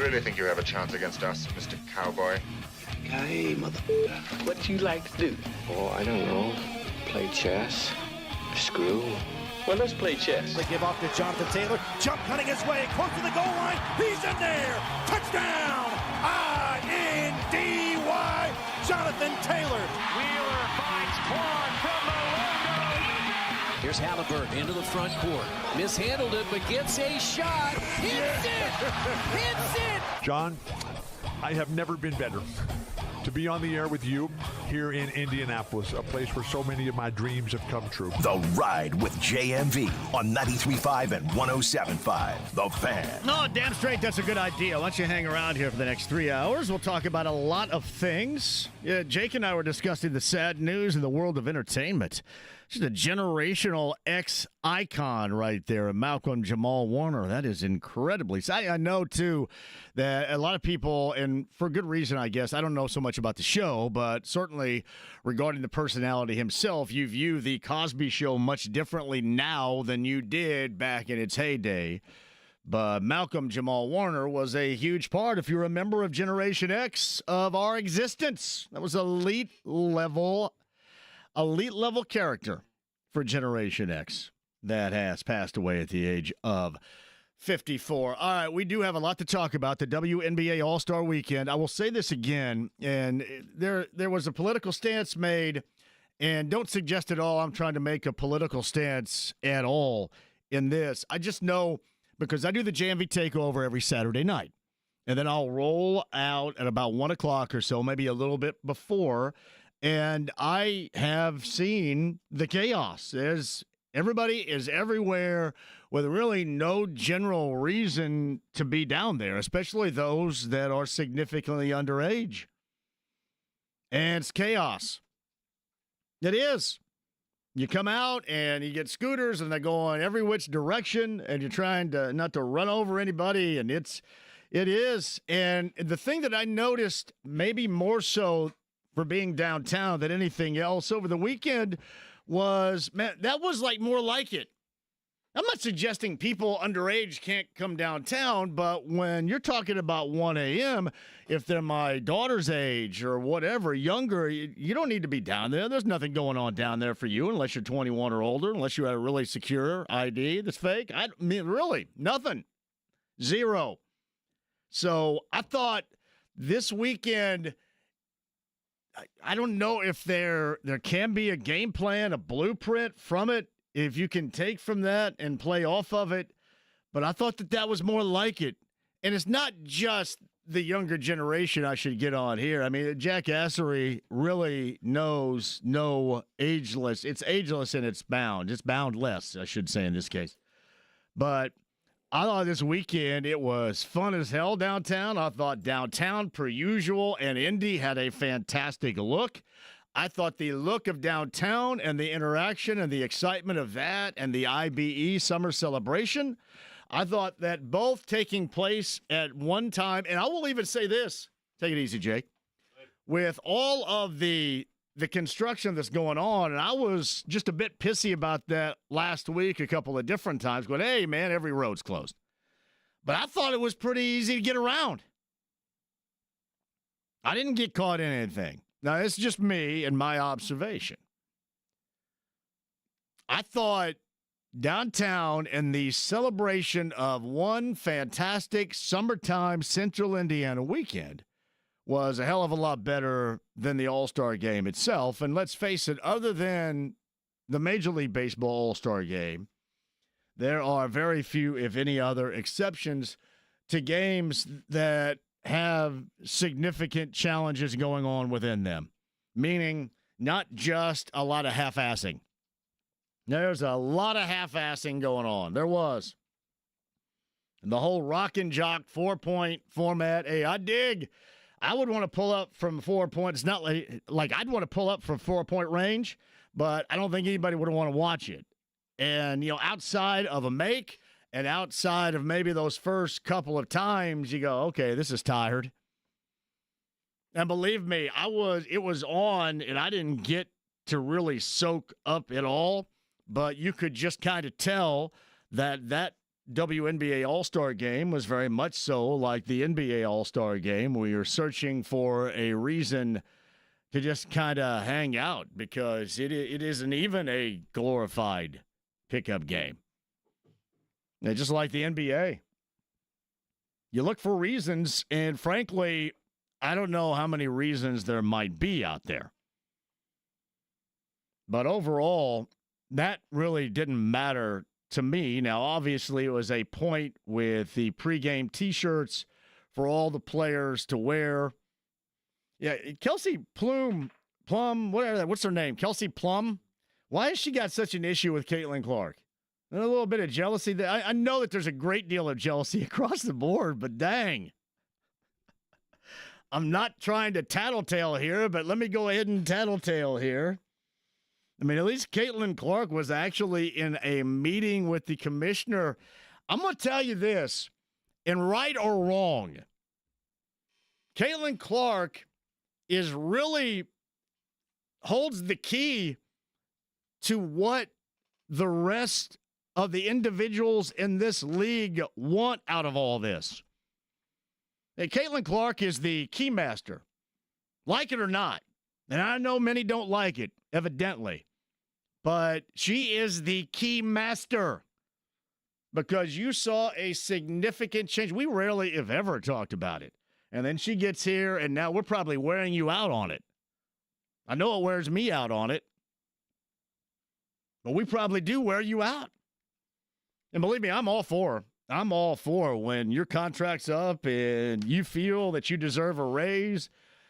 really think you have a chance against us, Mr. Cowboy? Hey, motherfucker, what do you like to do? Oh, I don't know. Play chess. Screw. Well, let's play chess. They give off to Jonathan Taylor. Jump cutting his way close to the goal line. He's in there. Touchdown. I-N-D-Y. Jonathan Taylor. Wheeler finds Quan from the logo. Here's Halliburton into the front court. Mishandled it, but gets a shot. Hits it. Hits it. John, I have never been better to be on the air with you here in Indianapolis, a place where so many of my dreams have come true. The Ride with JMV on 93.5 and 107.5. The Fan. No, damn straight, that's a good idea. Why don't you hang around here for the next 3 hours? We'll talk about a lot of things. Yeah, Jake and I were discussing the sad news in the world of entertainment. Just a generational ex-icon right there, Malcolm Jamal Warner. That is incredibly sad. I know, too, that a lot of people, and for good reason, I guess, I don't know so much about the show, but certainly regarding the personality himself, you view the Cosby Show much differently now than you did back in its heyday. But Malcolm Jamal Warner was a huge part, if you're a member of Generation X, of our existence. That was elite level character for Generation X that has passed away at the age of 54. All right, we do have a lot to talk about, the WNBA All-Star Weekend. I will say this again, and there was a political stance made, and don't suggest at all I'm trying to make a political stance at all in this. I just know because I do the JMV Takeover every Saturday night, and then I'll roll out at about 1 o'clock or so, maybe a little bit before, and I have seen the chaos. Everybody is everywhere with really no general reason to be down there, especially those that are significantly underage. And it's chaos. It is. You come out and you get scooters and they go in every which direction and you're trying to not to run over anybody, and it is. And the thing that I noticed maybe more so for being downtown than anything else over the weekend was, man, that was like more like it. I'm not suggesting people underage can't come downtown, but when you're talking about 1 a.m., if they're my daughter's age or whatever, younger, you don't need to be down there. There's nothing going on down there for you unless you're 21 or older, unless you have a really secure ID that's fake. I mean, really, nothing. Zero. So I thought this weekend, I don't know if there can be a game plan, a blueprint from it, if you can take from that and play off of it. But I thought that was more like it. And it's not just the younger generation I should get on here. I mean, Jackassery really knows no ageless. It's ageless and it's bound. It's boundless, I should say in this case. But I thought this weekend it was fun as hell downtown. I thought downtown, per usual, and Indy had a fantastic look. I thought the look of downtown and the interaction and the excitement of that and the IBE summer celebration, I thought that both taking place at one time, and I will even say this, take it easy, Jake, with all of the construction that's going on, and I was just a bit pissy about that last week a couple of different times, going, hey, man, every road's closed. But I thought it was pretty easy to get around. I didn't get caught in anything. Now, it's just me and my observation. I thought downtown and the celebration of one fantastic summertime Central Indiana weekend was a hell of a lot better than the All-Star Game itself. And let's face it, other than the Major League Baseball All-Star Game, there are very few, if any other, exceptions to games that have significant challenges going on within them, meaning not just a lot of half-assing. There's a lot of half-assing going on. There was. And the whole rock and jock 4-point format, hey, I dig. I would want to pull up from 4 points. It's not like I'd want to pull up from 4-point range, but I don't think anybody would want to watch it. And, you know, outside of a make and outside of maybe those first couple of times, you go, okay, this is tired. And believe me, it was on, and I didn't get to really soak up at all, but you could just kind of tell that WNBA All-Star Game was very much so like the NBA All-Star Game, where you're searching for a reason to just kind of hang out because it isn't even a glorified pickup game. And just like the NBA. You look for reasons, and frankly, I don't know how many reasons there might be out there. But overall, that really didn't matter to me. Now, obviously, it was a point with the pregame T-shirts for all the players to wear. Yeah, Kelsey Plum, whatever that, what's her name? Kelsey Plum? Why has she got such an issue with Caitlin Clark? A little bit of jealousy. I know that there's a great deal of jealousy across the board, but dang. I'm not trying to tattletale here, but let me go ahead and tattletale here. I mean, at least Caitlin Clark was actually in a meeting with the commissioner. I'm going to tell you this, and right or wrong, Caitlin Clark is really holds the key to what the rest of the individuals in this league want out of all this. Hey, Caitlin Clark is the key master, like it or not. And I know many don't like it, evidently. But she is the key master because you saw a significant change. We rarely, if ever, talked about it. And then she gets here, and now we're probably wearing you out on it. I know it wears me out on it. But we probably do wear you out. And believe me, I'm all for when your contract's up and you feel that you deserve a raise,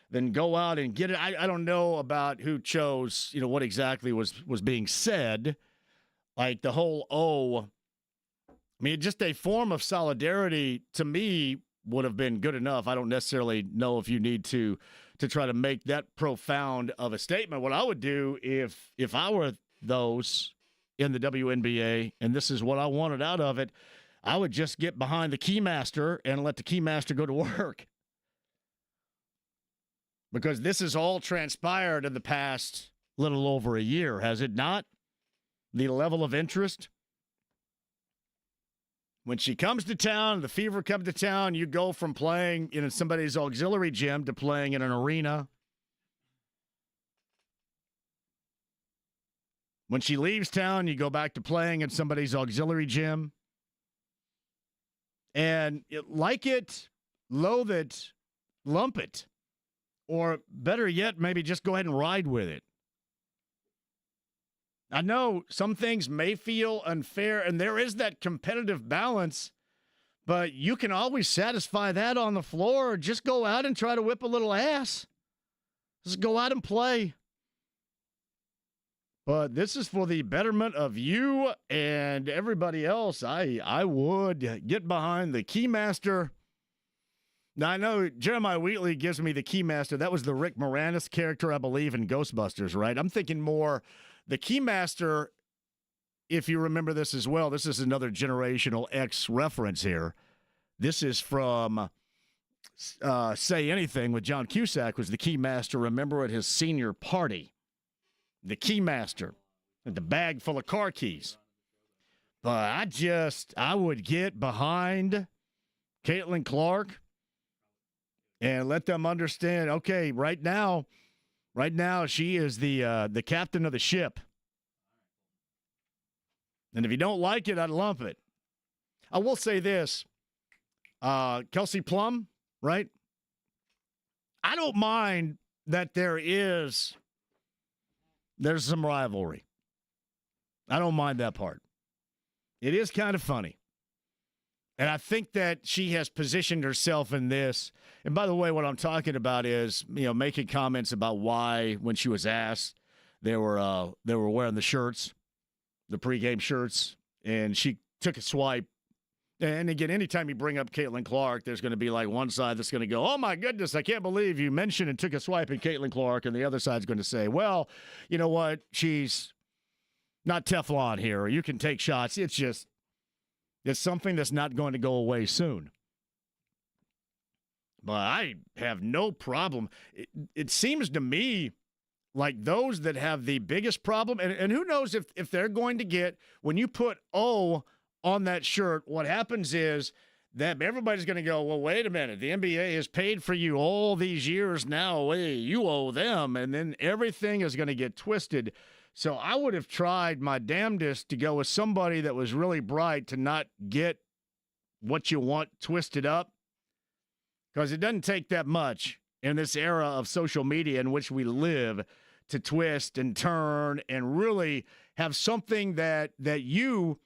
then go out and get it. I don't know about who chose, what exactly was being said. Like the whole, just a form of solidarity to me would have been good enough. I don't necessarily know if you need to try to make that profound of a statement. What I would do if I were those in the WNBA, and this is what I wanted out of it, I would just get behind the keymaster and let the keymaster go to work. Because this has all transpired in the past little over a year, has it not? The level of interest. When she comes to town, the Fever come to town, you go from playing in somebody's auxiliary gym to playing in an arena. When she leaves town, you go back to playing in somebody's auxiliary gym. And like it, loathe it, lump it. Or better yet, maybe just go ahead and ride with it. I know some things may feel unfair, and there is that competitive balance, but you can always satisfy that on the floor. Just go out and try to whip a little ass. Just go out and play. But this is for the betterment of you and everybody else. I would get behind the keymaster. Now, I know Jeremiah Wheatley gives me the keymaster. That was the Rick Moranis character, I believe, in Ghostbusters, right? I'm thinking more the keymaster, if you remember this as well, this is another Generational X reference here. This is from Say Anything with John Cusack, was the keymaster, remember, at his senior party. The keymaster, and the bag full of car keys. But I would get behind Caitlin Clark and let them understand, okay, right now she is the captain of the ship. And if you don't like it, I'd lump it. I will say this, Kelsey Plum, right? I don't mind that there's some rivalry. I don't mind that part. It is kind of funny. And I think that she has positioned herself in this. And by the way, what I'm talking about is, making comments about why, when she was asked, they were wearing the shirts, the pregame shirts, and she took a swipe. And again, anytime you bring up Caitlin Clark, there's going to be like one side that's going to go, oh my goodness, I can't believe you mentioned and took a swipe at Caitlin Clark. And the other side's going to say, well, you know what? She's not Teflon here. Or you can take shots. It's something that's not going to go away soon. But I have no problem. It seems to me like those that have the biggest problem, and who knows if they're going to get, when you put O on that shirt, what happens is that everybody's going to go, well, wait a minute. The NBA has paid for you all these years now. Hey, you owe them. And then everything is going to get twisted. So I would have tried my damnedest to go with somebody that was really bright to not get what you want twisted up, because it doesn't take that much in this era of social media in which we live to twist and turn and really have something that you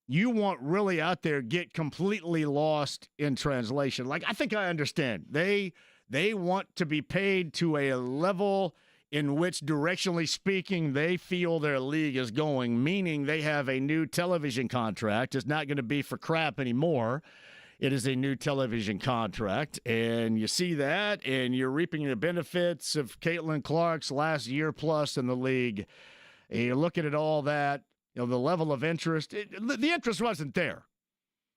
want really out there get completely lost in translation. Like, I think I understand. They want to be paid to a level in which, directionally speaking, they feel their league is going, meaning they have a new television contract. It's not going to be for crap anymore. It is a new television contract, and you see that, and you're reaping the benefits of Caitlin Clark's last year plus in the league. And you're looking at all that, the level of interest. The interest wasn't there.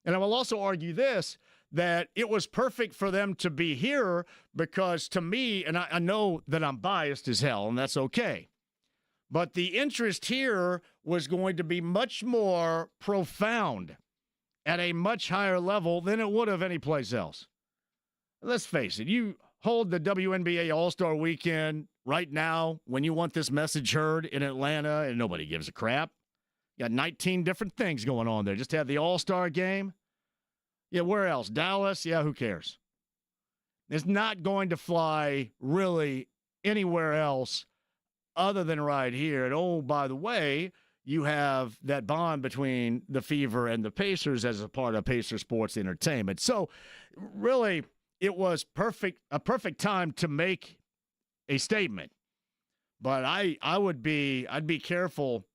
And I will also argue this, that it was perfect for them to be here because, to me, and I know that I'm biased as hell, and that's okay, but the interest here was going to be much more profound at a much higher level than it would have anyplace else. Let's face it, you hold the WNBA All-Star Weekend right now when you want this message heard in Atlanta and nobody gives a crap. You got 19 different things going on there. Just have the All-Star game. Yeah, where else? Dallas? Yeah, who cares? It's not going to fly really anywhere else other than right here. And, oh, by the way, you have that bond between the Fever and the Pacers as a part of Pacer Sports Entertainment. So, really, it was a perfect time to make a statement. But I'd be careful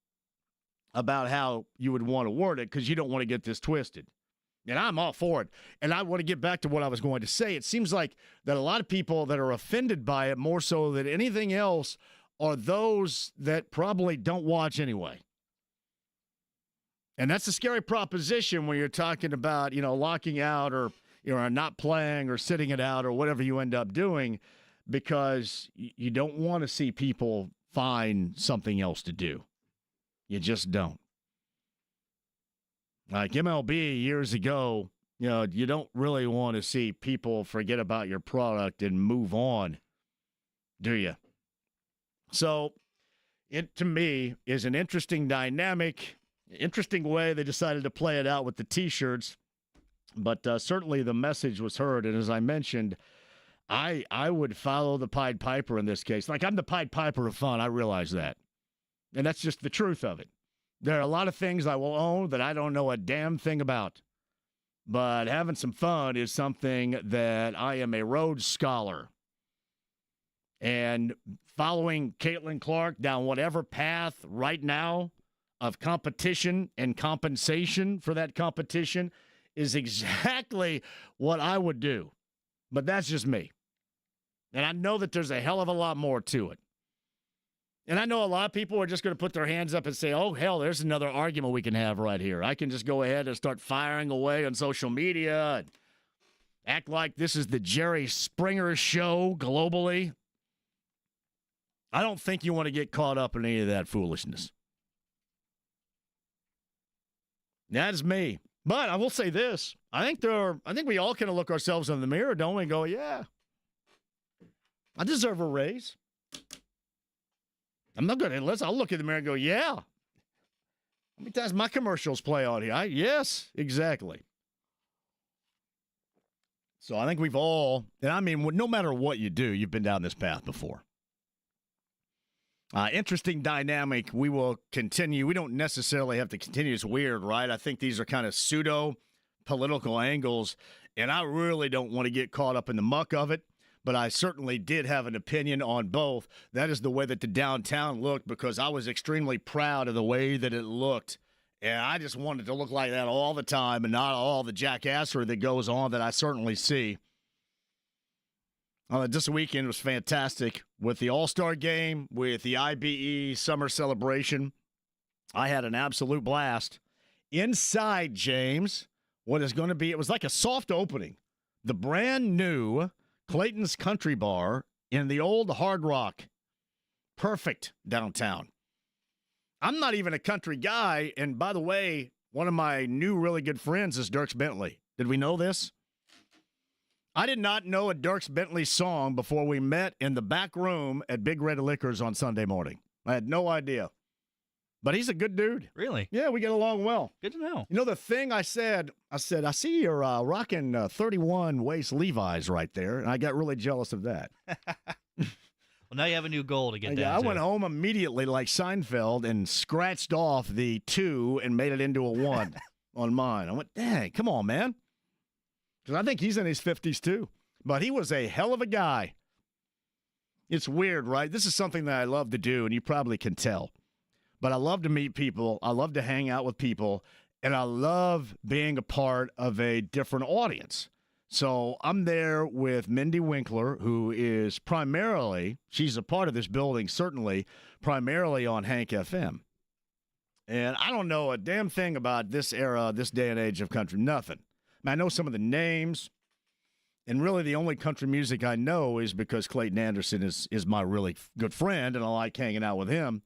about how you would want to word it, because you don't want to get this twisted. And I'm all for it. And I want to get back to what I was going to say. It seems like that a lot of people that are offended by it more so than anything else are those that probably don't watch anyway. And that's a scary proposition when you're talking about, locking out or, not playing or sitting it out or whatever you end up doing, because you don't want to see people find something else to do. You just don't. Like MLB years ago, you don't really want to see people forget about your product and move on, do you? So it, to me, is an interesting dynamic, interesting way they decided to play it out with the T-shirts. But certainly the message was heard. And as I mentioned, I would follow the Pied Piper in this case. Like, I'm the Pied Piper of fun. I realize that. And that's just the truth of it. There are a lot of things I will own that I don't know a damn thing about. But having some fun is something that I am a Rhodes Scholar. And following Caitlin Clark down whatever path right now of competition and compensation for that competition is exactly what I would do. But that's just me. And I know that there's a hell of a lot more to it. And I know a lot of people are just going to put their hands up and say, oh, hell, there's another argument we can have right here. I can just go ahead and start firing away on social media and act like this is the Jerry Springer show globally. I don't think you want to get caught up in any of that foolishness. That's me. But I will say this. I think we all kind of look ourselves in the mirror, don't we, and go, yeah, I deserve a raise. I'm not going to, unless I'll look in the mirror and go, yeah. How many times my commercials play on here? Yes, exactly. So I think we've all, and I mean, no matter what you do, you've been down this path before. Interesting dynamic. We will continue. We don't necessarily have to continue. It's weird, right? I think these are kind of pseudo-political angles, and I really don't want to get caught up in the muck of it. But I certainly did have an opinion on both. That is the way that the downtown looked, because I was extremely proud of the way that it looked. And I just wanted to look like that all the time and not all the jackassery that goes on that I certainly see. This weekend was fantastic with the All-Star game, with the IBE summer celebration. I had an absolute blast. Inside, James, what is going to be, it was like a soft opening. The brand new Clayton's Country Bar in the old Hard Rock. Perfect downtown. I'm not even a country guy, and by the way, one of my new really good friends is Dierks Bentley. Did we know this? I did not know a Dierks Bentley song before we met in the back room at Big Red Liquors on Sunday morning. I had no idea. But he's a good dude. Really? Yeah, we get along well. Good to know. You know, the thing I said, I see you're rocking 31 waist Levi's right there, and I got really jealous of that. Well, now you have a new goal to get down I to. went home immediately like Seinfeld and scratched off the 2 and made it into a 1 on mine. I went, dang, come on, man. Because I think he's in his 50s too. But he was a hell of a guy. It's weird, right? This is something that I love to do, and you probably can tell. But I love to meet people. I love to hang out with people. And I love being a part of a different audience. So I'm there with Mindy Winkler, who is primarily, she's a part of this building, certainly, primarily on Hank FM. And I don't know a damn thing about this era, this day and age of country, nothing. I know some of the names, and really the only country music I know is because Clayton Anderson is my really good friend, and I like hanging out with him.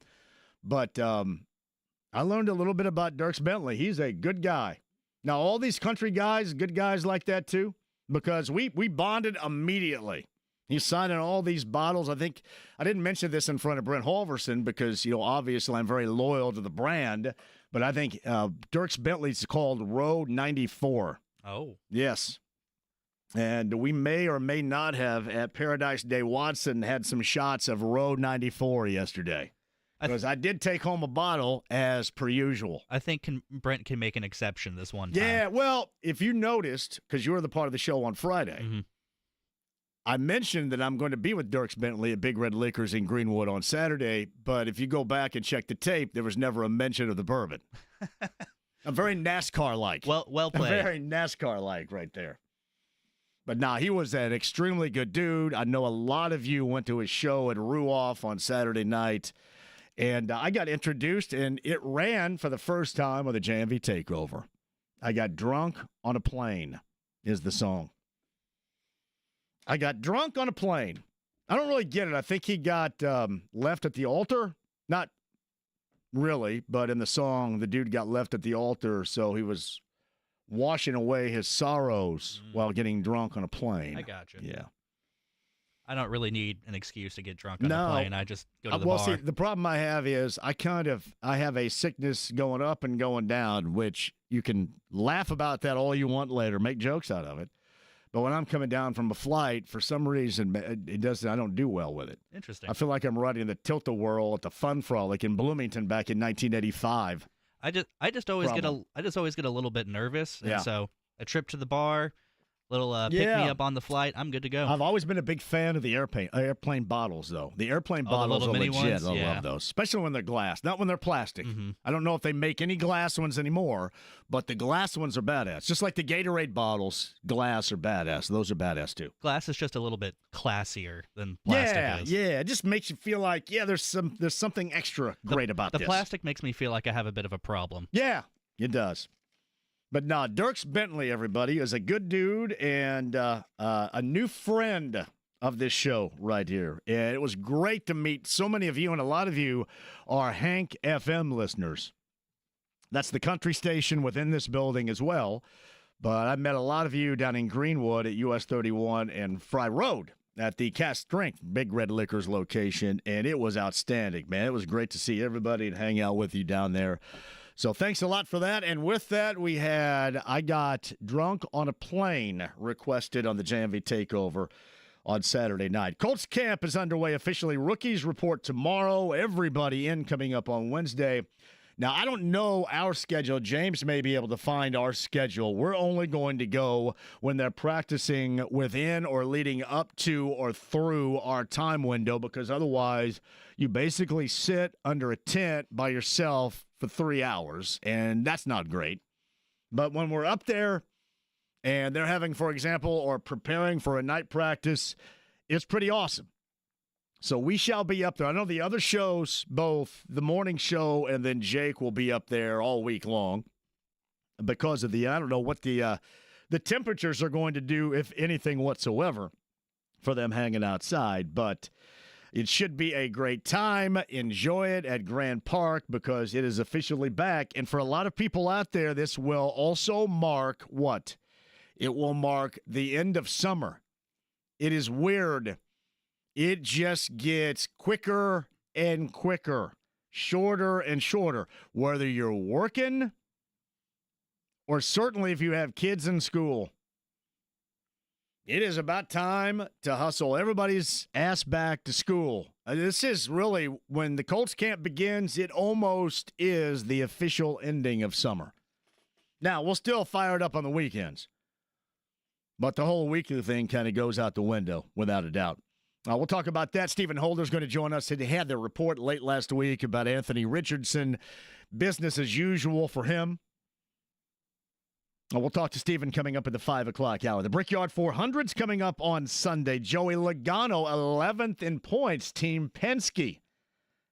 But I learned a little bit about Dierks Bentley. He's a good guy. Now, all these country guys, good guys like that too, because we bonded immediately. He's signing all these bottles. I think I didn't mention this in front of Brent Halverson because, obviously I'm very loyal to the brand, but I think Dierks Bentley's called Road 94. Oh. Yes. And we may or may not have at Paradise Day Watson had some shots of Road 94 yesterday. Because I did take home a bottle as per usual. I think Brent can make an exception this one time. Yeah, well, if you noticed, because you were the part of the show on Friday, I mentioned that I'm going to be with Dierks Bentley at Big Red Liquors in Greenwood on Saturday, but if you go back and check the tape, there was never a mention of the bourbon. I'm very NASCAR-like. Well played. Very NASCAR-like right there. But nah, he was an extremely good dude. I know a lot of you went to his show at Ruoff on Saturday night. And I got introduced, and it ran for the first time on the JMV Takeover. I Got Drunk on a Plane is the song. I got drunk on a plane. I don't really get it. I think he got left at the altar. Not really, but in the song, the dude got left at the altar, so he was washing away his sorrows while getting drunk on a plane. I got you. Yeah. I don't really need an excuse to get drunk on the plane. I just go to the well, bar. See, the problem I have is I have a sickness going up and going down, which you can laugh about that all you want later, make jokes out of it. But when I'm coming down from a flight, for some reason, I don't do well with it. Interesting. I feel like I'm riding the Tilt-A-Whirl at the Fun Frolic in Bloomington back in 1985. I just always get a little bit nervous, and so a trip to the bar, little pick me up on the flight, I'm good to go. I've always been a big fan of the airplane bottles, though. The airplane bottles are legit. Ones? I love those, especially when they're glass, not when they're plastic. I don't know if they make any glass ones anymore, but the glass ones are badass. Just like the Gatorade bottles, glass are badass. Those are badass too. Glass is just a little bit classier than plastic is. Yeah, it just makes you feel like there's something extra great about this. The plastic makes me feel like I have a bit of a problem. Yeah, it does. But no, Dierks Bentley, everybody, is a good dude and a new friend of this show right here. And it was great to meet so many of you, and a lot of you are Hank FM listeners. That's the country station within this building as well. But I met a lot of you down in Greenwood at US 31 and Fry Road at the Cast Strength Big Red Liquors location, and it was outstanding, man. It was great to see everybody and hang out with you down there. So thanks a lot for that. And with that, we had I Got Drunk on a Plane requested on the JMV Takeover on Saturday night. Colts camp is underway officially. Rookies report tomorrow. Everybody in coming up on Wednesday. Now, I don't know our schedule. James may be able to find our schedule. We're only going to go when they're practicing within or leading up to or through our time window, because otherwise you basically sit under a tent by yourself for 3 hours, and that's not great. But when we're up there and they're having, for example, or preparing for a night practice, it's pretty awesome. So we shall be up there. I know the other shows, both the morning show and then Jake will be up there all week long because of I don't know what the temperatures are going to do, if anything whatsoever, for them hanging outside. But It should be a great time. Enjoy it at Grand Park because it is officially back. And for a lot of people out there, this will also mark what? It will mark the end of summer. It is weird. It just gets quicker and quicker, shorter and shorter, whether you're working or certainly if you have kids in school. It is about time to hustle everybody's ass back to school. This is really, when the Colts camp begins, it almost is the official ending of summer. Now, we'll still fire it up on the weekends, but the whole weekly thing kind of goes out the window, without a doubt. We'll talk about that. Stephen Holder's going to join us. He had the report late last week about Anthony Richardson. Business as usual for him. We'll talk to Stephen coming up at the 5 o'clock hour. The Brickyard 400's coming up on Sunday. Joey Logano, 11th in points, Team Penske.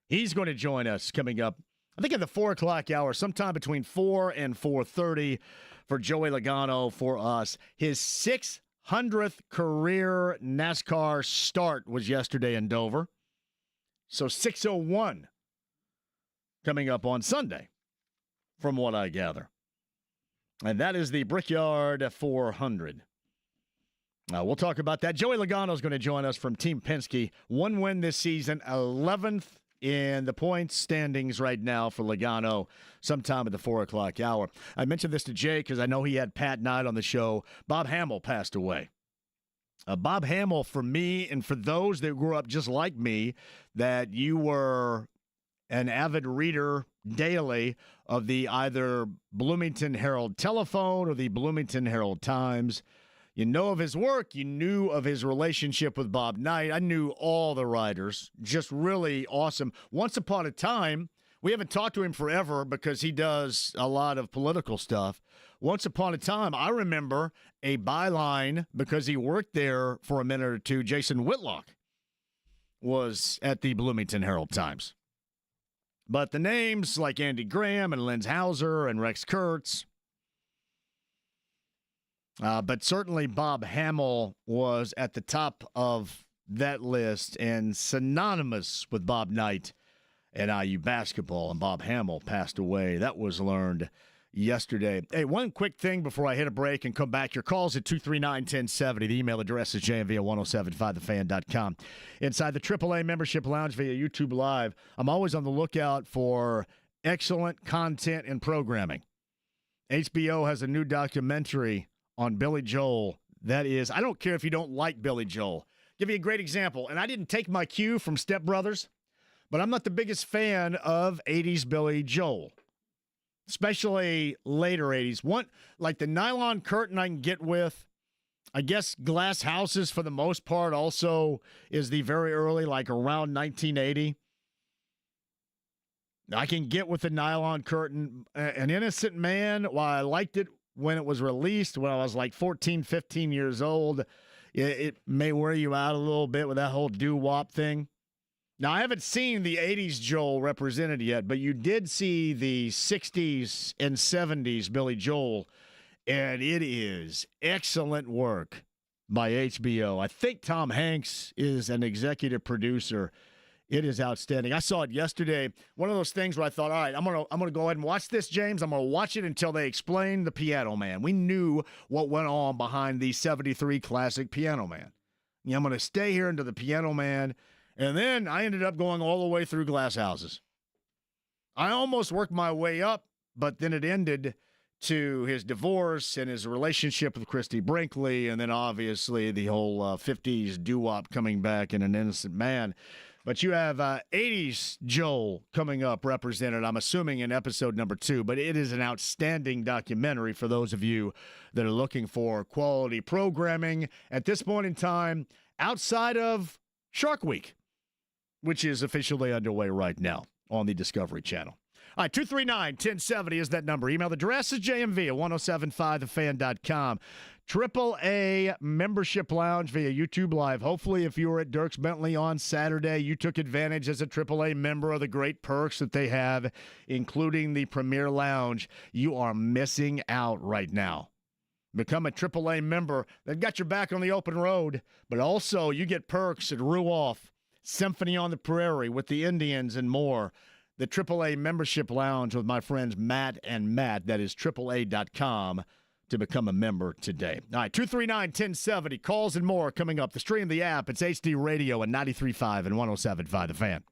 He's going to join us coming up, I think, at the 4 o'clock hour, sometime between 4 and 4:30 for Joey Logano for us. His 600th career NASCAR start was yesterday in Dover. So 601 coming up on Sunday, from what I gather. And that is the Brickyard 400. We'll talk about that. Joey Logano is going to join us from Team Penske. 1 win this season, 11th in the points standings right now for Logano, sometime at the 4 o'clock hour. I mentioned this to Jay because I know he had Pat Knight on the show. Bob Hamill passed away. Bob Hamill, for me and for those that grew up just like me, that you were an avid reader daily of the either Bloomington Herald Telephone or the Bloomington Herald Times. You know of his work. You knew of his relationship with Bob Knight. I knew all the writers. Just really awesome. Once upon a time, we haven't talked to him forever because he does a lot of political stuff. Once upon a time, I remember a byline because he worked there for a minute or two. Jason Whitlock was at the Bloomington Herald Times. But the names like Andy Graham and Lynn Hauser and Rex Kurtz, but certainly Bob Hamill was at the top of that list and synonymous with Bob Knight and IU basketball. And Bob Hamill passed away. That was learned yesterday. Hey, one quick thing before I hit a break and come back. Your calls at 239-1070. The email address is jmv@1075thefan.com. Inside the AAA membership lounge via YouTube Live, I'm always on the lookout for excellent content and programming. HBO has a new documentary on Billy Joel. That is, I don't care if you don't like Billy Joel. Give you a great example. And I didn't take my cue from Step Brothers, but I'm not the biggest fan of 80s Billy Joel. Especially later 80s. One, like the Nylon Curtain I can get with. I guess Glass Houses for the most part also is the very early, like around 1980. I can get with the Nylon Curtain. An Innocent Man, while I liked it when it was released, when I was like 14, 15 years old, it may wear you out a little bit with that whole doo-wop thing. Now, I haven't seen the 80s Joel represented yet, but you did see the 60s and 70s Billy Joel, and it is excellent work by HBO. I think Tom Hanks is an executive producer. It is outstanding. I saw it yesterday. One of those things where I thought, all right, I'm gonna go ahead and watch this, James. I'm going to watch it until they explain the Piano Man. We knew what went on behind the 73 classic Piano Man. Yeah, I'm going to stay here until the Piano Man. And then I ended up going all the way through Glass Houses. I almost worked my way up, but then it ended to his divorce and his relationship with Christy Brinkley, and then obviously the whole 50s doo-wop coming back in An Innocent Man. But you have 80s Joel coming up represented, I'm assuming, in episode number 2. But it is an outstanding documentary for those of you that are looking for quality programming at this point in time outside of Shark Week, which is officially underway right now on the Discovery Channel. All right, 239-1070 is that number. Email address is jmv@1075thefan.com. AAA membership lounge via YouTube Live. Hopefully, if you were at Dierks Bentley on Saturday, you took advantage as a AAA member of the great perks that they have, including the Premier Lounge. You are missing out right now. Become a AAA member. They've got your back on the open road, but also you get perks at Ruoff Symphony on the Prairie with the Indians and more. The AAA Membership Lounge with my friends Matt and Matt. That is AAA.com to become a member today. All right, 239-1070. Calls and more coming up. The stream, the app. It's HD Radio and 93.5 and 107.5 The Fan.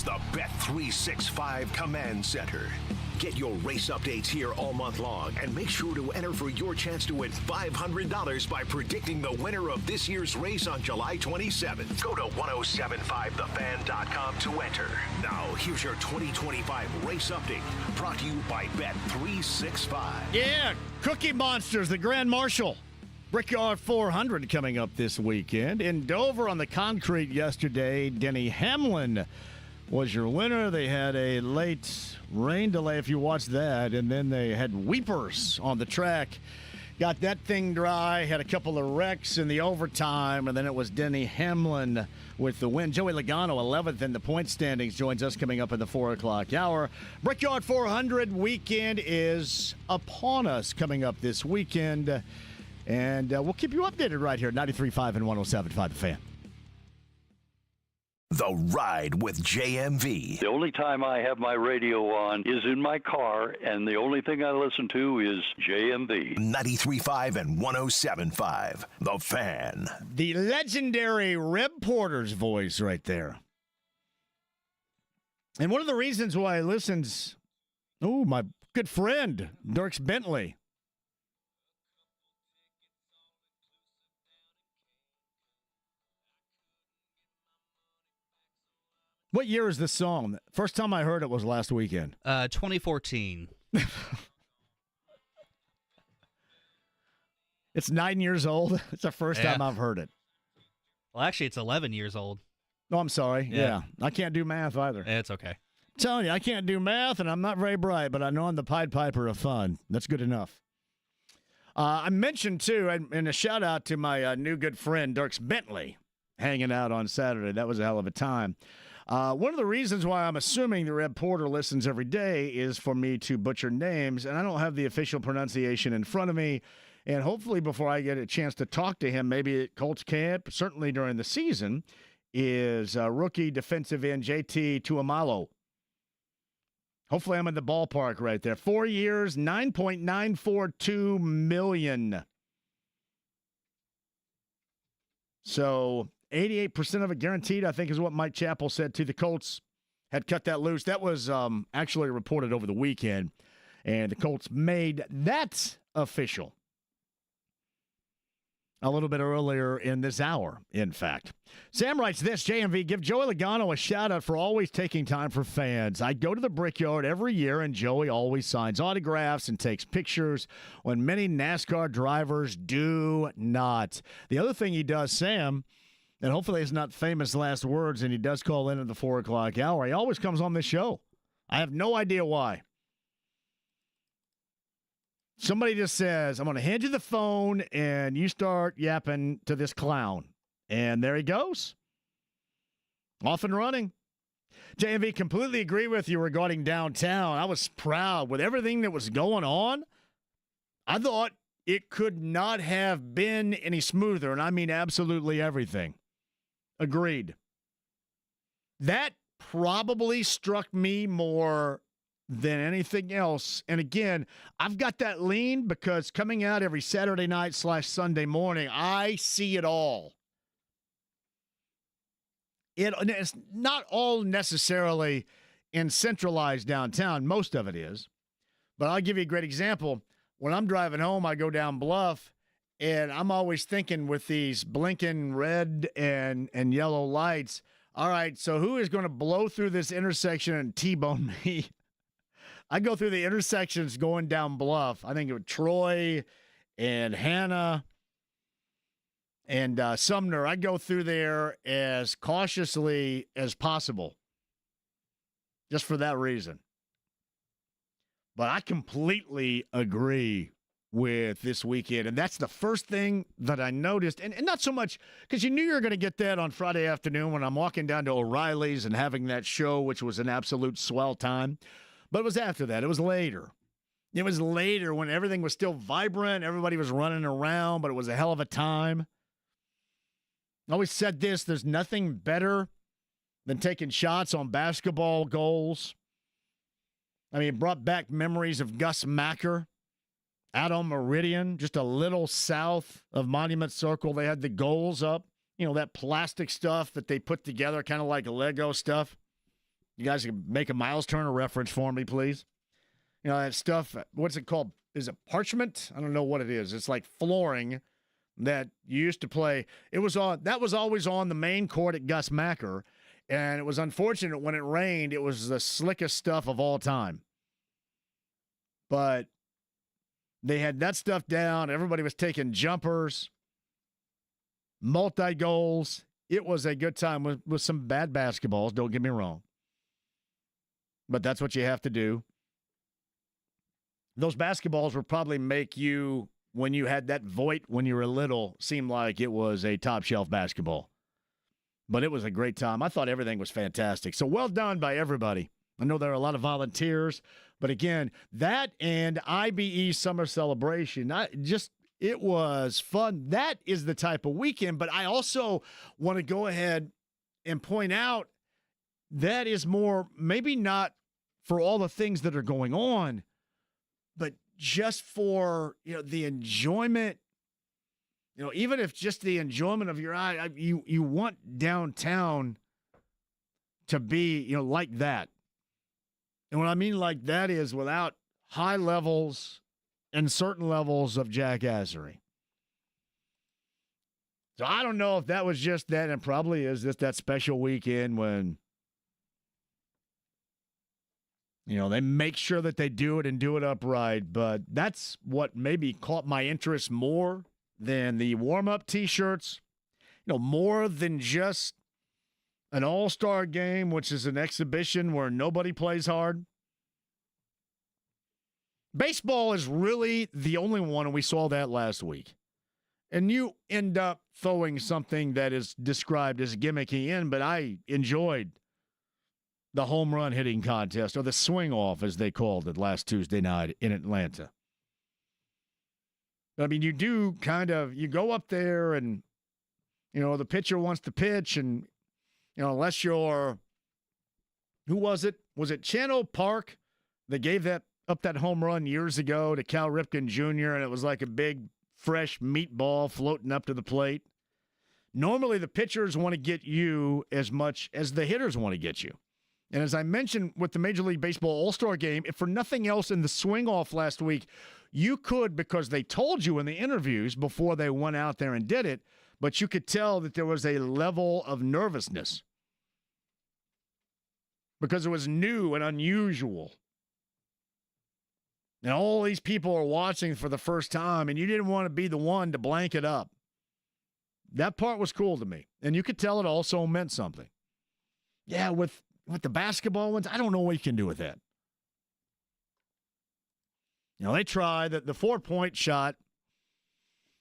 the Bet365 Command Center. Get your race updates here all month long and make sure to enter for your chance to win $500 by predicting the winner of this year's race on July 27th. Go to 1075thefan.com to enter. Now, here's your 2025 race update brought to you by Bet365. Yeah, Cookie Monsters, the Grand Marshal. Brickyard 400 coming up this weekend. In Dover on the concrete yesterday, Denny Hamlin was your winner. They had a late rain delay if you watched that, and then they had weepers on the track. Got that thing dry, had a couple of wrecks in the overtime, and then it was Denny Hamlin with the win. Joey Logano, 11th in the point standings, joins us coming up in the 4 o'clock hour. Brickyard 400 weekend is upon us coming up this weekend. And we'll keep you updated right here at 93.5 and 107.5 The Fan. The Ride with JMV. The only time I have my radio on is in my car, and the only thing I listen to is JMV. 93.5 and 107.5 The Fan. The legendary Reb Porter's voice right there. And one of the reasons why I listens, my good friend, Dierks Bentley. What year is this song? First time I heard it was last weekend. 2014. It's 9 years old. It's the first time I've heard it. Well, actually, it's 11 years old. Oh, I'm sorry. Yeah. I can't do math either. It's okay. I'm telling you, I can't do math, and I'm not very bright, but I know I'm the Pied Piper of fun. That's good enough. I mentioned, too, and a shout-out to my new good friend, Dierks Bentley, hanging out on Saturday. That was a hell of a time. One of the reasons why I'm assuming the Reb Porter listens every day is for me to butcher names, and I don't have the official pronunciation in front of me. And hopefully before I get a chance to talk to him, maybe at Colts camp, certainly during the season, is rookie defensive end JT Tuamalo. Hopefully I'm in the ballpark right there. 4 years, $9.942 million. So 88% of it guaranteed, I think, is what Mike Chappell said to the Colts. Had cut that loose. That was actually reported over the weekend, and the Colts made that official a little bit earlier in this hour, in fact. Sam writes this, JMV, give Joey Logano a shout-out for always taking time for fans. I go to the Brickyard every year, and Joey always signs autographs and takes pictures when many NASCAR drivers do not. The other thing he does, Sam, and hopefully it's not famous last words, and he does call in at the 4 o'clock hour, he always comes on this show. I have no idea why. Somebody just says, I'm going to hand you the phone, and you start yapping to this clown. And there he goes. Off and running. JMV, completely agree with you regarding downtown. I was proud with everything that was going on. I thought it could not have been any smoother, and I mean absolutely everything. Agreed. That probably struck me more than anything else. And again, I've got that lean because coming out every Saturday night / Sunday morning, I see it all. It's not all necessarily in centralized downtown. Most of it is. But I'll give you a great example. When I'm driving home, I go down Bluff, and I'm always thinking with these blinking red and yellow lights, all right, so who is going to blow through this intersection and T-bone me? I go through the intersections going down Bluff. I think of Troy and Hannah and Sumner. I go through there as cautiously as possible, just for that reason. But I completely agree with this weekend, and that's the first thing that I noticed, and not so much because you knew you were going to get that on Friday afternoon when I'm walking down to O'Reilly's and having that show, which was an absolute swell time. But it was after that. It was later. It was later when everything was still vibrant. Everybody was running around, but it was a hell of a time. I always said this, there's nothing better than taking shots on basketball goals. I mean, it brought back memories of Gus Macker out on Meridian, just a little south of Monument Circle. They had the goals up, that plastic stuff that they put together, kind of like Lego stuff. You guys can make a Miles Turner reference for me, please. You know, that stuff, what's it called? Is it parchment? I don't know what it is. It's like flooring that you used to play. That was always on the main court at Gus Macker, and it was unfortunate when it rained. It was the slickest stuff of all time. But they had that stuff down. Everybody was taking jumpers, multi-goals. It was a good time with some bad basketballs, don't get me wrong. But that's what you have to do. Those basketballs would probably make you, when you had that Voigt when you were little, seem like it was a top-shelf basketball. But it was a great time. I thought everything was fantastic. So well done by everybody. I know there are a lot of volunteers. But again, that and IBE Summer Celebration, it was fun. That is the type of weekend. But I also want to go ahead and point out that is more, maybe not for all the things that are going on, but just for, the enjoyment, even if just the enjoyment of your eye, you want downtown to be, like that. And what I mean like that is without high levels and certain levels of jackassery. So I don't know if that was just that, and probably is just that special weekend when, they make sure that they do it and do it upright. But that's what maybe caught my interest more than the warm-up T-shirts, more than just an all-star game, which is an exhibition where nobody plays hard. Baseball is really the only one, and we saw that last week. And you end up throwing something that is described as gimmicky in, but I enjoyed the home run hitting contest, or the swing-off, as they called it last Tuesday night in Atlanta. I mean, you do you go up there and, the pitcher wants to pitch, and unless you're, who was it? Was it Chano Park that gave that home run years ago to Cal Ripken Jr., and it was like a big, fresh meatball floating up to the plate? Normally, the pitchers want to get you as much as the hitters want to get you. And as I mentioned with the Major League Baseball All-Star Game, if for nothing else in the swing-off last week, you could, because they told you in the interviews before they went out there and did it, but you could tell that there was a level of nervousness because it was new and unusual. And all these people are watching for the first time, and you didn't want to be the one to blank it up. That part was cool to me. And you could tell it also meant something. Yeah, with the basketball ones, I don't know what you can do with that. They tried the 4-point shot.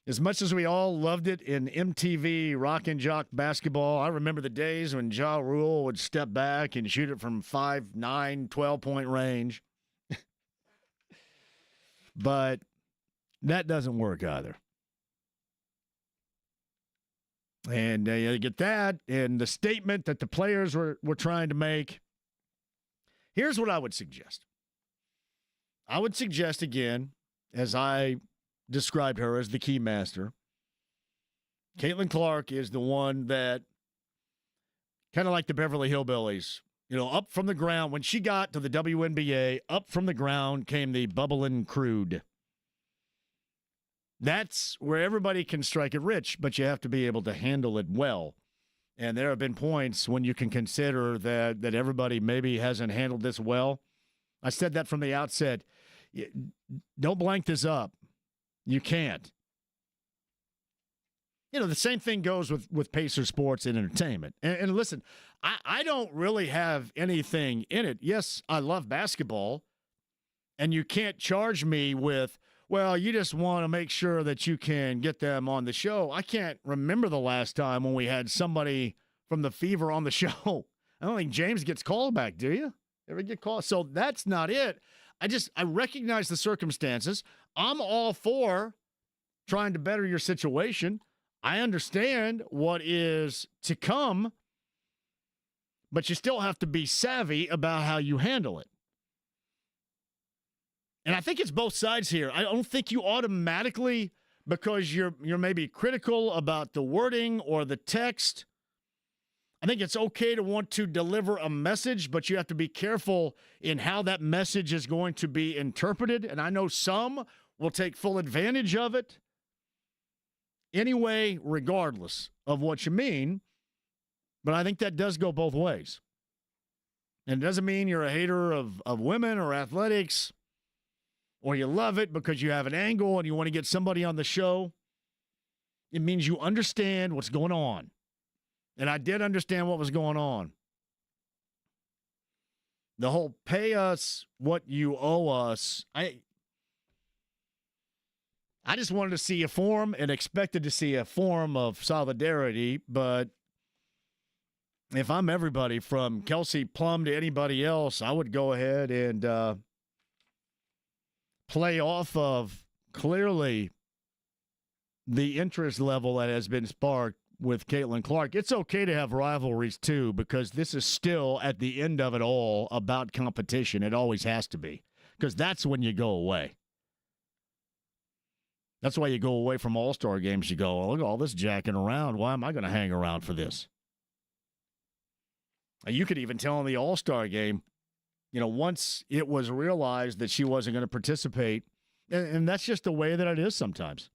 As much as we all loved it in MTV Rock and Jock basketball, I remember the days when Ja Rule would step back and shoot it from 5, 9, 12-point range. But that doesn't work either. And you get that, and the statement that the players were trying to make. Here's what I would suggest. I would suggest, again, as I described her as the key master, Caitlin Clark is the one that, kind of like the Beverly Hillbillies, up from the ground. When she got to the WNBA, up from the ground came the bubbling crude. That's where everybody can strike it rich, but you have to be able to handle it well. And there have been points when you can consider that everybody maybe hasn't handled this well. I said that from the outset. Don't blank this up. You can't. The same thing goes with Pacer Sports and Entertainment. And listen, I don't really have anything in it. Yes, I love basketball, and you can't charge me with, well, you just want to make sure that you can get them on the show. I can't remember the last time when we had somebody from the Fever on the show. I don't think James gets called back, do you? Ever get called? So that's not it. I recognize the circumstances. I'm all for trying to better your situation. I understand what is to come, but you still have to be savvy about how you handle it. And I think it's both sides here. I don't think you automatically, because you're maybe critical about the wording or the text, I think it's okay to want to deliver a message, but you have to be careful in how that message is going to be interpreted. And I know some will take full advantage of it. Anyway, regardless of what you mean, but I think that does go both ways. And it doesn't mean you're a hater of women or athletics, or you love it because you have an angle and you want to get somebody on the show. It means you understand what's going on. And I did understand what was going on. The whole pay us what you owe us, I just wanted to see a form and expected to see a form of solidarity, but if I'm everybody from Kelsey Plum to anybody else, I would go ahead and play off of clearly the interest level that has been sparked with Caitlin Clark. It's okay to have rivalries too, because this is still at the end of it all about competition. It always has to be, because that's when you go away. That's why you go away from all-star games. You go, oh, look at all this jacking around. Why am I going to hang around for this? You could even tell in the all-star game, once it was realized that she wasn't going to participate, and that's just the way that it is sometimes.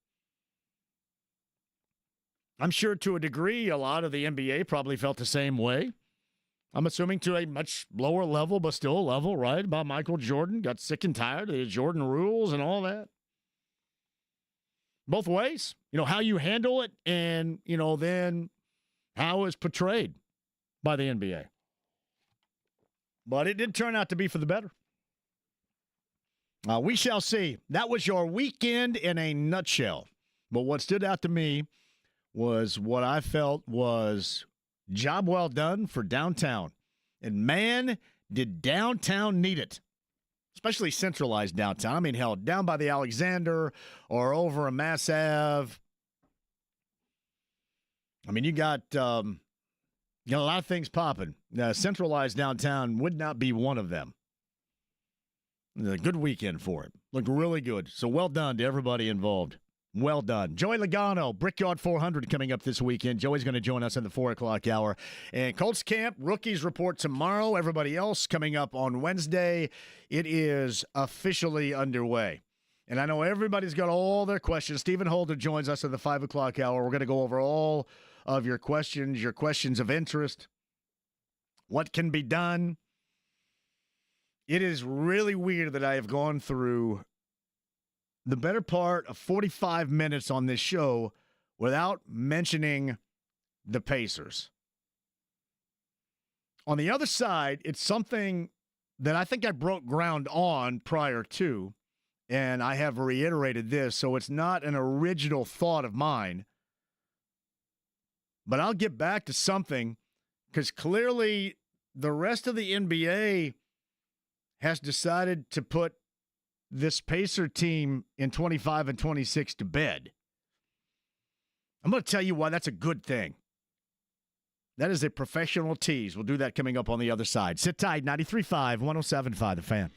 I'm sure to a degree, a lot of the NBA probably felt the same way. I'm assuming to a much lower level, but still a level, right? About Michael Jordan. Got sick and tired of the Jordan rules and all that. Both ways. How you handle it and, then how it's portrayed by the NBA. But it did turn out to be for the better. We shall see. That was your weekend in a nutshell. But what stood out to me was what I felt was job well done for downtown. And man, did downtown need it. Especially centralized downtown. I mean, hell, down by the Alexander or over a Mass Ave. I mean, you got a lot of things popping. Centralized downtown would not be one of them. It was a good weekend for it. Looked really good. So well done to everybody involved. Well done. Joey Logano, Brickyard 400 coming up this weekend. Joey's going to join us in the 4 o'clock hour. And Colts camp, rookies report tomorrow. Everybody else coming up on Wednesday. It is officially underway. And I know everybody's got all their questions. Stephen Holder joins us in the 5 o'clock hour. We're going to go over all of your questions of interest. What can be done? It is really weird that I have gone through the better part of 45 minutes on this show without mentioning the Pacers. On the other side, it's something that I think I broke ground on prior to, and I have reiterated this, so it's not an original thought of mine. But I'll get back to something, because clearly the rest of the NBA has decided to put this Pacer team in 25 and 26 to bed. I'm going to tell you why that's a good thing. That is a professional tease. We'll do that coming up on the other side. Sit tight, 93.5, 107.5 The Fan.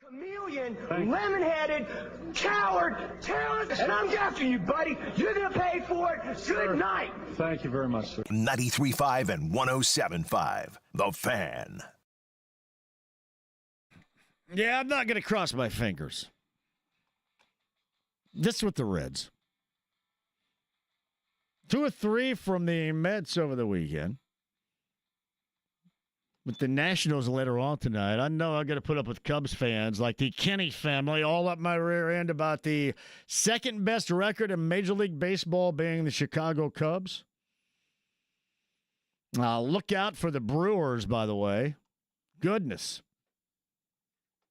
Chameleon, lemon-headed, coward, terrorist, and I'm after you, buddy. You're going to pay for it. Good night. Thank you very much, sir. 93.5 and 107.5. The Fan. Yeah, I'm not going to cross my fingers. This with the Reds. 2 or 3 from the Mets over the weekend. With the Nationals later on tonight, I know I'm going to put up with Cubs fans like the Kenny family all up my rear end about the second best record in Major League Baseball being the Chicago Cubs. Look out for the Brewers, by the way. Goodness.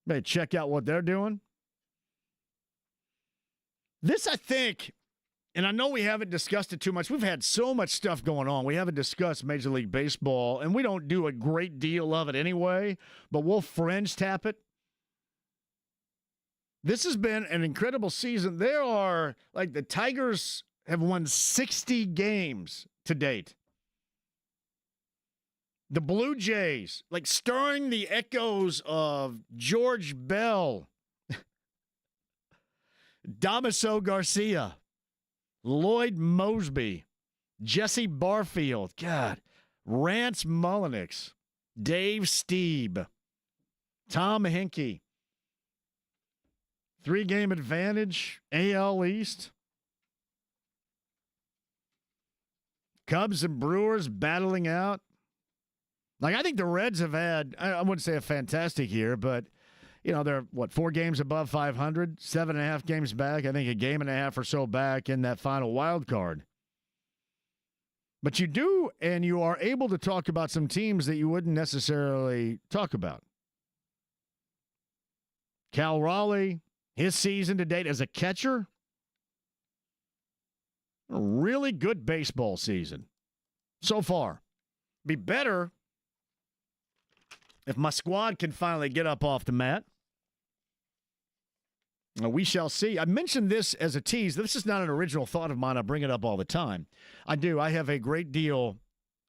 Better check out what they're doing. This, I think, and I know we haven't discussed it too much. We've had so much stuff going on. We haven't discussed Major League Baseball, and we don't do a great deal of it anyway, but we'll fringe tap it. This has been an incredible season. There are, like, the Tigers have won 60 games to date. The Blue Jays, like, stirring the echoes of George Bell, Damaso Garcia, Lloyd Mosby, Jesse Barfield, God, Rance Mulliniks, Dave Stieb, Tom Henke, 3-game advantage, AL East. Cubs and Brewers battling out. Like, I think the Reds have had, I wouldn't say a fantastic year, but, you know, they're, 4 games above 500, 7.5 games back, I think a game and a half or so back in that final wild card. But you do, and you are able to talk about some teams that you wouldn't necessarily talk about. Cal Raleigh, his season to date as a catcher, a really good baseball season so far. Be better if my squad can finally get up off the mat. We shall see. I mentioned this as a tease. This is not an original thought of mine. I bring it up all the time. I do. I have a great deal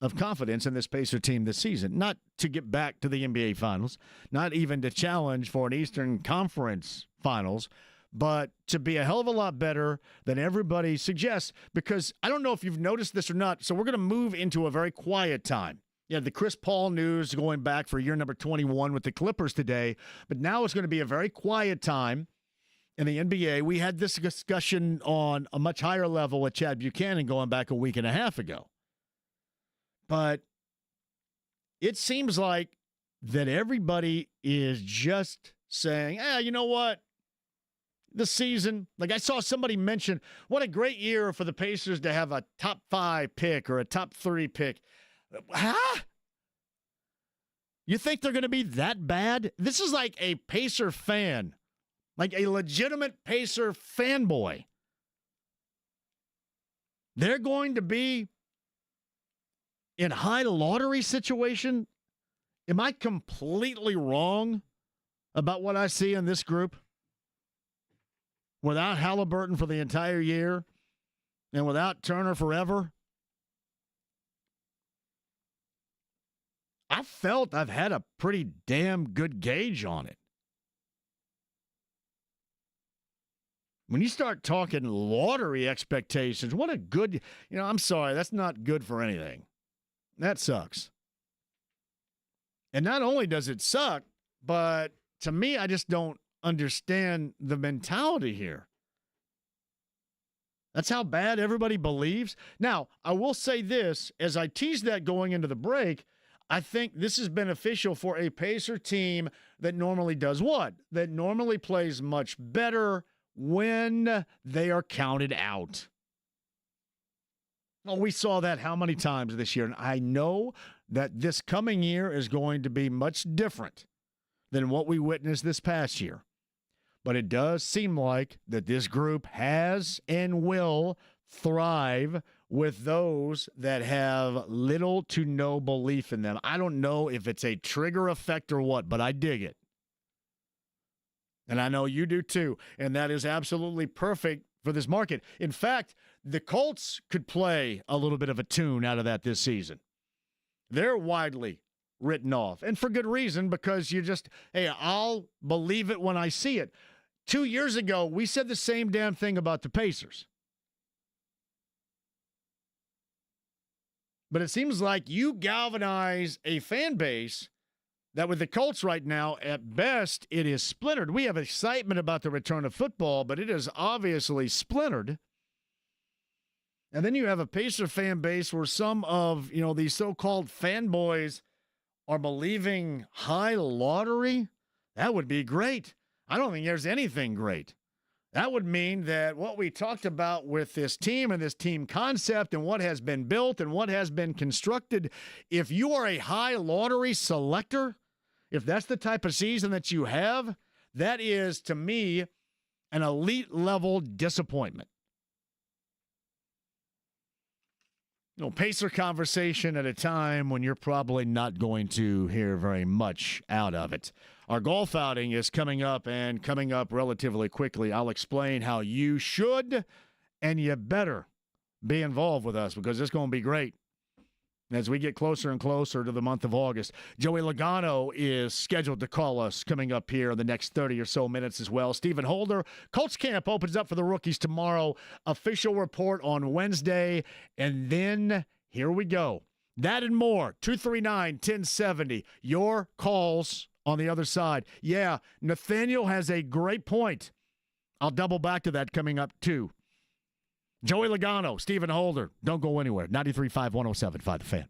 of confidence in this Pacer team this season. Not to get back to the NBA Finals, not even to challenge for an Eastern Conference Finals, but to be a hell of a lot better than everybody suggests, because I don't know if you've noticed this or not, so we're going to move into a very quiet time. Yeah, the Chris Paul news going back for year number 21 with the Clippers today, but now it's going to be a very quiet time in the NBA. We had this discussion on a much higher level with Chad Buchanan going back a week and a half ago. But it seems like that everybody is just saying, you know what? This season, like I saw somebody mention, what a great year for the Pacers to have a top 5 pick or a top 3 pick. Huh? You think they're going to be that bad? This is like a Pacer fan, like a legitimate Pacer fanboy. They're going to be in high lottery situation. Am I completely wrong about what I see in this group? Without Halliburton for the entire year and without Turner forever? I felt I've had a pretty damn good gauge on it. When you start talking lottery expectations, what a good, I'm sorry, that's not good for anything. That sucks. And not only does it suck, but to me, I just don't understand the mentality here. That's how bad everybody believes. Now, I will say this, as I teased that going into the break, I think this is beneficial for a Pacer team that normally does what? That normally plays much better when they are counted out. Well, we saw that how many times this year? And I know that this coming year is going to be much different than what we witnessed this past year. But it does seem like that this group has and will thrive with those that have little to no belief in them. I don't know if it's a trigger effect or what, but I dig it. And I know you do too. And that is absolutely perfect for this market. In fact, the Colts could play a little bit of a tune out of that this season. They're widely written off. And for good reason, because you just, hey, I'll believe it when I see it. 2 years ago, we said the same damn thing about the Pacers. But it seems like you galvanize a fan base that with the Colts right now, at best, it is splintered. We have excitement about the return of football, but it is obviously splintered. And then you have a Pacer fan base where some of, these so-called fanboys are believing high lottery. That would be great. I don't think there's anything great. That would mean that what we talked about with this team and this team concept and what has been built and what has been constructed, if you are a high lottery selector, if that's the type of season that you have, that is, to me, an elite level disappointment. Pacer conversation at a time when you're probably not going to hear very much out of it. Our golf outing is coming up and coming up relatively quickly. I'll explain how you should and you better be involved with us because it's going to be great. As we get closer and closer to the month of August, Joey Logano is scheduled to call us coming up here in the next 30 or so minutes as well. Stephen Holder, Colts camp opens up for the rookies tomorrow. Official report on Wednesday. And then here we go. That and more. 239-1070. Your calls on the other side. Yeah, Nathaniel has a great point. I'll double back to that coming up too. Joey Logano, Stephen Holder. Don't go anywhere. 93.5, 107.5 The Fan.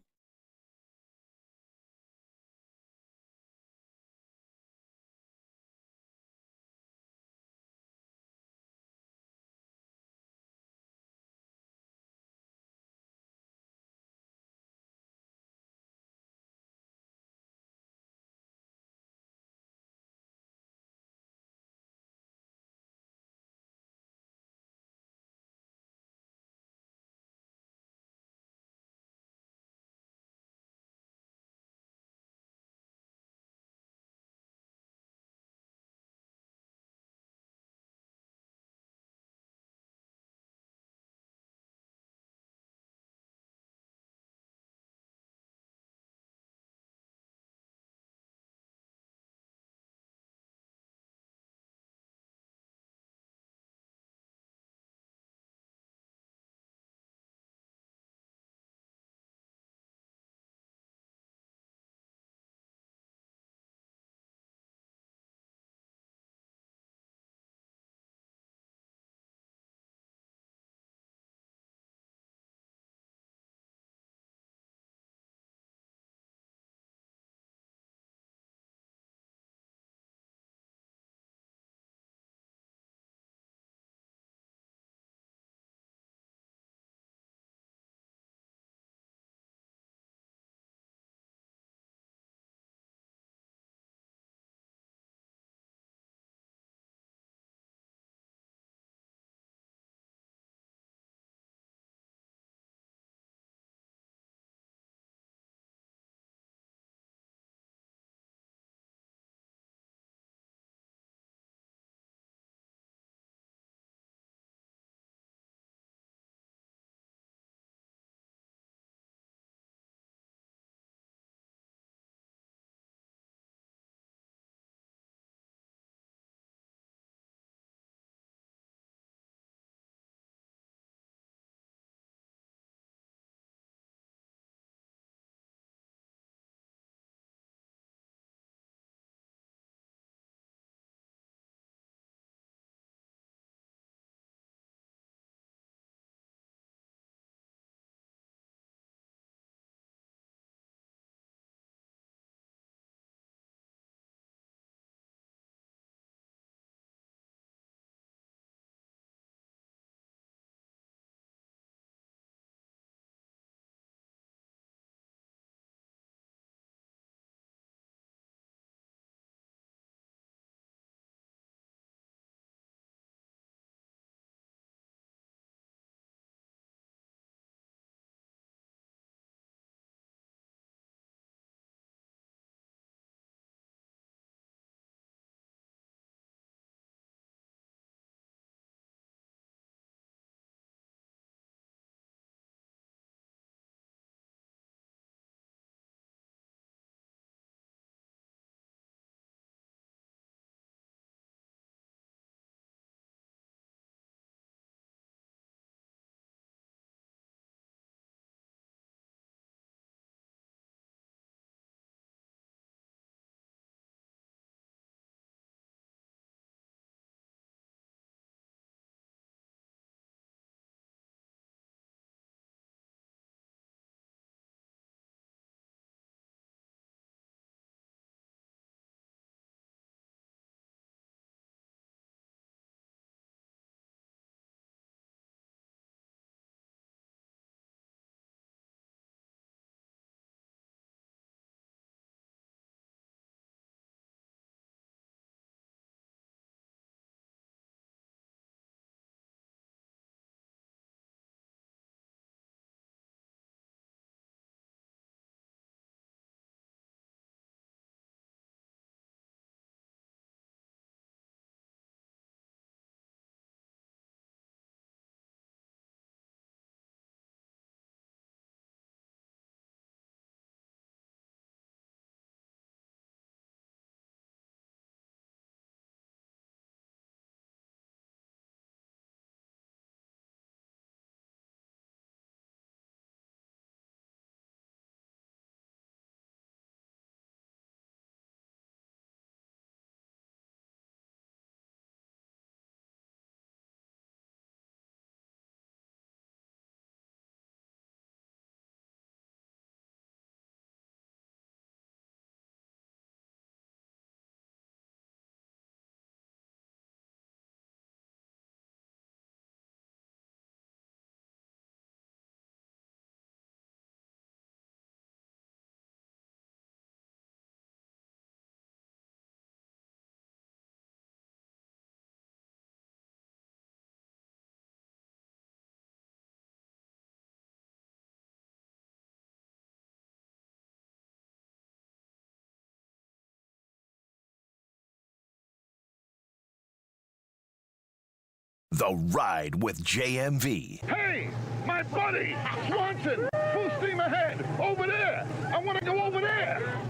The Ride with JMV. Hey, my buddy, Swanson, full steam ahead, over there. I want to go over there.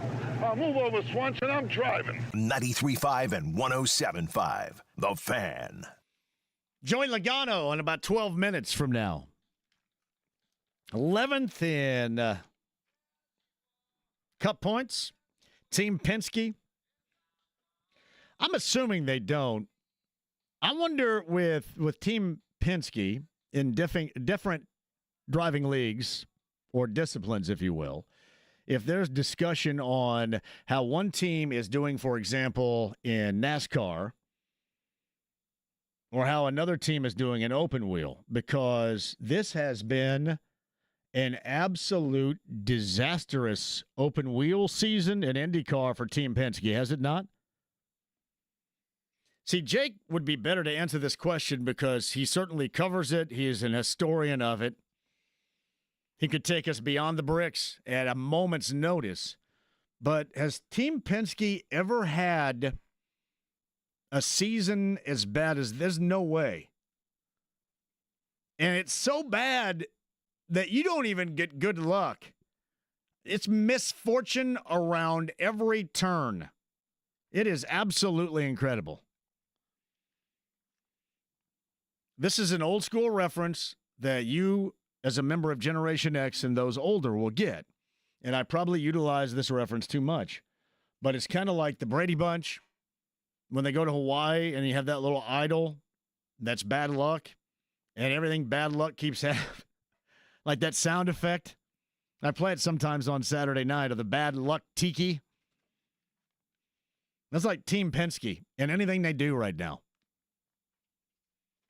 Move over, Swanson, I'm driving. 93.5 and 107.5, The Fan. Join Logano in about 12 minutes from now. 11th in Cup points. Team Penske. I'm assuming they don't. I wonder with Team Penske in different driving leagues or disciplines, if you will, if there's discussion on how one team is doing, for example, in NASCAR, or how another team is doing in open wheel, because this has been an absolute disastrous open wheel season in IndyCar for Team Penske, has it not? See, Jake would be better to answer this question because he certainly covers it. He is an historian of it. He could take us beyond the bricks at a moment's notice. But has Team Penske ever had a season as bad as this? There's no way. And it's so bad that you don't even get good luck. It's misfortune around every turn. It is absolutely incredible. This is an old school reference that you, as a member of Generation X and those older, will get. And I probably utilize this reference too much. But it's kind of like the Brady Bunch when they go to Hawaii and you have that little idol that's bad luck, and everything bad luck keeps happening. Like that sound effect. I play it sometimes on Saturday night, of the bad luck tiki. That's like Team Penske and anything they do right now.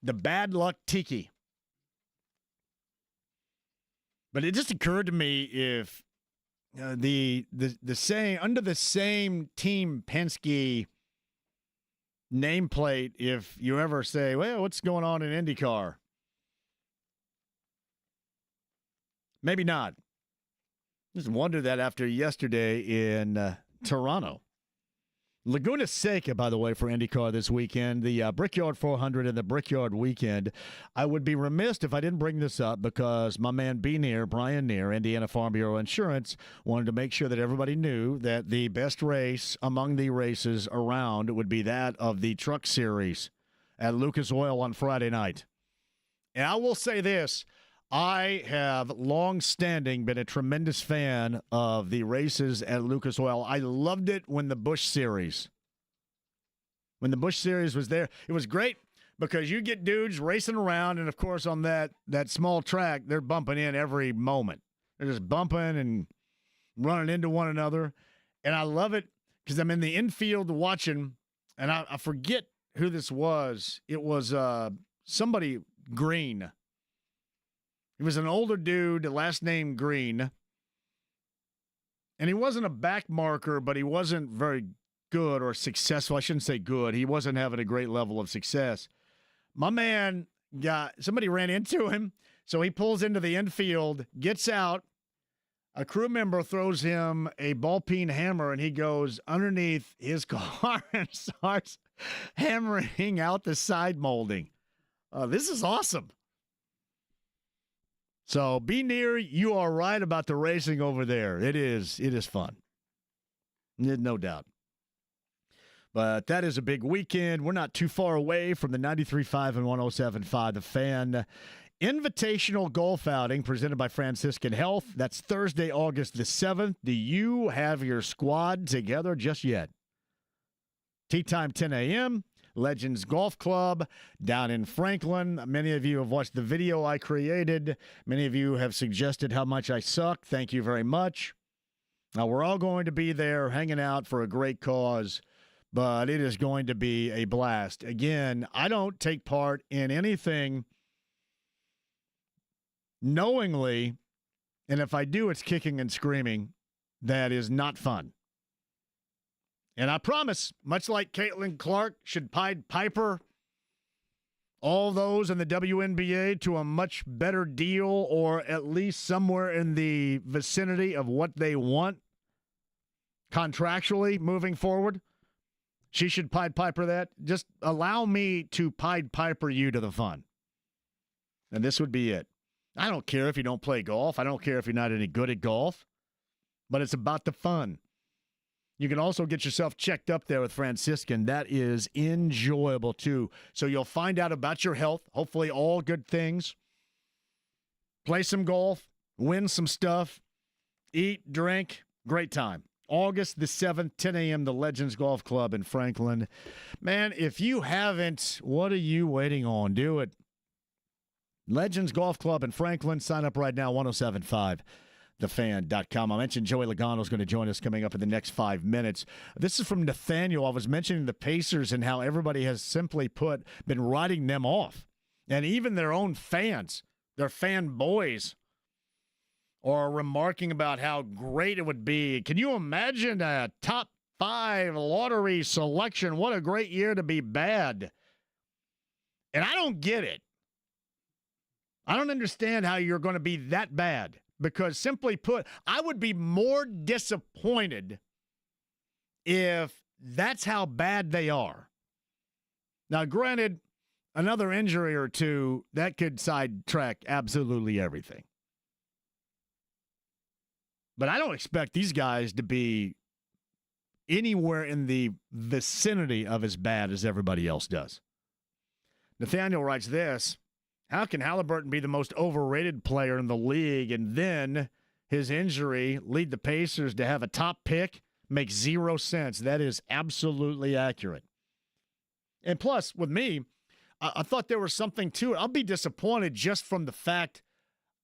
The bad luck tiki. But it just occurred to me, if the same, under the same Team Penske nameplate, if you ever say, well, what's going on in IndyCar? Maybe not. Just wondered that after yesterday in Toronto. Laguna Seca, by the way, for IndyCar this weekend, the Brickyard 400 and the Brickyard Weekend. I would be remiss if I didn't bring this up, because my man Brian Neer, Indiana Farm Bureau Insurance, wanted to make sure that everybody knew that the best race among the races around would be that of the Truck Series at Lucas Oil on Friday night. And I will say this. I have long-standing been a tremendous fan of the races at Lucas Oil. I loved it when the Busch Series was there. It was great because you get dudes racing around, and, of course, on that small track, they're bumping in every moment. They're just bumping and running into one another. And I love it because I'm in the infield watching, and I forget who this was. It was somebody Green. He was an older dude, last name Green. And he wasn't a back marker, but he wasn't very good or successful. I shouldn't say good. He wasn't having a great level of success. My man somebody ran into him, so he pulls into the infield, gets out. A crew member throws him a ball-peen hammer, and he goes underneath his car and starts hammering out the side molding. This is awesome. So be near. You are right about the racing over there. It is fun. No doubt. But that is a big weekend. We're not too far away from the 93.5 and 107.5 The Fan Invitational Golf Outing presented by Franciscan Health. That's Thursday, August the 7th. Do you have your squad together just yet? Tee time 10 a.m. Legends Golf Club down in Franklin. Many of you have watched the video I created. Many of you have suggested how much I suck. Thank you very much. Now, we're all going to be there hanging out for a great cause, but it is going to be a blast. Again, I don't take part in anything knowingly, and if I do, it's kicking and screaming. That is not fun. And I promise, much like Caitlin Clark should Pied Piper all those in the WNBA to a much better deal, or at least somewhere in the vicinity of what they want contractually moving forward, She should Pied Piper that. Just allow me to Pied Piper you to the fun. And this would be it. I don't care if you don't play golf. I don't care if you're not any good at golf. But it's about the fun. You can also get yourself checked up there with Franciscan. That is enjoyable, too. So you'll find out about your health. Hopefully all good things. Play some golf. Win some stuff. Eat, drink. Great time. August the 7th, 10 a.m., the Legends Golf Club in Franklin. Man, if you haven't, what are you waiting on? Do it. Legends Golf Club in Franklin. Sign up right now, 1075thefan.com. I mentioned Joey Logano is going to join us coming up in the next 5 minutes. This is from Nathaniel. I was mentioning the Pacers and how everybody has simply put, been writing them off. And even their own fans, their fanboys, are remarking about how great it would be. Can you imagine a top 5 lottery selection? What a great year to be bad. And I don't get it. I don't understand how you're going to be that bad. Because simply put, I would be more disappointed if that's how bad they are. Now, granted, another injury or two, that could sidetrack absolutely everything. But I don't expect these guys to be anywhere in the vicinity of as bad as everybody else does. Nathaniel writes this: how can Halliburton be the most overrated player in the league and then his injury lead the Pacers to have a top pick? Makes zero sense. That is absolutely accurate. And plus, with me, I thought there was something to it. I'll be disappointed just from the fact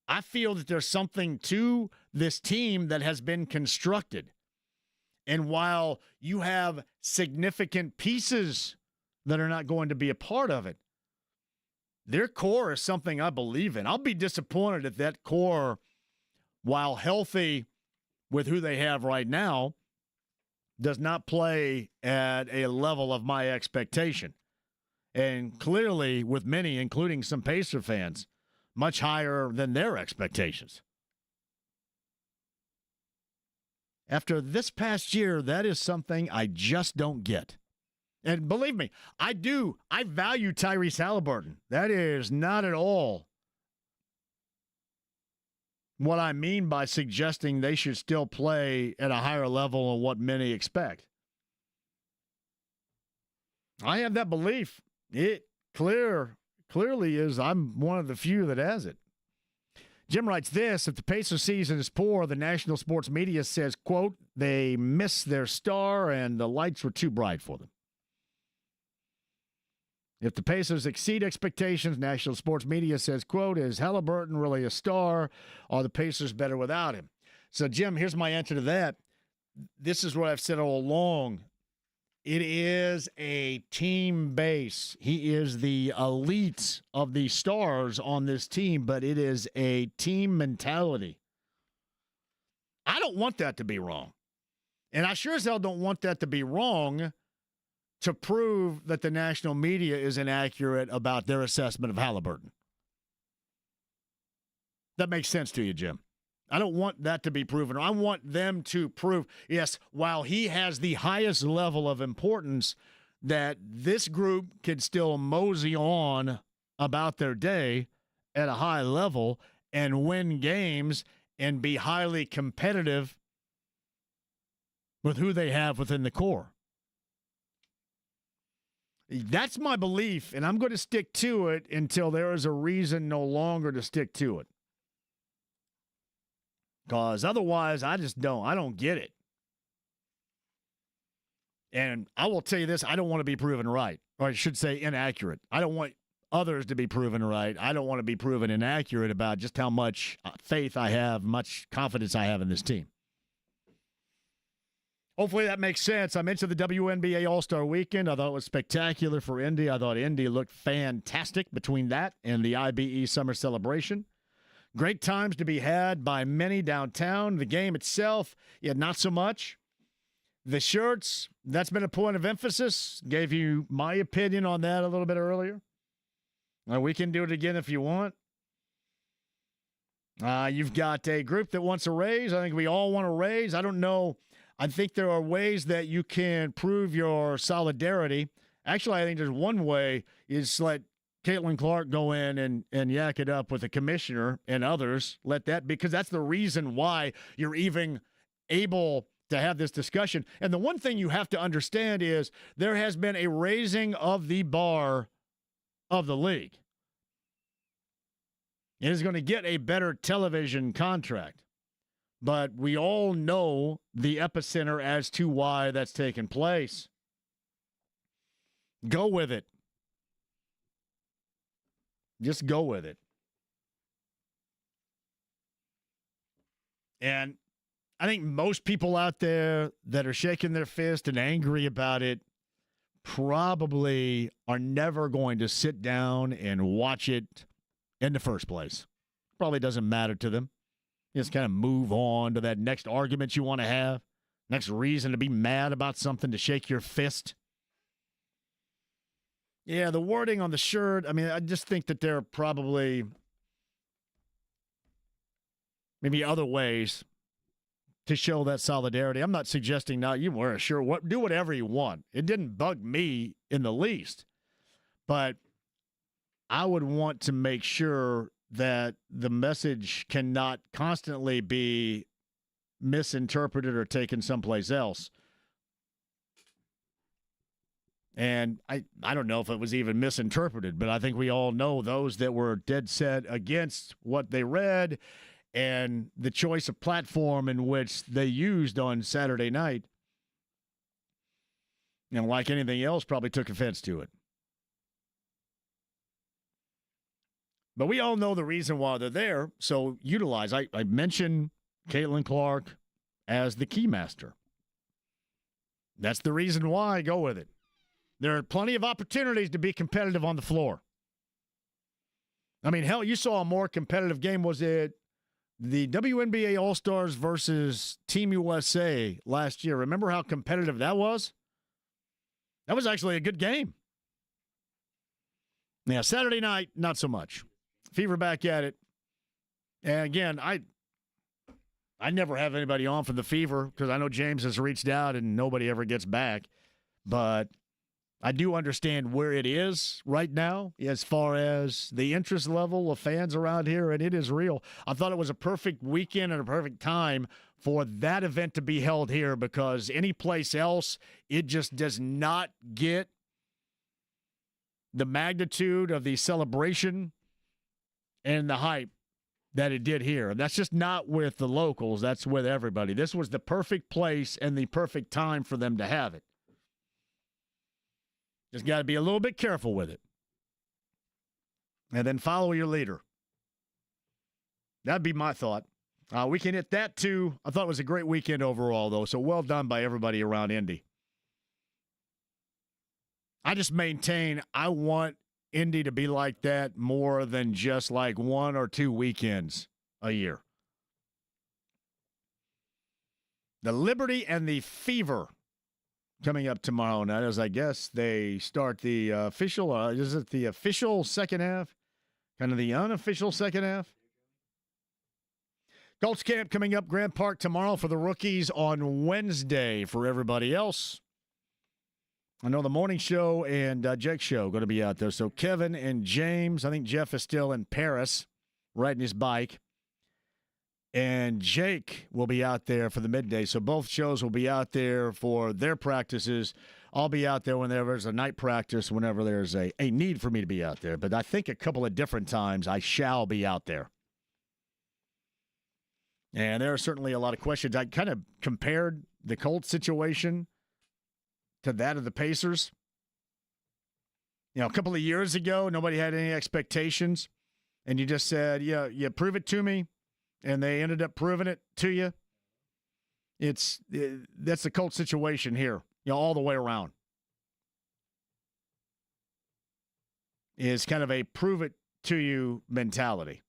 I feel that there's something to this team that has been constructed. And while you have significant pieces that are not going to be a part of it, their core is something I believe in. I'll be disappointed if that core, while healthy with who they have right now, does not play at a level of my expectation. And clearly, with many, including some Pacer fans, much higher than their expectations. After this past year, that is something I just don't get. And believe me, I do. I value Tyrese Halliburton. That is not at all what I mean by suggesting they should still play at a higher level than what many expect. I have that belief. It clearly is. I'm one of the few that has it. Jim writes this: if the Pacers season is poor, the national sports media says, quote, they missed their star and the lights were too bright for them. If the Pacers exceed expectations, national sports media says, quote, is Halliburton really a star? Are the Pacers better without him? So, Jim, here's my answer to that. This is what I've said all along. It is a team base. He is the elite of the stars on this team, but it is a team mentality. I don't want that to be wrong. And I sure as hell don't want that to be wrong to prove that the national media is inaccurate about their assessment of Halliburton. That makes sense to you, Jim. I don't want that to be proven. I want them to prove, yes, while he has the highest level of importance, that this group can still mosey on about their day at a high level and win games and be highly competitive with who they have within the core. That's my belief, and I'm going to stick to it until there is a reason no longer to stick to it. Because otherwise, I don't get it. And I will tell you this, I don't want to be proven right. Or I should say inaccurate. I don't want others to be proven right. I don't want to be proven inaccurate about just how much faith I have, much confidence I have in this team. Hopefully that makes sense. I mentioned the WNBA All-Star Weekend. I thought it was spectacular for Indy. I thought Indy looked fantastic between that and the IBE Summer Celebration. Great times to be had by many downtown. The game itself, not so much. The shirts, that's been a point of emphasis. Gave you my opinion on that a little bit earlier. We can do it again if you want. You've got a group that wants a raise. I think we all want a raise. I don't know. I think there are ways that you can prove your solidarity. Actually, I think there's one way is let Caitlin Clark go in and yak it up with the commissioner and others. Let that, because that's the reason why you're even able to have this discussion. And the one thing you have to understand is there has been a raising of the bar of the league. It is going to get a better television contract. But we all know the epicenter as to why that's taken place. Go with it. Just go with it. And I think most people out there that are shaking their fist and angry about it probably are never going to sit down and watch it in the first place. Probably doesn't matter to them. Just kind of move on to that next argument you want to have, next reason to be mad about something, to shake your fist. Yeah, the wording on the shirt, I mean, I just think that there are probably maybe other ways to show that solidarity. I'm not suggesting not you wear a shirt. Do whatever you want. It didn't bug me in the least. But I would want to make sure that the message cannot constantly be misinterpreted or taken someplace else. And I don't know if it was even misinterpreted, but I think we all know those that were dead set against what they read and the choice of platform in which they used on Saturday night, and like anything else, probably took offense to it. But we all know the reason why they're there, so utilize. I mentioned Caitlin Clark as the keymaster. That's the reason why. Go with it. There are plenty of opportunities to be competitive on the floor. I mean, hell, you saw a more competitive game. Was it the WNBA All-Stars versus Team USA last year? Remember how competitive that was? That was actually a good game. Yeah, Saturday night, not so much. Fever back at it. And again, I never have anybody on from the Fever because I know James has reached out and nobody ever gets back. But I do understand where it is right now as far as the interest level of fans around here, and it is real. I thought it was a perfect weekend and a perfect time for that event to be held here because any place else, it just does not get the magnitude of the celebration and the hype that it did here. And that's just not with the locals. That's with everybody. This was the perfect place and the perfect time for them to have it. Just got to be a little bit careful with it. And then follow your leader. That'd be my thought. We can hit that too. I thought it was a great weekend overall, though. So well done by everybody around Indy. I just maintain I want Indy to be like that more than just like 1 or 2 weekends a year. The Liberty and the Fever coming up tomorrow night, as I guess they start the official, is it the official second half? Kind of the unofficial second half? Colts camp coming up, Grant Park tomorrow for the rookies, on Wednesday for everybody else. I know the morning show and Jake's show going to be out there. So Kevin and James, I think Jeff is still in Paris riding his bike. And Jake will be out there for the midday. So both shows will be out there for their practices. I'll be out there whenever there's a night practice, whenever there's a need for me to be out there. But I think a couple of different times I shall be out there. And there are certainly a lot of questions. I kind of compared the Colts situation to that of the Pacers. You know, a couple of years ago, nobody had any expectations. And you just said, yeah, prove it to me. And they ended up proving it to you. That's the Colts situation here, all the way around. Is kind of a prove it to you mentality.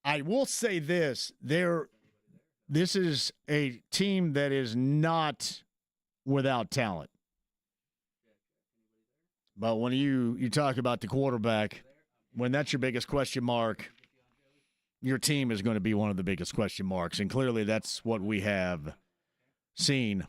I will say this, this is a team that is not without talent. But when you talk about the quarterback, when that's your biggest question mark, your team is going to be one of the biggest question marks, and clearly that's what we have seen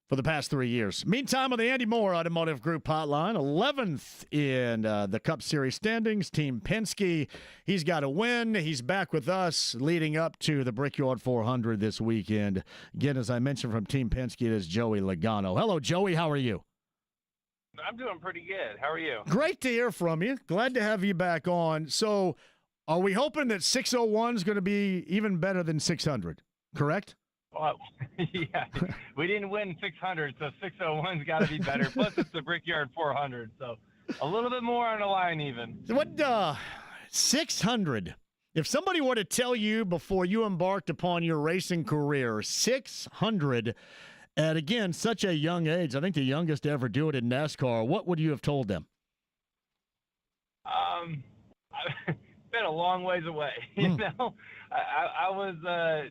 for the past 3 years. Meantime, on the Andy Moore Automotive Group hotline, 11th in the Cup Series standings, Team Penske. He's got a win. He's back with us leading up to the Brickyard 400 this weekend. Again, as I mentioned, from Team Penske, it is Joey Logano. Hello, Joey. How are you? I'm doing pretty good. How are you? Great to hear from you. Glad to have you back on. So are we hoping that 601 is going to be even better than 600, correct? Well, yeah, we didn't win 600, so 601's got to be better. Plus, it's the Brickyard 400, so a little bit more on the line even. What 600? If somebody were to tell you before you embarked upon your racing career, 600, at again such a young age, I think the youngest to ever do it in NASCAR, what would you have told them? I've been a long ways away, you know. I was,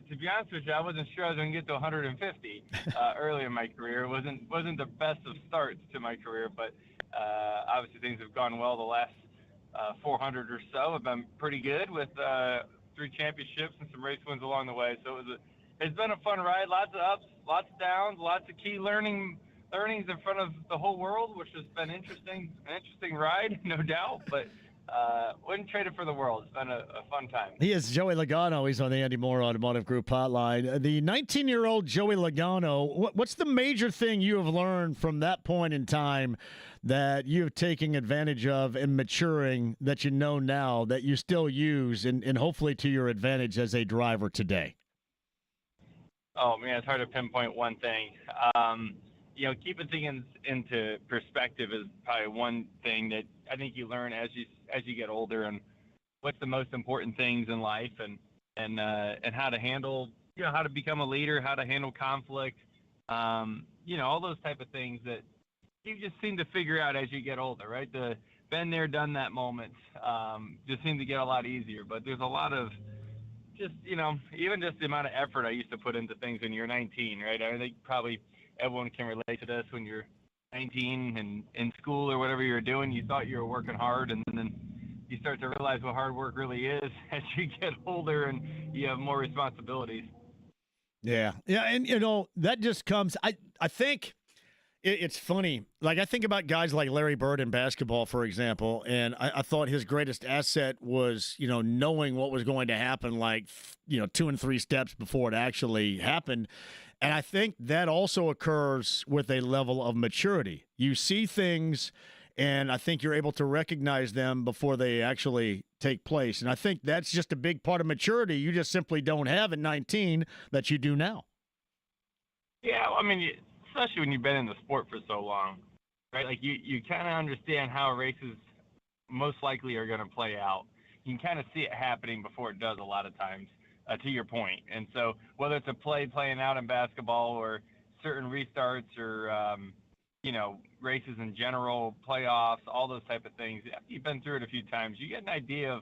to be honest with you, I wasn't sure I was going to get to 150 early in my career. It wasn't the best of starts to my career, but obviously things have gone well the last 400 or so. I've been pretty good with 3 championships and some race wins along the way. So it's been a fun ride. Lots of ups, lots of downs, lots of key learnings in front of the whole world, which has been an interesting ride, no doubt. But wouldn't trade it for the world. It's been a fun time. He is Joey Logano. He's on the Andy Moore Automotive Group hotline. The 19-year-old Joey Logano, what's the major thing you have learned from that point in time that you've taken advantage of in maturing that you know now that you still use and hopefully to your advantage as a driver today? Oh, man, it's hard to pinpoint one thing. You know, keeping things into perspective is probably one thing that I think you learn as you get older, and what's the most important things in life, and how to handle, you know, how to become a leader, how to handle conflict, you know, all those type of things that you just seem to figure out as you get older, right? The been there, done that moments just seem to get a lot easier. But there's a lot of just, you know, even just the amount of effort I used to put into things when you're 19, right? I think probably everyone can relate to this. When you're 19 and in school or whatever you're doing, you thought you were working hard, and then you start to realize what hard work really is as you get older and you have more responsibilities. Yeah, and you know that just comes. I think it's funny. Like, I think about guys like Larry Bird in basketball, for example, and I thought his greatest asset was, you know, knowing what was going to happen, like, you know, 2 and 3 steps before it actually happened. And I think that also occurs with a level of maturity. You see things, and I think you're able to recognize them before they actually take place. And I think that's just a big part of maturity you just simply don't have at 19 that you do now. Yeah, I mean, especially when you've been in the sport for so long, right? Like, you kind of understand how races most likely are going to play out. You can kind of see it happening before it does a lot of times. To your point. And so whether it's a play playing out in basketball or certain restarts or, you know, races in general, playoffs, all those type of things, after you've been through it a few times, you get an idea of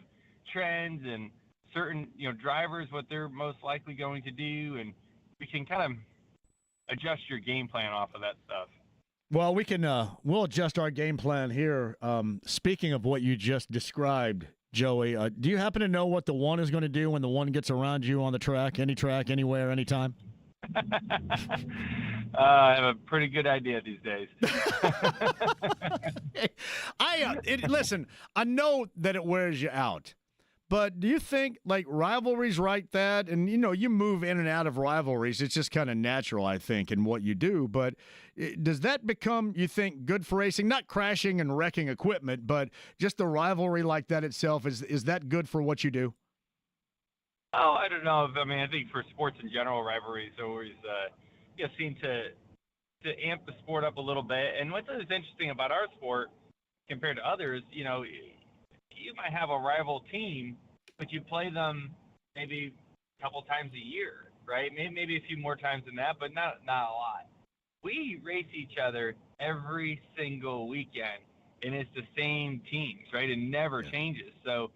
trends and certain, you know, drivers, what they're most likely going to do, and you can kind of adjust your game plan off of that stuff. Well, we can we'll adjust our game plan here. Speaking of what you just described, Joey, do you happen to know what the one is going to do when the one gets around you on the track, anywhere, anytime? I have a pretty good idea these days. Listen, I know that it wears you out, but do you think, like, rivalries right that? And, you know, you move in and out of rivalries. It's just kind of natural, I think, in what you do. But does that become, you think, good for racing? Not crashing and wrecking equipment, but just the rivalry like that itself, is that good for what you do? Oh, I don't know. I mean, I think for sports in general, rivalries always seem to amp the sport up a little bit. And what's interesting about our sport compared to others, you know, you might have a rival team, but you play them maybe a couple times a year, right? Maybe a few more times than that, but not a lot. We race each other every single weekend, and it's the same teams, right? It never changes. So,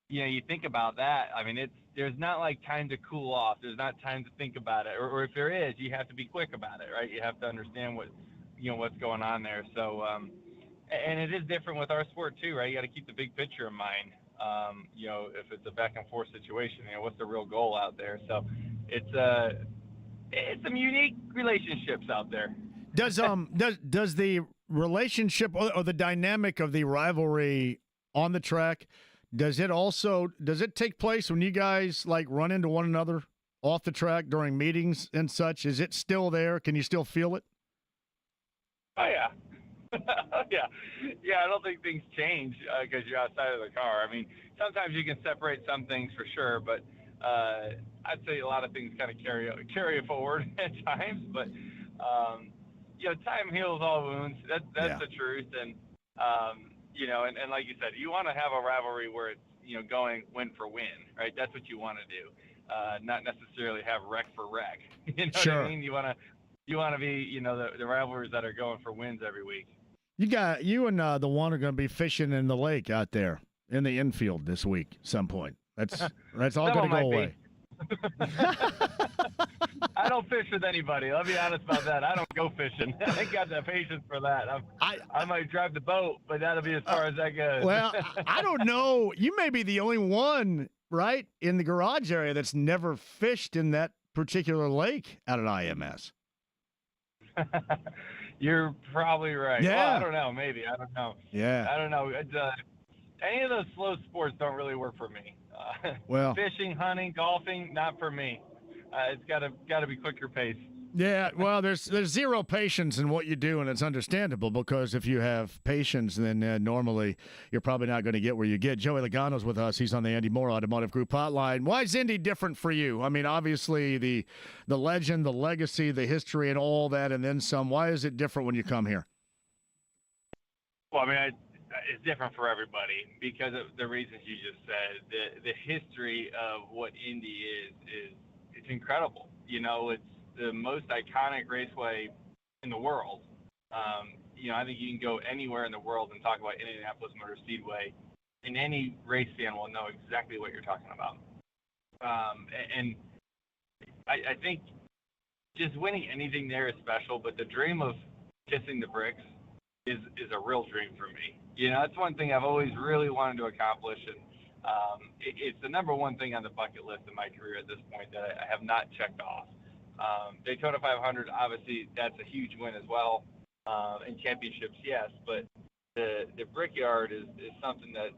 you know, you think about that. I mean, there's not like time to cool off. There's not time to think about it, or if there is, you have to be quick about it, right? You have to understand what's going on there. So, and it is different with our sport too, right? You got to keep the big picture in mind. If it's a back and forth situation, what's the real goal out there? So it's some unique relationships out there. Does the relationship or the dynamic of the rivalry on the track, does it take place when you guys like run into one another off the track during meetings and such? Is it still there? Can you still feel it? Oh yeah. Yeah, I don't think things change because you're outside of the car. I mean, sometimes you can separate some things for sure, but I'd say a lot of things kind of carry forward at times. But time heals all wounds. That's the truth. And and like you said, you want to have a rivalry where it's going win for win, right? That's what you want to do, not necessarily have wreck for wreck. You know Sure. what I mean? You want to be the rivalries that are going for wins every week. You and the one are going to be fishing in the lake out there in the infield this week at some point. That's all going to go away. I don't fish with anybody. I'll be honest about that. I don't go fishing. I ain't got the patience for that. I might drive the boat, but that'll be as far as that goes. Well, I don't know. You may be the only one, right, in the garage area that's never fished in that particular lake out at IMS. You're probably right. Yeah. Well, I don't know. Maybe. I don't know. Yeah. I don't know. Any of those slow sports don't really work for me. Well, fishing, hunting, golfing, not for me. It's got to be quicker pace. Yeah, well, there's zero patience in what you do, and it's understandable because if you have patience, then normally you're probably not going to get where you get. Joey Logano's with us. He's on the Andy Moore Automotive Group hotline. Why is Indy different for you? I mean, obviously the legend, the legacy, the history, and all that, and then some. Why is it different when you come here? Well, I mean, it's different for everybody because of the reasons you just said. The history of what Indy is it's incredible. It's the most iconic raceway in the world. I think you can go anywhere in the world and talk about Indianapolis Motor Speedway, and any race fan will know exactly what you're talking about. And I think just winning anything there is special, but the dream of kissing the bricks is a real dream for me. That's one thing I've always really wanted to accomplish, and it's the number one thing on the bucket list in my career at this point that I have not checked off. Daytona 500, obviously, that's a huge win as well. And championships, yes, but the Brickyard is something that,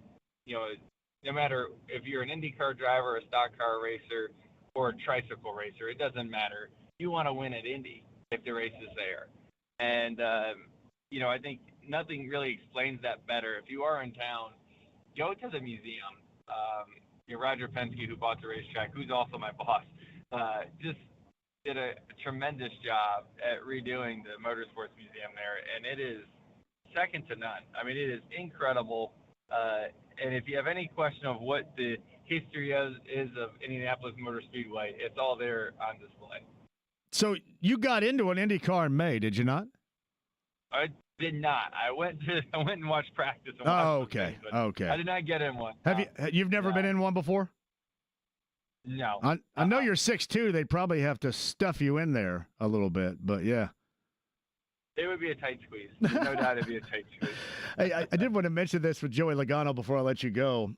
no matter if you're an IndyCar driver, a stock car racer, or a tricycle racer, it doesn't matter. You want to win at Indy if the race is there. And, I think nothing really explains that better. If you are in town, go to the museum. Roger Penske, who bought the racetrack, who's also my boss, just did a tremendous job at redoing the Motorsports Museum there, and it is second to none. I mean, it is incredible. And if you have any question of what the history is of Indianapolis Motor Speedway, it's all there on display. So you got into an Indy car in May, did you not? I did not. I went and watched practice. And okay. Things, okay. I did not get in one. You've never been in one before? No. I know you're 6'2". They'd probably have to stuff you in there a little bit, but yeah. It would be a tight squeeze. No doubt it'd be a tight squeeze. Hey, I did want to mention this with Joey Logano before I let you go.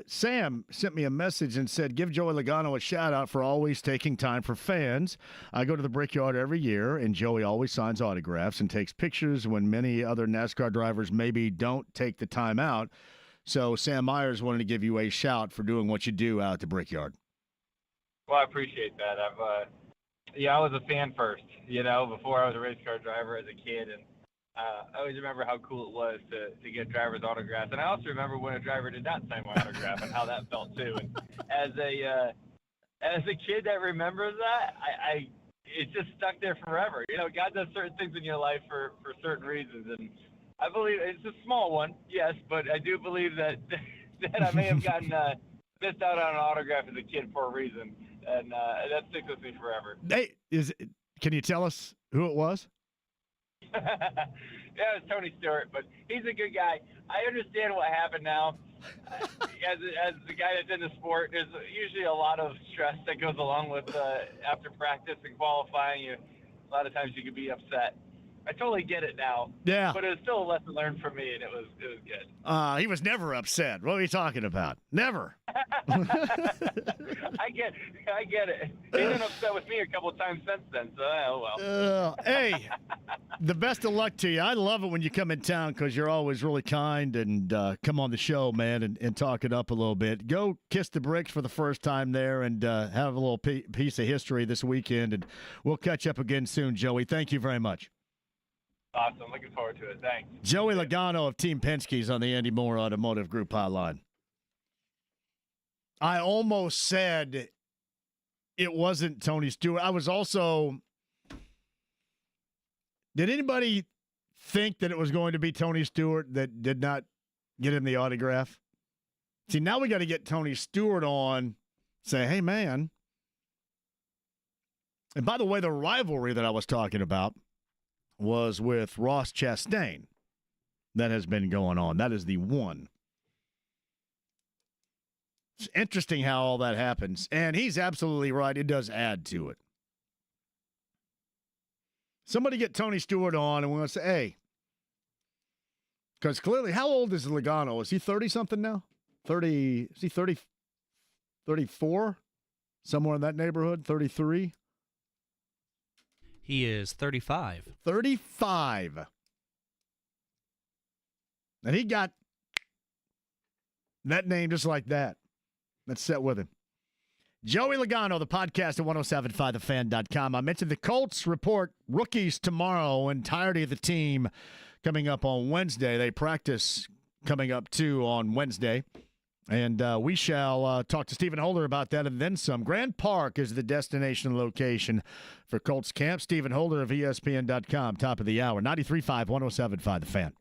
Sam sent me a message and said, give Joey Logano a shout-out for always taking time for fans. I go to the Brickyard every year, and Joey always signs autographs and takes pictures when many other NASCAR drivers maybe don't take the time out. So Sam Myers wanted to give you a shout for doing what you do out at the Brickyard. Well, I appreciate that. I was a fan first, before I was a race car driver as a kid, and I always remember how cool it was to get drivers' autographs. And I also remember when a driver did not sign my autograph and how that felt too. And as a kid that remembers that, it's just stuck there forever. God does certain things in your life for certain reasons, and I believe it's a small one, yes, but I do believe that I may have gotten missed out on an autograph as a kid for a reason. And that sticks with me forever. Hey, can you tell us who it was? Yeah, it was Tony Stewart, but he's a good guy. I understand what happened now. As the guy that's in the sport, there's usually a lot of stress that goes along with after practice and qualifying. A lot of times you can be upset. I totally get it now. Yeah. But it was still a lesson learned for me, and it was good. He was never upset. What are you talking about? Never. I get it. He's been upset with me a couple of times since then, so oh well. Hey, the best of luck to you. I love it when you come in town because you're always really kind and come on the show, man, and talk it up a little bit. Go kiss the bricks for the first time there and have a little piece of history this weekend, and we'll catch up again soon, Joey. Thank you very much. Awesome. Looking forward to it. Thanks. Joey Logano of Team Penske's on the Andy Moore Automotive Group hotline. I almost said it wasn't Tony Stewart. I was also – did anybody think that it was going to be Tony Stewart that did not get him the autograph? See, now we got to get Tony Stewart on, say, hey, man. And by the way, the rivalry that I was talking about was with Ross Chastain. That has been going on. That is the one. It's interesting how all that happens. And he's absolutely right. It does add to it. Somebody get Tony Stewart on and we're going to say, hey, because clearly, how old is Logano? Is he 30-something now? 30, is he 30, 34? Somewhere in that neighborhood? 33? He is 35. 35. And he got that name just like that. That's set with him. Joey Logano, the podcast at 1075thefan.com. I mentioned the Colts report rookies tomorrow, entirety of the team coming up on Wednesday. They practice coming up, too, on Wednesday. And we shall talk to Stephen Holder about that and then some. Grand Park is the destination location for Colts camp. Stephen Holder of ESPN.com, top of the hour. 93.5, 107.5 The Fan.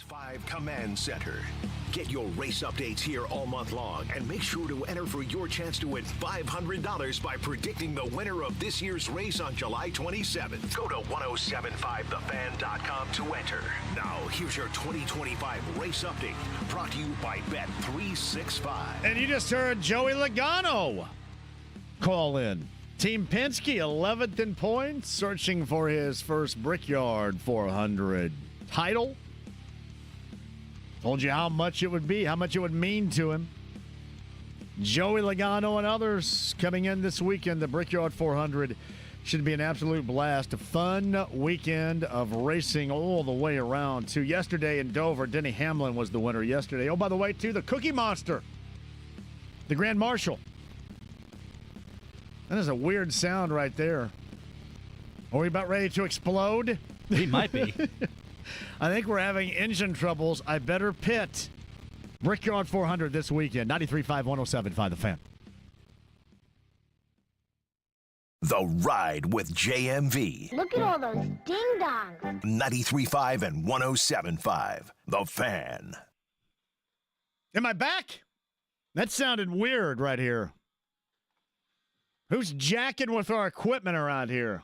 6-5 Command Center. Get your race updates here all month long and make sure to enter for your chance to win $500 by predicting the winner of this year's race on July 27th. Go to 1075thefan.com to enter. Now, here's your 2025 race update brought to you by Bet365. And you just heard Joey Logano call in. Team Penske, 11th in points, searching for his first Brickyard 400 title. Told you how much it would be, how much it would mean to him. Joey Logano and others coming in this weekend. The Brickyard 400 should be an absolute blast. A fun weekend of racing all the way around. To yesterday in Dover, Denny Hamlin was the winner yesterday. Oh, by the way, too, the Cookie Monster, the Grand Marshal. That is a weird sound right there. Are we about ready to explode? We might be. I think we're having engine troubles. I better pit. Brickyard 400 this weekend. 93.5, 107.5 The Fan. The Ride with JMV. Look at all those ding-dongs. 93.5 and 107.5 The Fan. Am I back? That sounded weird right here. Who's jacking with our equipment around here?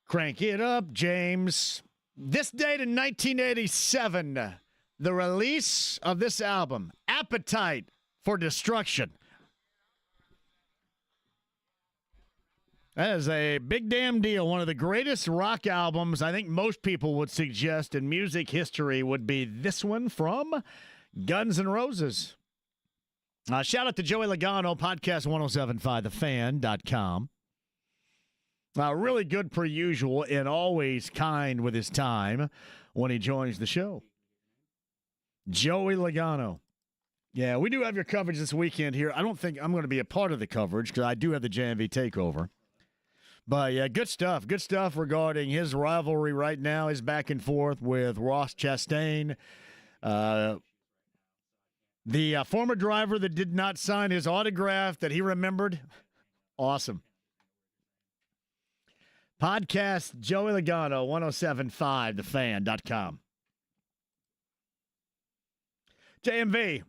Crank it up, James. This date in 1987, the release of this album, Appetite for Destruction. That is a big damn deal. One of the greatest rock albums I think most people would suggest in music history would be this one from Guns N' Roses. Shout out to Joey Logano, podcast 1075thefan.com. Really good per usual and always kind with his time when he joins the show. Joey Logano. Yeah, we do have your coverage this weekend here. I don't think I'm going to be a part of the coverage because I do have the JMV takeover. But, yeah, good stuff. Good stuff regarding his rivalry right now, his back and forth with Ross Chastain. The former driver that did not sign his autograph that he remembered. Awesome. Podcast Joey Logano, 1075thefan.com. JMV,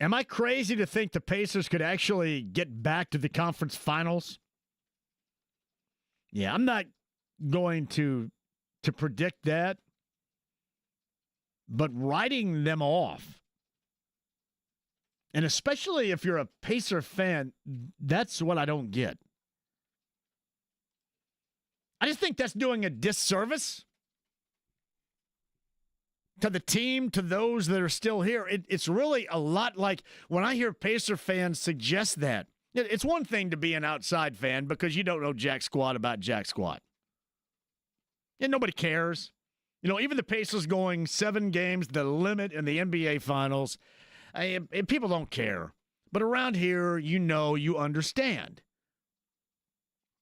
am I crazy to think the Pacers could actually get back to the conference finals? Yeah, I'm not going to predict that, but writing them off, and especially if you're a Pacer fan, that's what I don't get. I just think that's doing a disservice to the team, to those that are still here. It's really a lot like when I hear Pacer fans suggest that. It's one thing to be an outside fan because you don't know jack squat about jack squat. And nobody cares. You know, even the Pacers going 7 games, the limit in the NBA Finals, people don't care. But around here, you know, you understand.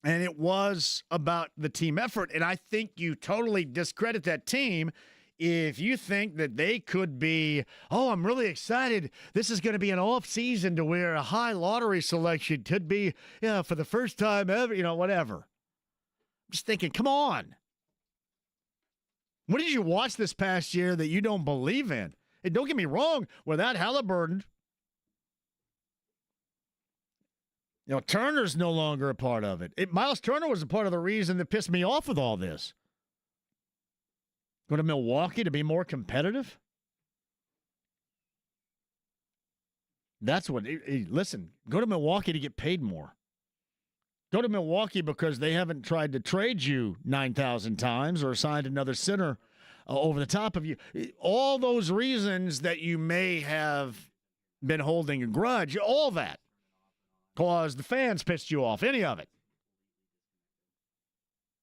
And it was about the team effort. And I think you totally discredit that team if you think that they could be, oh, I'm really excited. This is going to be an off season to where a high lottery selection could be, for the first time ever, whatever. I'm just thinking, come on. What did you watch this past year that you don't believe in? And don't get me wrong, without Halliburton, Turner's no longer a part of it. Miles Turner was a part of the reason that pissed me off with all this. Go to Milwaukee to be more competitive? That's what, listen, go to Milwaukee to get paid more. Go to Milwaukee because they haven't tried to trade you 9,000 times or signed another center over the top of you. All those reasons that you may have been holding a grudge, all that. Because the fans pissed you off, any of it.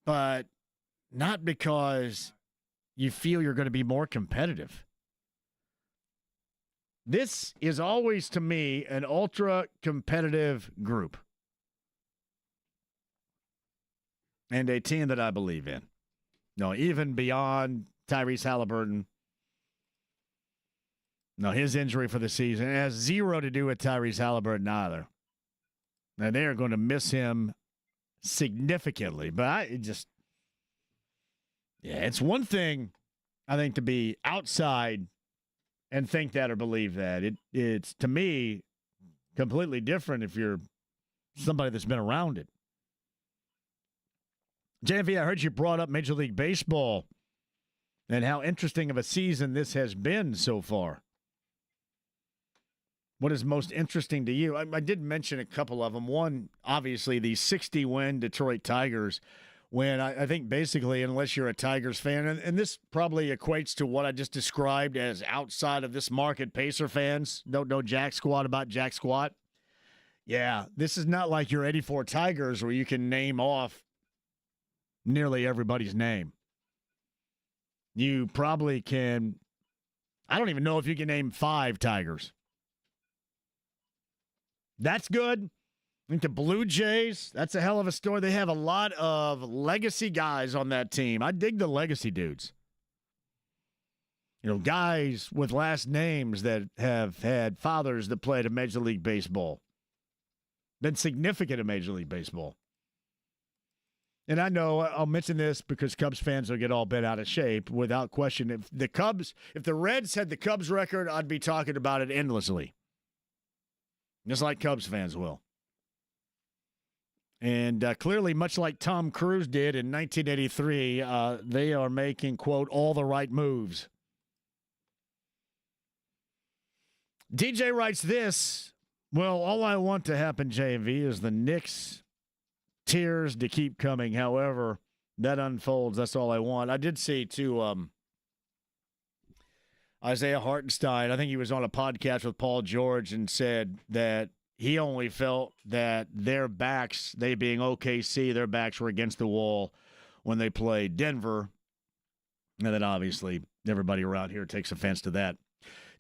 But not because you feel you're going to be more competitive. This is always, to me, an ultra-competitive group. And a team that I believe in. No, even beyond Tyrese Halliburton. No, his injury for the season has zero to do with Tyrese Halliburton either. And they are going to miss him significantly. But it's one thing. I think to be outside and think that or believe that. It's, to me, completely different if you're somebody that's been around it. JMV, I heard you brought up Major League Baseball and how interesting of a season this has been so far. What is most interesting to you? I did mention a couple of them. One, obviously, the 60-win Detroit Tigers, when I think basically, unless you're a Tigers fan, and this probably equates to what I just described as outside of this market Pacer fans, don't know jack squat about jack squat. Yeah, this is not like your 84 Tigers where you can name off nearly everybody's name. You probably can, I don't even know if you can name 5 Tigers. That's good. I think the Blue Jays, that's a hell of a story. They have a lot of legacy guys on that team. I dig the legacy dudes. You know, guys with last names that have had fathers that played in Major League Baseball. Been significant in Major League Baseball. And I know I'll mention this because Cubs fans will get all bent out of shape without question. If the Reds had the Cubs record, I'd be talking about it endlessly. Just like Cubs fans will. And clearly, much like Tom Cruise did in 1983, they are making, quote, all the right moves. DJ writes this, well, all I want to happen, JMV, is the Knicks tears to keep coming. However, that unfolds. That's all I want. I did see, too, Isaiah Hartenstein, I think he was on a podcast with Paul George and said that he only felt that their backs, they being OKC, their backs were against the wall when they played Denver. And then obviously everybody around here takes offense to that.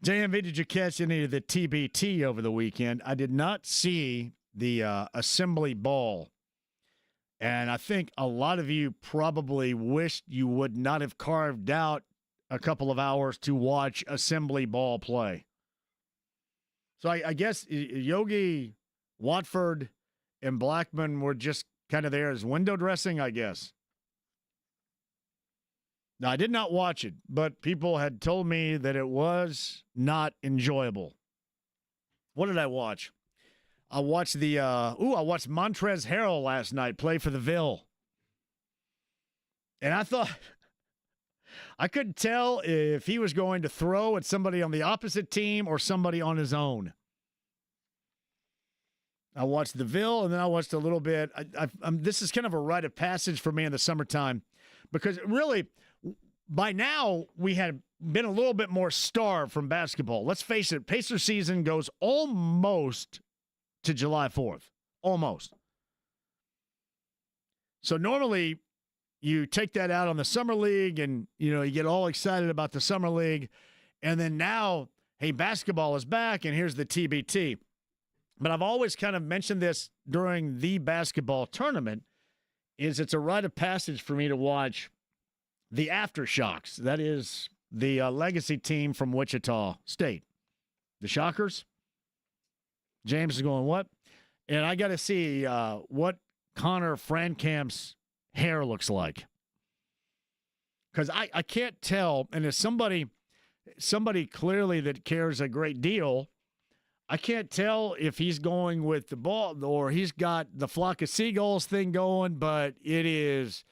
JMV, did you catch any of the TBT over the weekend? I did not see the assembly ball. And I think a lot of you probably wished you would not have carved out a couple of hours to watch assembly ball play. So I guess Yogi, Watford, and Blackman were just kind of there as window dressing, I guess. Now, I did not watch it, but people had told me that it was not enjoyable. What did I watch? I watched I watched Montrezl Harrell last night play for the Ville. And I thought, I couldn't tell if he was going to throw at somebody on the opposite team or somebody on his own. I watched the Ville, and then I watched a little bit. This is kind of a rite of passage for me in the summertime because really, by now, we had been a little bit more starved from basketball. Let's face it, Pacer season goes almost to July 4th. Almost. So normally, you take that out on the Summer League and, you get all excited about the Summer League. And then now, hey, basketball is back, and here's the TBT. But I've always kind of mentioned this during the basketball tournament, is it's a rite of passage for me to watch the Aftershocks. That is the legacy team from Wichita State. The Shockers. James is going, what? And I got to see what Connor Frankamp's hair looks like. Because I can't tell, and as somebody clearly that cares a great deal, I can't tell if he's going with the ball or he's got the flock of seagulls thing going, but it is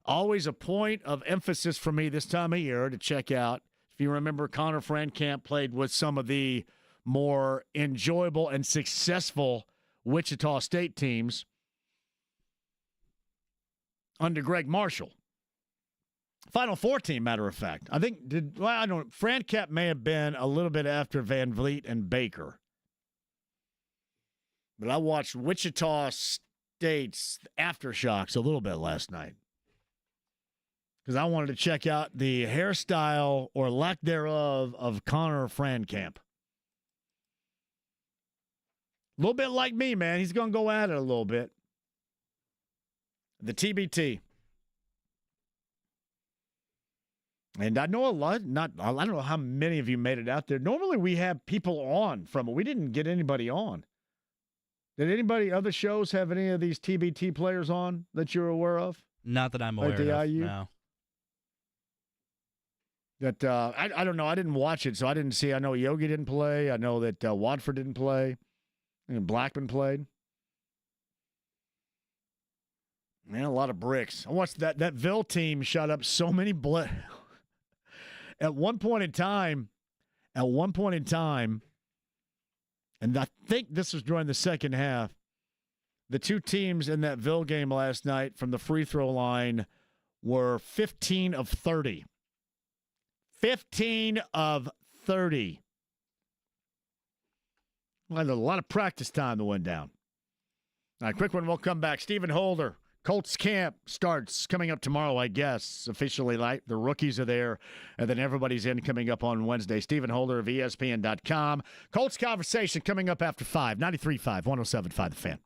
always a point of emphasis for me this time of year to check out. If you remember, Connor Frankamp played with some of the more enjoyable and successful Wichita State teams under Greg Marshall. Final Four team, matter of fact. I think, Frankamp may have been a little bit after Van Vliet and Baker. But I watched Wichita State's Aftershocks a little bit last night because I wanted to check out the hairstyle or lack thereof of Connor Frankamp. A little bit like me, man. He's going to go at it a little bit. The TBT. And I know a lot, I don't know how many of you made it out there. Normally we have people on from it. We didn't get anybody on. Did anybody, other shows, have any of these TBT players on that you're aware of? Not that I'm aware of, no. That I don't know. I didn't watch it, so I didn't see. I know Yogi didn't play. I know that Watford didn't play. And Blackman played. Man, a lot of bricks. I watched that Ville team shot up so many At one point in time, and I think this was during the second half, the two teams in that Ville game last night from the free throw line were 15 of 30. 15 of 30. Well, a lot of practice time that went down. All right, quick one. We'll come back. Stephen Holder. Colts camp starts coming up tomorrow, I guess. Officially, like the rookies are there, and then everybody's in coming up on Wednesday. Stephen Holder of ESPN.com. Colts conversation coming up after 5. 93.5, 107.5 The Fan.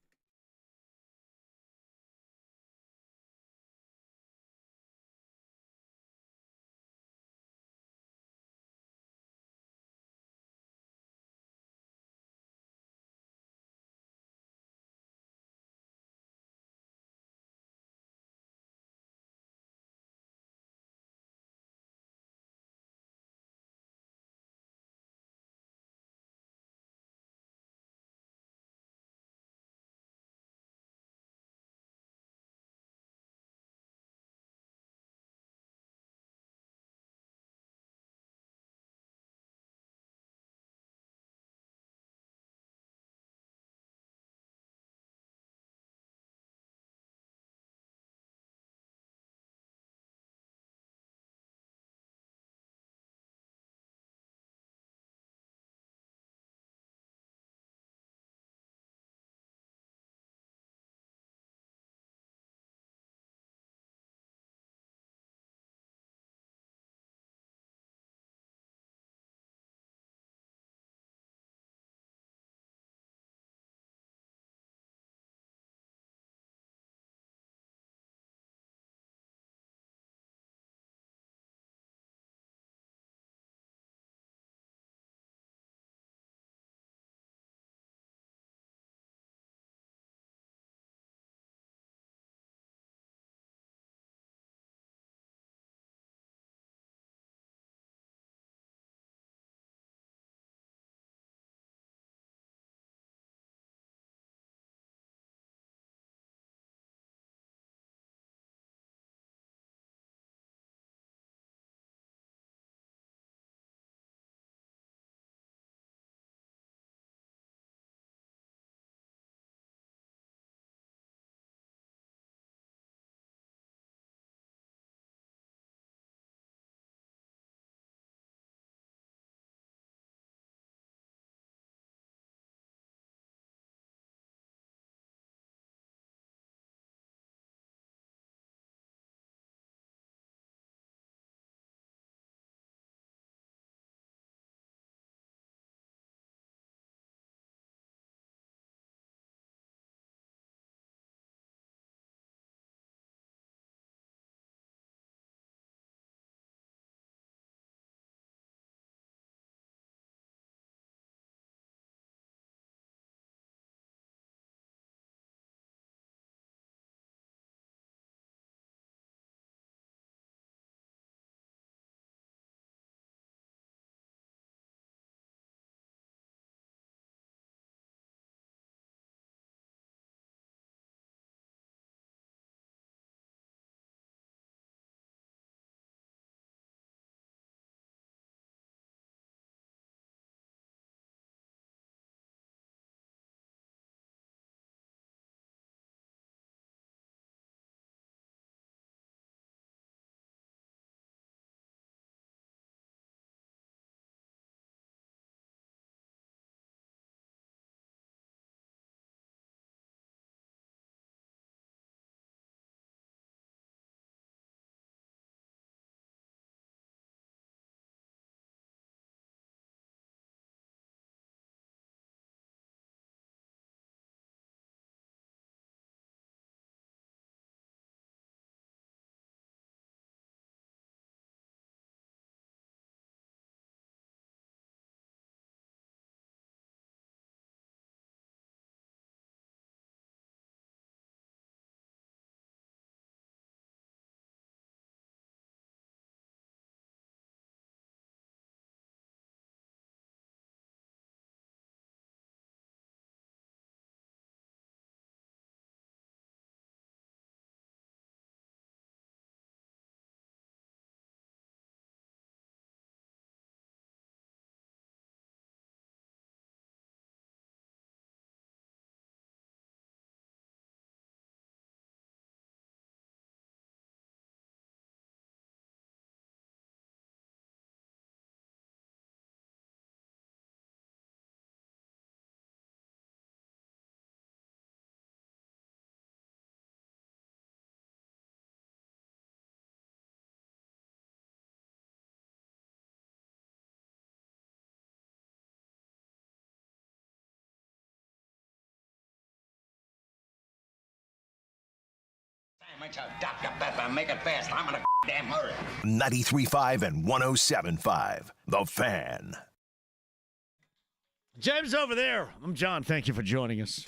Dr. Pepper, make it fast. I'm in a damn hurry. 93.5 and 107.5. The Fan. James over there. I'm John. Thank you for joining us.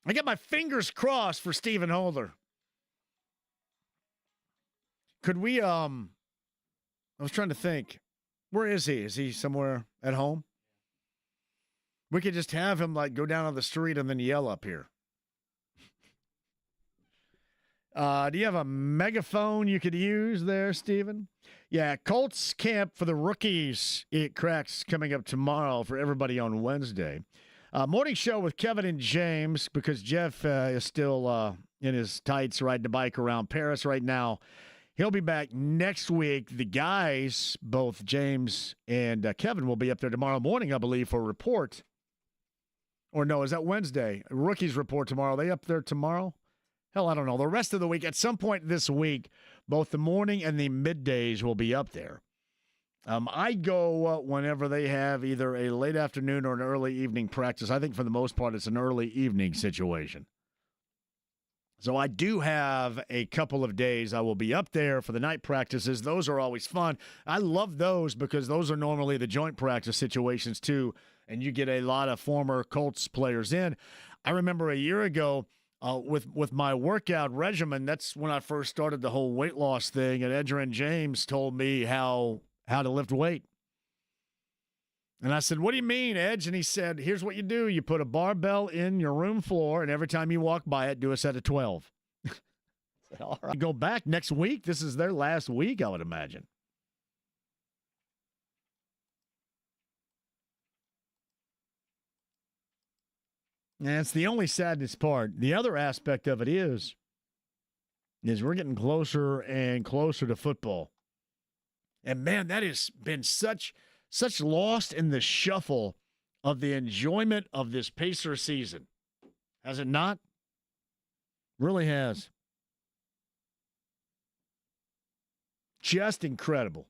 I got my fingers crossed for Stephen Holder. Could we, I was trying to think. Where is he? Is he somewhere at home? We could just have him, like, go down on the street and then yell up here. Do you have a megaphone you could use there, Stephen? Yeah, Colts camp for the rookies. It cracks coming up tomorrow for everybody on Wednesday. Morning show with Kevin and James because Jeff is still in his tights riding the bike around Paris right now. He'll be back next week. The guys, both James and Kevin, will be up there tomorrow morning, I believe, for a report. Or no, is that Wednesday? Rookies report tomorrow. Are they up there tomorrow? Hell, I don't know. The rest of the week, at some point this week, both the morning and the middays will be up there. I go whenever they have either a late afternoon or an early evening practice. I think for the most part it's an early evening situation. So I do have a couple of days I will be up there for the night practices. Those are always fun. I love those because those are normally the joint practice situations too, and you get a lot of former Colts players in. I remember a year ago with my workout regimen, that's when I first started the whole weight loss thing, and Edger and James told me how to lift weight. And I said, what do you mean, Edge? And he said, here's what you do. You put a barbell in your room floor, and every time you walk by it, do a set of 12. I said, all right. Go back next week. This is their last week, I would imagine. And it's the only sadness part. The other aspect of it is we're getting closer and closer to football. And, man, that has been such lost in the shuffle of the enjoyment of this Pacer season. Has it not? Really has. Just incredible.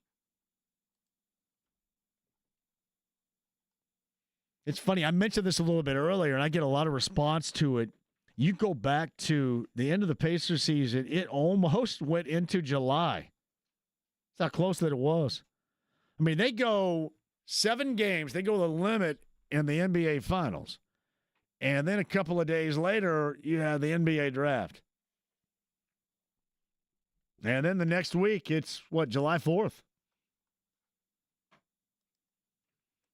It's funny. I mentioned this a little bit earlier, and I get a lot of response to it. You go back to the end of the Pacer season, it almost went into July. That's how close that it was. I mean, they go 7 games. They go the limit in the NBA Finals. And then a couple of days later, you have the NBA Draft. And then the next week, it's, July 4th?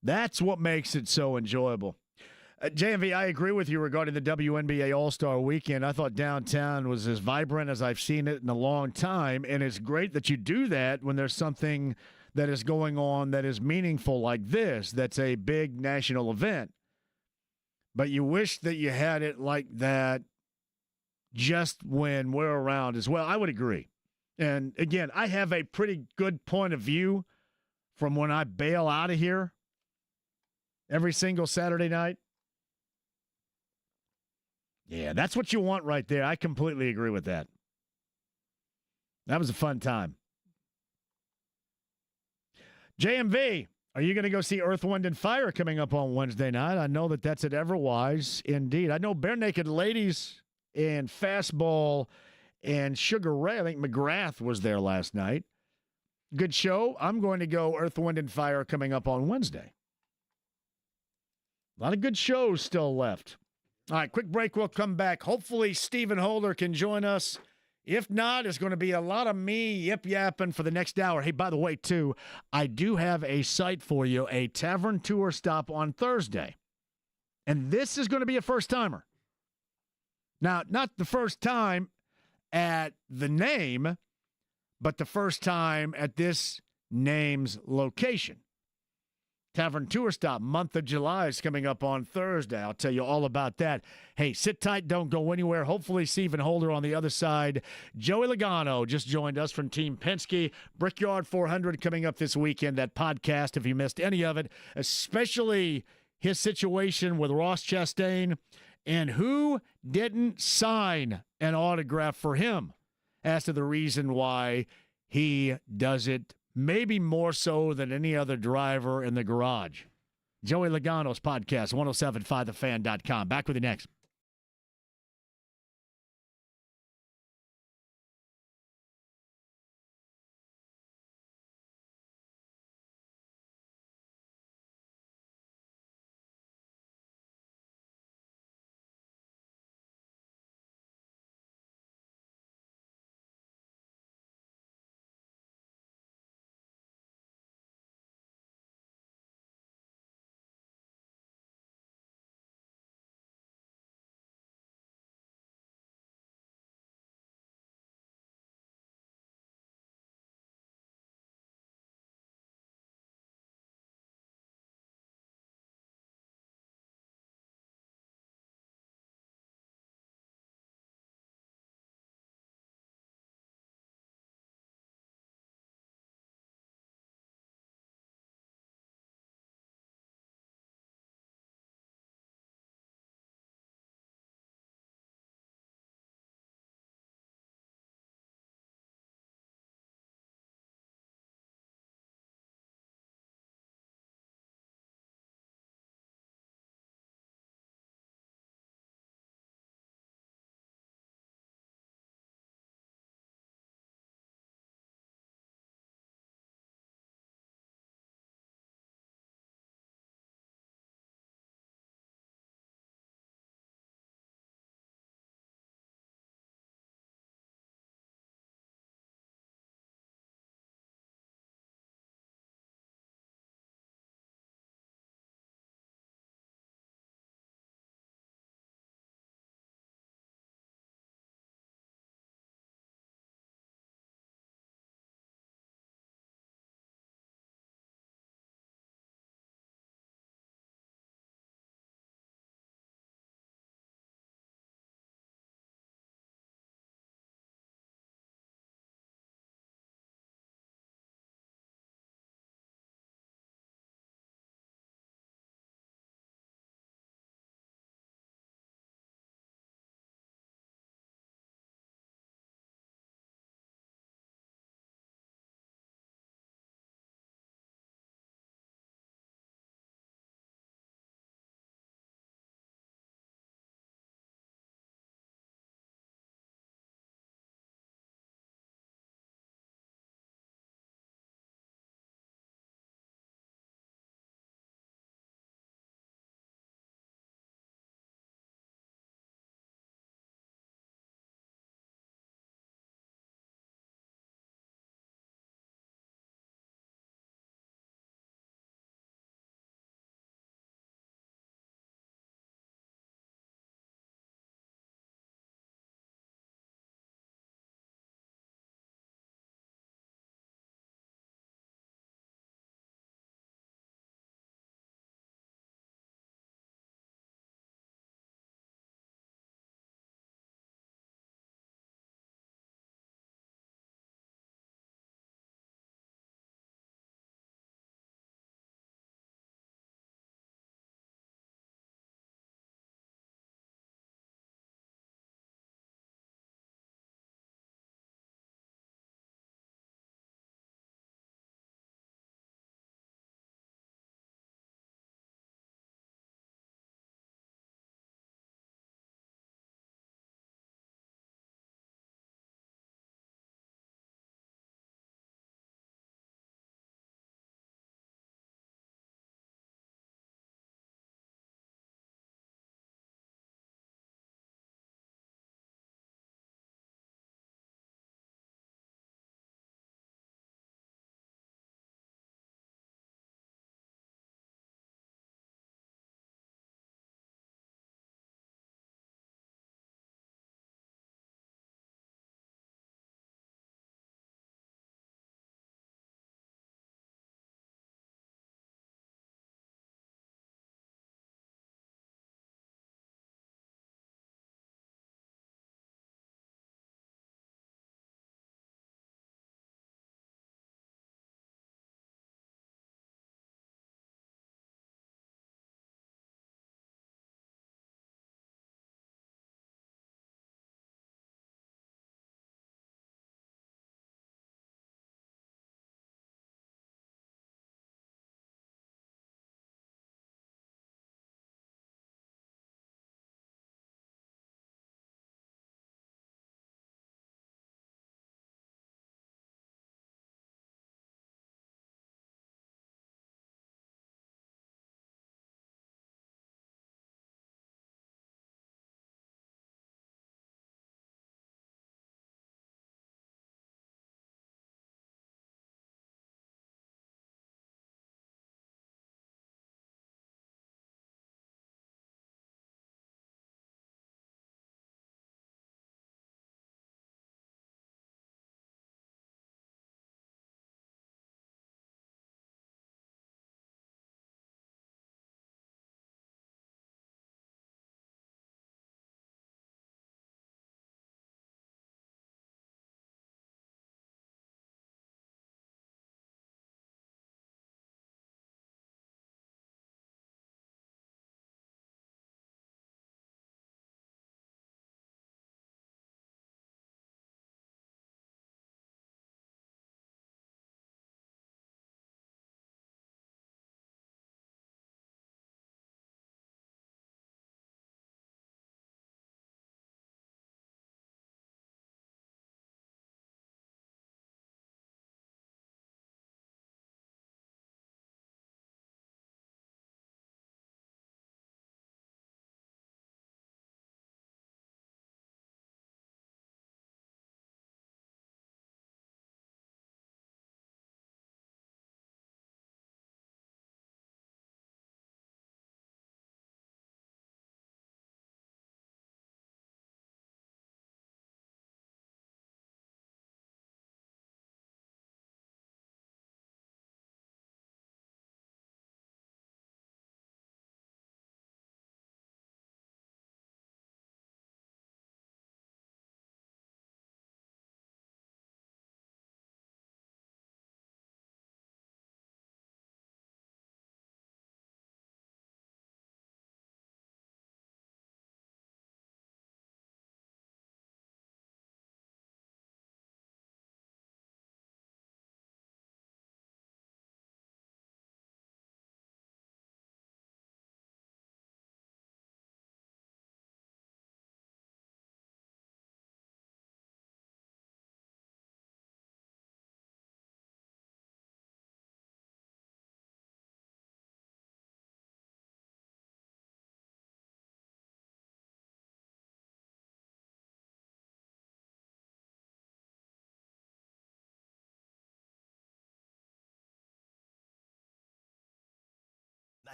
That's what makes it so enjoyable. JMV, I agree with you regarding the WNBA All-Star Weekend. I thought downtown was as vibrant as I've seen it in a long time, and it's great that you do that when there's something that is going on that is meaningful like this, that's a big national event. But you wish that you had it like that just when we're around as well. I would agree. And, again, I have a pretty good point of view from when I bail out of here every single Saturday night. Yeah, that's what you want right there. I completely agree with that. That was a fun time. JMV, are you going to go see Earth, Wind, and Fire coming up on Wednesday night? I know that that's at Everwise. Indeed. I know Bare Naked Ladies and Fastball and Sugar Ray. I think McGrath was there last night. Good show. I'm going to go Earth, Wind, and Fire coming up on Wednesday. A lot of good shows still left. All right, quick break. We'll come back. Hopefully, Stephen Holder can join us. If not, it's going to be a lot of me yip-yapping for the next hour. Hey, by the way, too, I do have a site for you, a tavern tour stop on Thursday. And this is going to be a first-timer. Now, not the first time at the name, but the first time at this name's location. Tavern Tour Stop, month of July is coming up on Thursday. I'll tell you all about that. Hey, sit tight, don't go anywhere. Hopefully, Stephen Holder on the other side. Joey Logano just joined us from Team Penske. Brickyard 400 coming up this weekend. That podcast, if you missed any of it, especially his situation with Ross Chastain and who didn't sign an autograph for him as to the reason why he does it maybe more so than any other driver in the garage. Joey Logano's podcast, 1075thefan.com. Back with you next.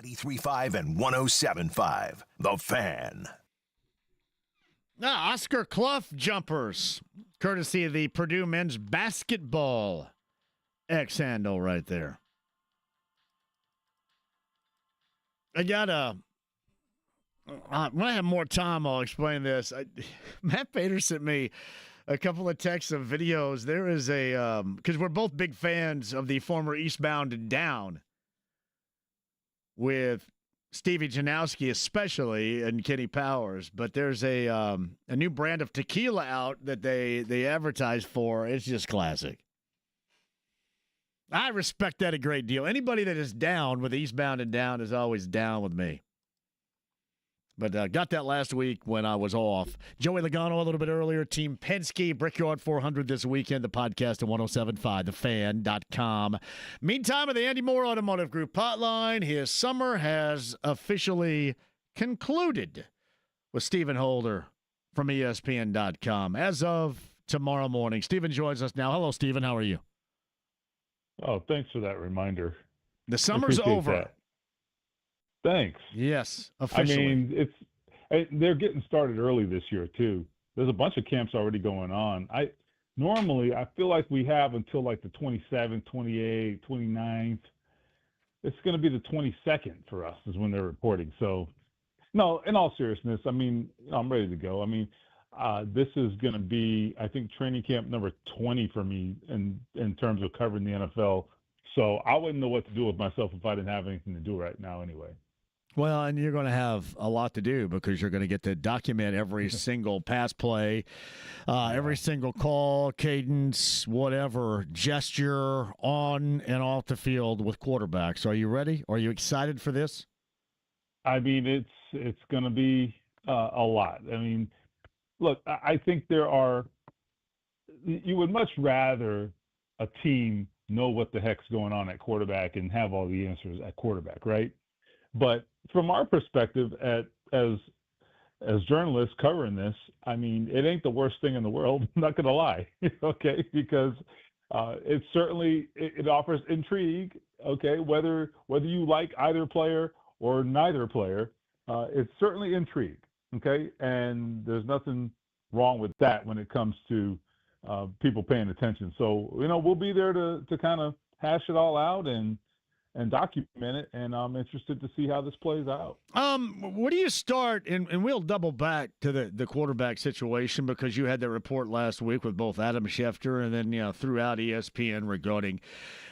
93.5 and 107.5. The Fan. Oscar Clough jumpers, courtesy of the Purdue men's basketball X handle right there. I got when I have more time, I'll explain this. Matt Bader sent me a couple of texts of videos. There is because we're both big fans of the former Eastbound and Down with Stevie Janowski especially and Kenny Powers, but there's a new brand of tequila out that they advertise for. It's just classic. I respect that a great deal. Anybody that is down with Eastbound and Down is always down with me. But got that last week when I was off. Joey Logano a little bit earlier. Team Penske, Brickyard 400 this weekend. The podcast at 107.5, thefan.com. Meantime, at the Andy Moore Automotive Group hotline, his summer has officially concluded with Stephen Holder from ESPN.com as of tomorrow morning. Stephen joins us now. Hello, Stephen. How are you? Oh, thanks for that reminder. The summer's over. That. Thanks. Yes, officially. I mean, they're getting started early this year too. There's a bunch of camps already going on. I feel like we have until like the 27th, 28th, 29th. It's going to be the 22nd for us is when they're reporting. So, no, in all seriousness, I mean, I'm ready to go. I mean, this is going to be, I think, training camp number 20 for me in terms of covering the NFL. So I wouldn't know what to do with myself if I didn't have anything to do right now anyway. Well, and you're going to have a lot to do because you're going to get to document every single pass play, every single call, cadence, whatever, gesture on and off the field with quarterbacks. Are you ready? Are you excited for this? I mean, it's going to be a lot. I mean, look, I think you would much rather a team know what the heck's going on at quarterback and have all the answers at quarterback, right? But from our perspective as journalists covering this, I mean, it ain't the worst thing in the world. I'm not going to lie, okay? Because it certainly it offers intrigue, okay? Whether you like either player or neither player, it's certainly intrigue, okay? And there's nothing wrong with that when it comes to people paying attention. So, we'll be there to kind of hash it all out and document it, and I'm interested to see how this plays out. Where do you start? And we'll double back to the quarterback situation because you had that report last week with both Adam Schefter and then throughout ESPN regarding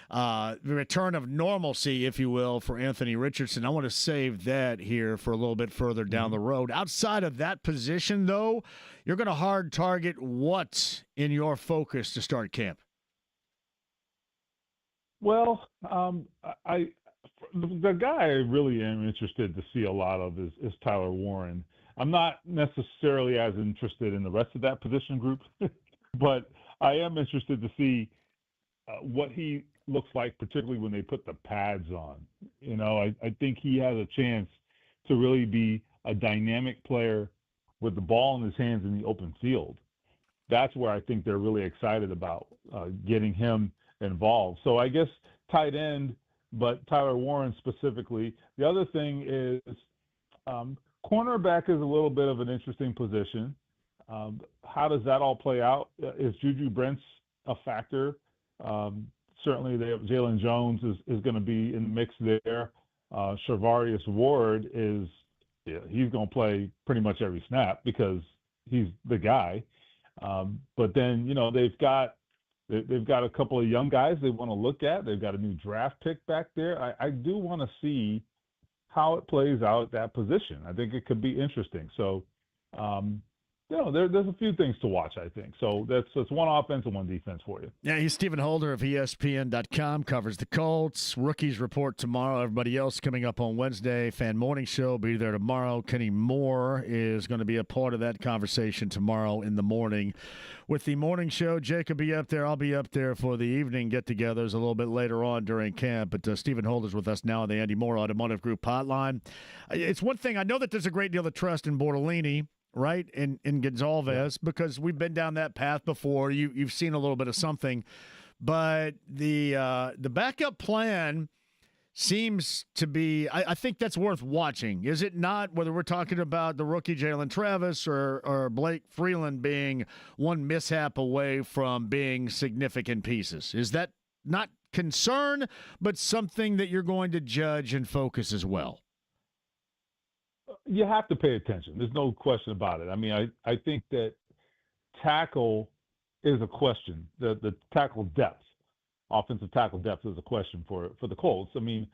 the return of normalcy, if you will, for Anthony Richardson. I want to save that here for a little bit further down the road. Outside of that position, though, you're going to hard target what's in your focus to start camp? Well, the guy I really am interested to see a lot of is Tyler Warren. I'm not necessarily as interested in the rest of that position group, but I am interested to see what he looks like, particularly when they put the pads on. I think he has a chance to really be a dynamic player with the ball in his hands in the open field. That's where I think they're really excited about getting him involved. So I guess tight end, but Tyler Warren specifically. The other thing is cornerback is a little bit of an interesting position. How does that all play out? Is Juju Brents a factor? Certainly Jalen Jones is going to be in the mix there. Charvarius Ward he's going to play pretty much every snap because he's the guy. But then, they've got a couple of young guys they want to look at. They've got a new draft pick back there. I do want to see how it plays out at that position. I think it could be interesting. So, there's a few things to watch, I think. So that's one offense and one defense for you. Yeah, he's Stephen Holder of ESPN.com, covers the Colts. Rookies report tomorrow. Everybody else coming up on Wednesday. Fan Morning Show, be there tomorrow. Kenny Moore is going to be a part of that conversation tomorrow in the morning. With the morning show, Jake will be up there. I'll be up there for the evening get-togethers a little bit later on during camp. But Stephen Holder's with us now on the Andy Moore Automotive Group hotline. It's one thing. I know that there's a great deal of trust in Bortolini, right, in Gonzalez, because we've been down that path before. You've seen a little bit of something. But the backup plan seems to be, I think that's worth watching. Is it not, whether we're talking about the rookie Jalen Travis or Blake Freeland being one mishap away from being significant pieces? Is that not concern, but something that you're going to judge and focus as well? You have to pay attention. There's no question about it. I mean, I think that tackle is a question. The tackle depth, offensive tackle depth is a question for the Colts. I mean,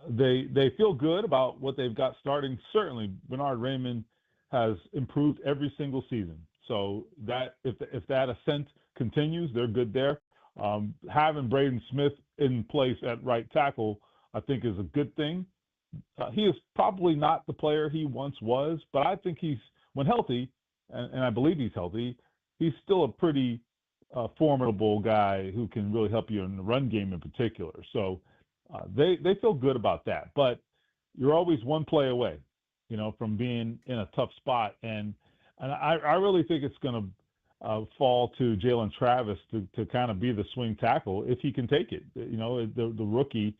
they feel good about what they've got starting. Certainly, Bernard Raymond has improved every single season. So that if that ascent continues, they're good there. Having Braden Smith in place at right tackle, I think, is a good thing. He is probably not the player he once was, but I think he's, when healthy, and I believe he's healthy, he's still a pretty formidable guy who can really help you in the run game in particular. So they feel good about that. But you're always one play away, from being in a tough spot. And I really think it's going to fall to Jalen Travis to kind of be the swing tackle if he can take it. The rookie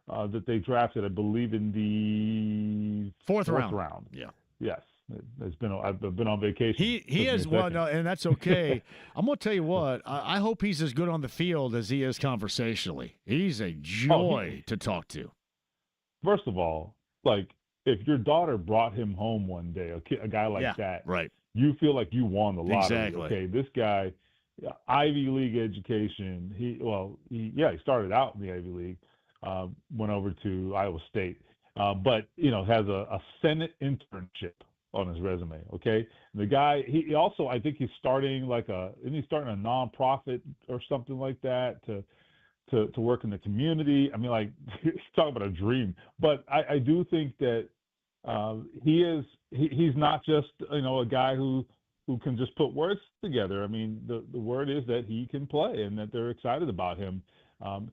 that they drafted, I believe, in the fourth round. Yeah. Yes. I've been on vacation. He is one, and that's okay. I'm going to tell you what. I hope he's as good on the field as he is conversationally. He's a joy to talk to. First of all, if your daughter brought him home one day, a guy like that, right? You feel like you won the lottery. Exactly. Okay, this guy, Ivy League education. He started out in the Ivy League, went over to Iowa State, but has a Senate internship on his resume. Okay, the guy, he also, I think he's starting he's starting a nonprofit or something like that to work in the community. I mean, he's talking about a dream. But I do think that he's not just a guy who can just put words together. I mean, the word is that he can play and that they're excited about him.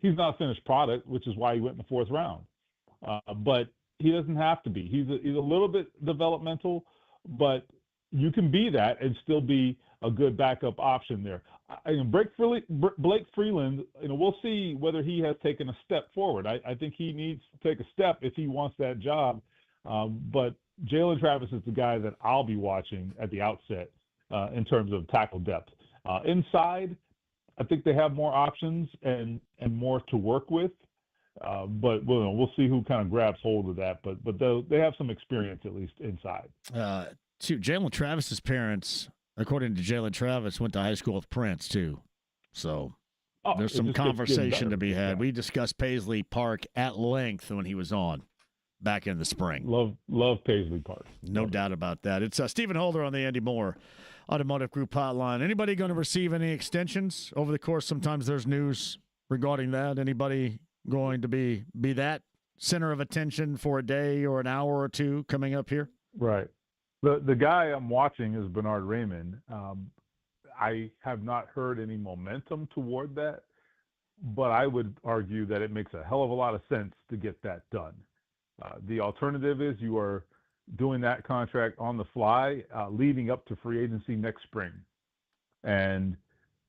He's not a finished product, which is why he went in the fourth round. But he doesn't have to be. He's a little bit developmental, but you can be that and still be a good backup option there. Blake Freeland, we'll see whether he has taken a step forward. I think he needs to take a step if he wants that job. But Jalen Travis is the guy that I'll be watching at the outset in terms of tackle depth. Inside, I think they have more options and more to work with. But we'll see who kind of grabs hold of that. But they have some experience, at least inside. Jalen Travis's parents, according to Jalen Travis, went to high school with Prince, too. So there's some conversation to be had. Yeah. We discussed Paisley Park at length when he was on back in the spring. Love Paisley Park. No doubt about that. It's Stephen Holder on the Andy Moore Automotive Group hotline. Anybody going to receive any extensions over the course? Sometimes there's news regarding that. Anybody going to be that center of attention for a day or an hour or two coming up here? Right. The guy I'm watching is Bernard Raymond. I have not heard any momentum toward that, but I would argue that it makes a hell of a lot of sense to get that done. The alternative is you are doing that contract on the fly leading up to free agency next spring. And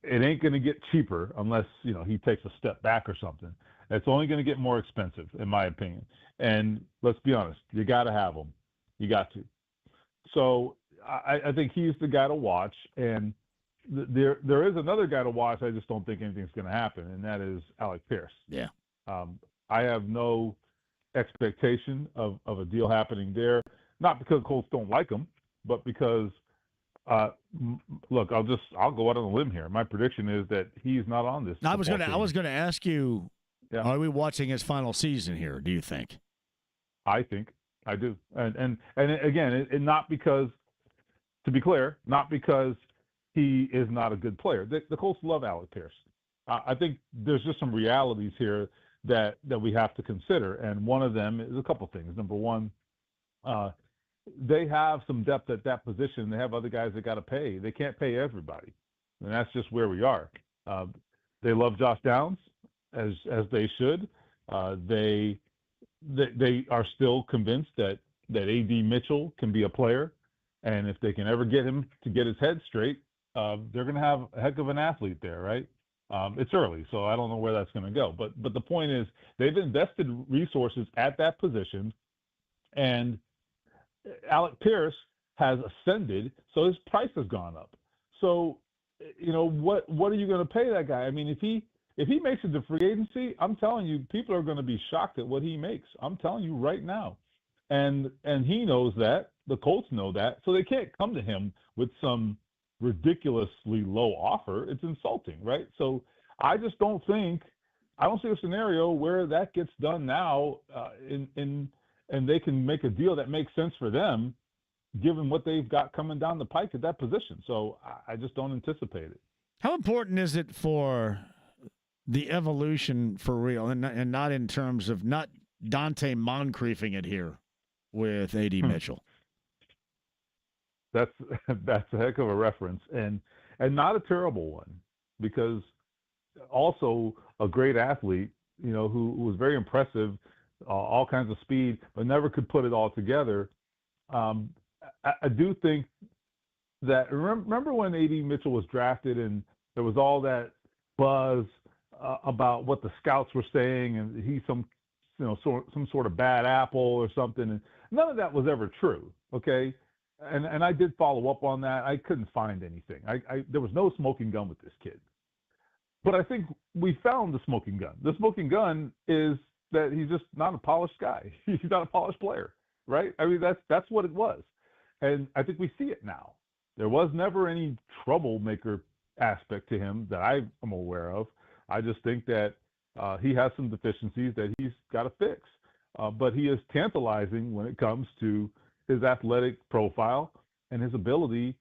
it ain't going to get cheaper unless, he takes a step back or something. It's only going to get more expensive, in my opinion. And let's be honest, you got to have them. You got to. So I think he's the guy to watch. And there is another guy to watch. I just don't think anything's going to happen, and that is Alec Pierce. Yeah. I have no expectation of a deal happening there, not because Colts don't like him, but because look, I'll go out on a limb here. My prediction is that he's not on this. I was going to ask you, are we watching his final season here, do you think? I think I do. And again, not because, to be clear, not because he is not a good player. The Colts love Alec Pierce. I think there's just some realities here that we have to consider. And one of them is a couple things. Number one, they have some depth at that position. They have other guys that got to pay. They can't pay everybody. And that's just where we are. They love Josh Downs, as they should. They are still convinced that A.D. Mitchell can be a player. And if they can ever get him to get his head straight, they're going to have a heck of an athlete there, right? It's early, so I don't know where that's going to go. But the point is, they've invested resources at that position, and Alec Pierce has ascended, so his price has gone up. So, what are you going to pay that guy? I mean, if he makes it to free agency, I'm telling you, people are going to be shocked at what he makes. I'm telling you right now, and he knows that. The Colts know that, so they can't come to him with some ridiculously low offer. It's insulting, right? So I just don't see a scenario where that gets done now, and they can make a deal that makes sense for them, given what they've got coming down the pike at that position. So I just don't anticipate it. How important is it for the evolution for real, and not in terms of not Dante Moncriefing it here with A.D. Mitchell? That's a heck of a reference, and not a terrible one, because also a great athlete, who was very impressive, all kinds of speed, but never could put it all together. I do think that remember when A.D. Mitchell was drafted and there was all that buzz about what the scouts were saying, and he's some sort of bad apple or something, and none of that was ever true. Okay. And I did follow up on that. I couldn't find anything. There was no smoking gun with this kid. But I think we found the smoking gun. The smoking gun is that he's just not a polished guy. He's not a polished player, right? I mean, that's what it was. And I think we see it now. There was never any troublemaker aspect to him that I am aware of. I just think that he has some deficiencies that he's got to fix. But he is tantalizing when it comes to his athletic profile and his ability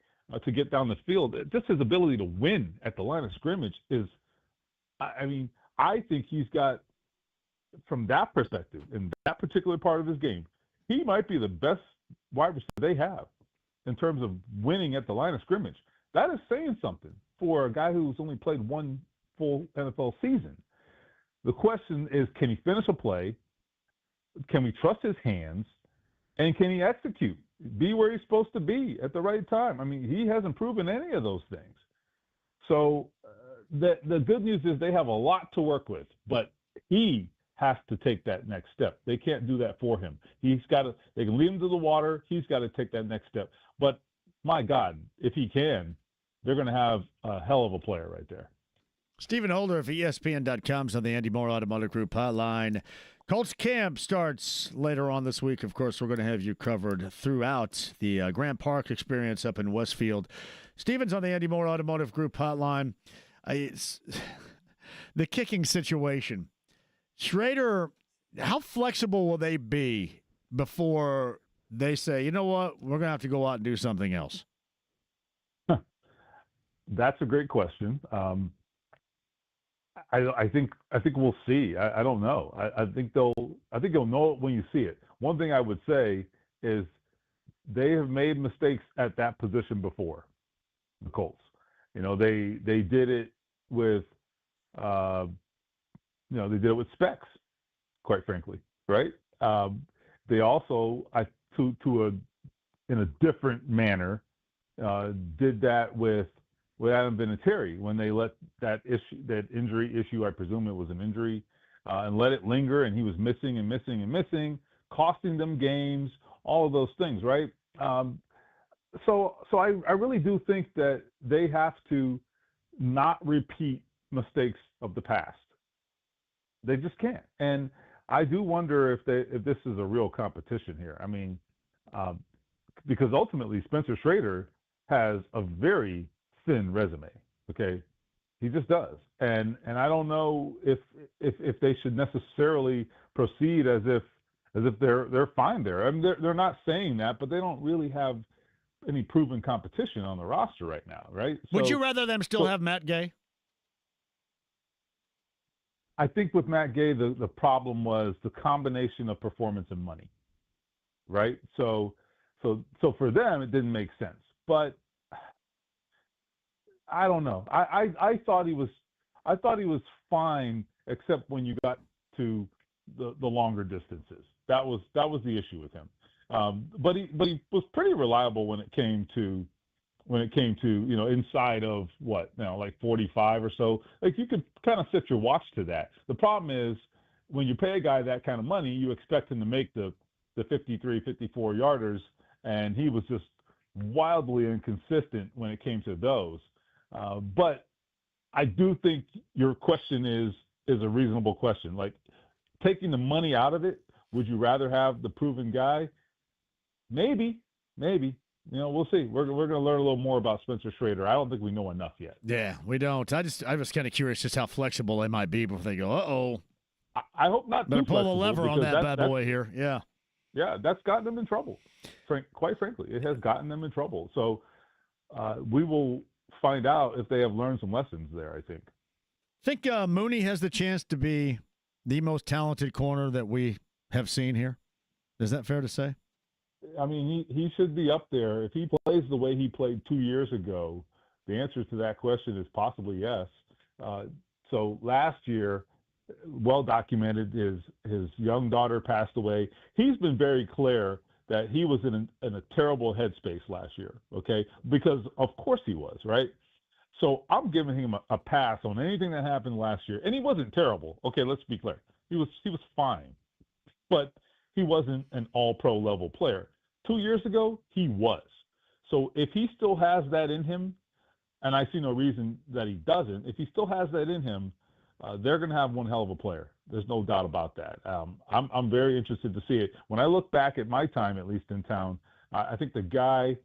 to get down the field. Just his ability to win at the line of scrimmage is, I think he's got, from that perspective, in that particular part of his game, he might be the best wide receiver they have in terms of winning at the line of scrimmage. That is saying something for a guy who's only played one full NFL season. The question is, can he finish a play? Can we trust his hands? And can he execute, be where he's supposed to be at the right time? I mean, he hasn't proven any of those things. So the good news is they have a lot to work with, but he has to take that next step. They can't do that for him. They can lead him to the water. He's got to take that next step. But my God, if he can, they're going to have a hell of a player right there. Stephen Holder of ESPN.com on the Andy Moore Automotive Group hotline. Colts camp starts later on this week. Of course, we're going to have you covered throughout the Grant Park experience up in Westfield. Stephen's on the Andy Moore Automotive Group hotline. The kicking situation. Schrader, how flexible will they be before they say, you know what, we're going to have to go out and do something else? That's a great question. I think we'll see. I don't know. I think you'll know it when you see it. One thing I would say is they have made mistakes at that position before, the Colts. They did it with they did it with Specs, quite frankly, right? They also, in a different manner, did that with Adam Vinatieri when they let that injury issue, I presume it was an injury, and let it linger, and he was missing and missing and missing, costing them games, all of those things, right? So I really do think that they have to not repeat mistakes of the past. They just can't. And I do wonder if this is a real competition here. I mean, because ultimately Spencer Schrader has a very thin resume. Okay, he just does. And I don't know if they should necessarily proceed as if they're fine there. I mean, they're not saying that, but they don't really have any proven competition on the roster right now, right? Would you rather them still have Matt Gay? I think with Matt Gay, the problem was the combination of performance and money, right? So for them, it didn't make sense. But I don't know. I thought he was fine, except when you got to the longer distances. That was the issue with him. But he was pretty reliable when it came to when it came to, inside of like 45 or so. Like, you could kind of set your watch to that. The problem is when you pay a guy that kind of money, you expect him to make the 53, 54 yarders, and he was just wildly inconsistent when it came to those. But I do think your question is a reasonable question. Like, taking the money out of it, would you rather have the proven guy? Maybe. We'll see. We're going to learn a little more about Spencer Schrader. I don't think we know enough yet. Yeah, we don't. I was kind of curious just how flexible they might be before they go, uh-oh. I hope not too pull the flexible, lever on that bad boy here. Yeah. Yeah, that's gotten them in trouble. Quite frankly, it has gotten them in trouble. So we will find out if they have learned some lessons there, I think. Think Mooney has the chance to be the most talented corner that we have seen here? Is that fair to say? I mean, he should be up there. If he plays the way he played 2 years ago, the answer to that question is possibly yes. So last year, well documented, his young daughter passed away. He's been very clear that he was in a terrible headspace last year, okay? Because of course he was, right? So I'm giving him a pass on anything that happened last year. And he wasn't terrible. Okay, let's be clear. He was fine. But he wasn't an all-pro level player. 2 years ago, he was. So if he still has that in him, and I see no reason that he doesn't, if he still has that in him, they're going to have one hell of a player. There's no doubt about that. I'm very interested to see it. When I look back at my time, at least in town, I think the guy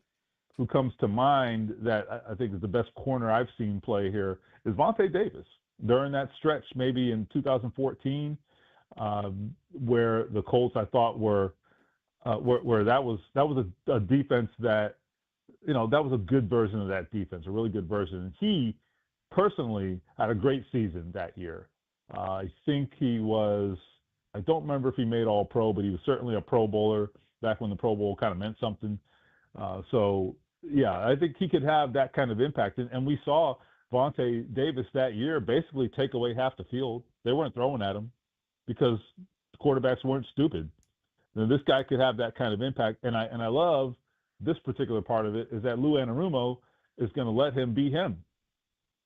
who comes to mind that I think is the best corner I've seen play here is Vontae Davis. During that stretch, maybe in 2014, where the Colts, I thought, were where that was a defense that, that was a good version of that defense, a really good version. And he personally had a great season that year. I think he was, I don't remember if he made All-Pro, but he was certainly a Pro Bowler back when the Pro Bowl kind of meant something. So, yeah, I think he could have that kind of impact. And we saw Vontae Davis that year basically take away half the field. They weren't throwing at him because the quarterbacks weren't stupid. Now, this guy could have that kind of impact. And I love this particular part of it is that Lou Anarumo is going to let him be him.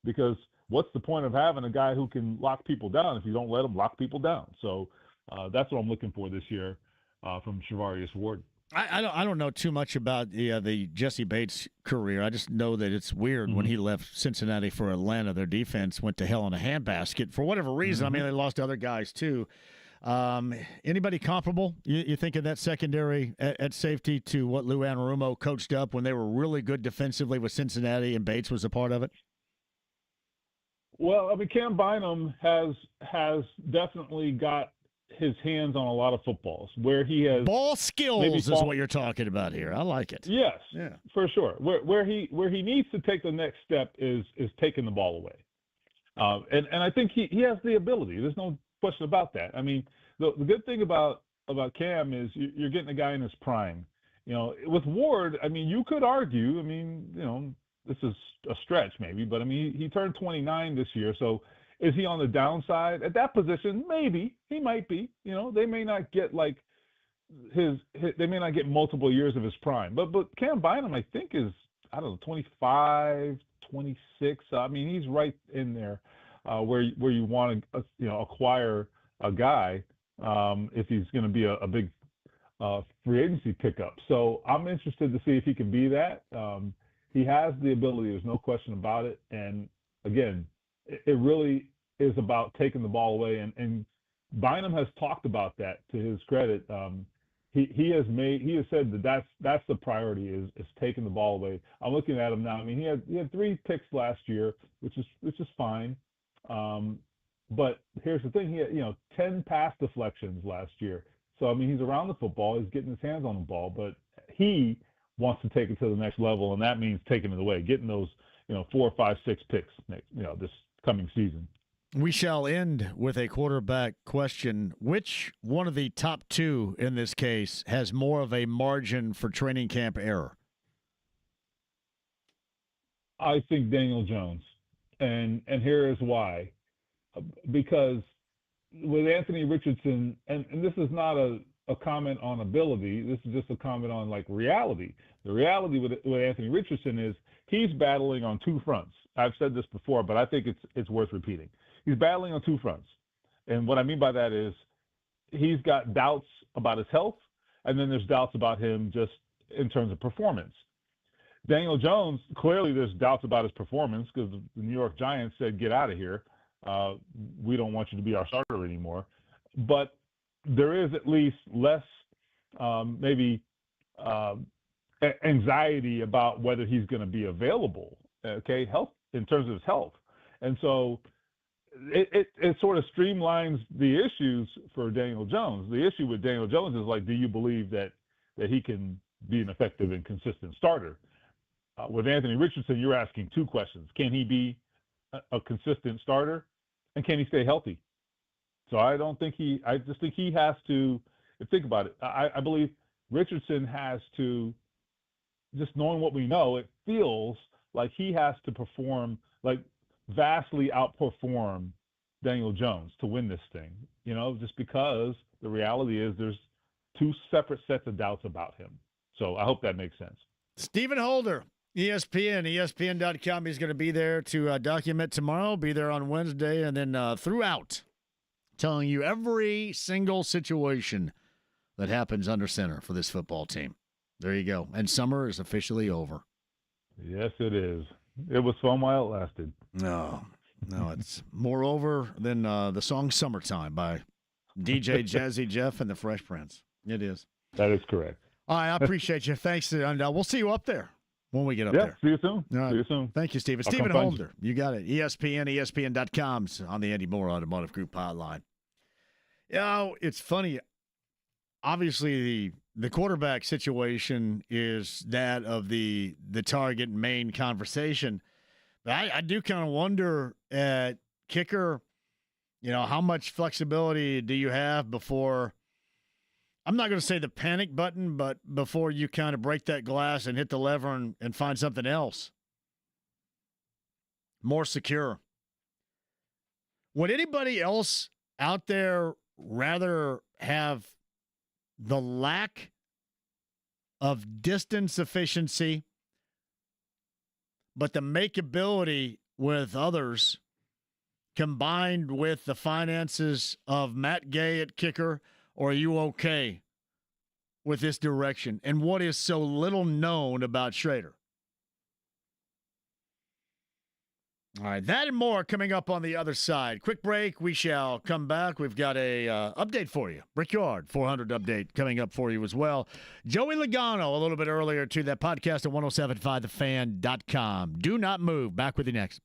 Because what's the point of having a guy who can lock people down if you don't let him lock people down? So that's what I'm looking for this year from Charvarius Ward. I don't know too much about the Jesse Bates career. I just know that it's weird when he left Cincinnati for Atlanta. Their defense went to hell in a handbasket for whatever reason. I mean, they lost other guys too. Anybody comparable? You think of that secondary at safety to what Lou Anarumo coached up when they were really good defensively with Cincinnati and Bates was a part of it? Well, I mean, Cam Bynum has definitely got his hands on a lot of footballs where he has ball skills is what you're talking about here. I like it. Yes, yeah, for sure. Where he needs to take the next step is taking the ball away, and I think he has the ability. There's no question about that. I mean, the good thing about Cam is you're getting a guy in his prime. With Ward, I mean, you could argue. I mean, this is a stretch maybe, but I mean, he turned 29 this year, so. Is he on the downside at that position? Maybe he might be. They may not get like his they may not get multiple years of his prime. But Cam Bynum, I think, is 25, 26. I mean, he's right in there where you want to acquire a guy if he's going to be a big free agency pickup. So I'm interested to see if he can be that. He has the ability. There's no question about it. And again. It really is about taking the ball away, and Bynum has talked about that to his credit. He has said that's the priority is taking the ball away. I'm looking at him now. I mean, he had 3 picks last year, which is fine. But here's the thing: he had 10 pass deflections last year. So I mean, he's around the football, he's getting his hands on the ball, but he wants to take it to the next level, and that means taking it away, getting those 4, 5, 6 picks this coming season. We shall end with a quarterback question. Which one of the top 2 in this case has more of a margin for training camp error? I think Daniel Jones. And here is why. Because with Anthony Richardson, and this is not a a comment on ability. This is just a comment on like reality. The reality with Anthony Richardson is he's battling on two fronts. I've said this before, but I think it's worth repeating. He's battling on two fronts. And what I mean by that is he's got doubts about his health, and then there's doubts about him just in terms of performance. Daniel Jones, clearly there's doubts about his performance because the New York Giants said, get out of here. We don't want you to be our starter anymore. But there is at least less anxiety about whether he's going to be available, okay, health in terms of his health. And so it sort of streamlines the issues for Daniel Jones. The issue with Daniel Jones is like, do you believe that he can be an effective and consistent starter? With Anthony Richardson, you're asking two questions. Can he be a consistent starter? And can he stay healthy? So I just think he has to, think about it. I believe Richardson has to, just knowing what we know, it feels like he has to perform, like vastly outperform Daniel Jones to win this thing, just because the reality is there's two separate sets of doubts about him. So I hope that makes sense. Stephen Holder, ESPN, ESPN.com. He's going to be there to document tomorrow, be there on Wednesday, and then throughout, telling you every single situation that happens under center for this football team. There you go. And summer is officially over. Yes, it is. It was fun while it lasted. No, it's more over than the song Summertime by DJ Jazzy Jeff and the Fresh Prince. It is. That is correct. All right, I appreciate you. Thanks. And we'll see you up there when we get up there. See you soon. All right. See you soon. Thank you, Stephen. I'll Stephen come find Holder. You got it. ESPN, ESPN.com's on the Andy Moore Automotive Group hotline. It's funny. Obviously, the quarterback situation is that of the target main conversation. But I do kind of wonder at kicker, how much flexibility do you have before, I'm not going to say the panic button, but before you kind of break that glass and hit the lever and find something else more secure. Would anybody else out there rather have the lack of distance efficiency, but the makeability with others combined with the finances of Matt Gay at kicker? Or are you okay with this direction and what is so little known about Schrader? All right, that and more coming up on the other side. Quick break. We shall come back. We've got a update for you. Brickyard 400 update coming up for you as well. Joey Logano a little bit earlier to that podcast at 1075thefan.com. Do not move. Back with you next.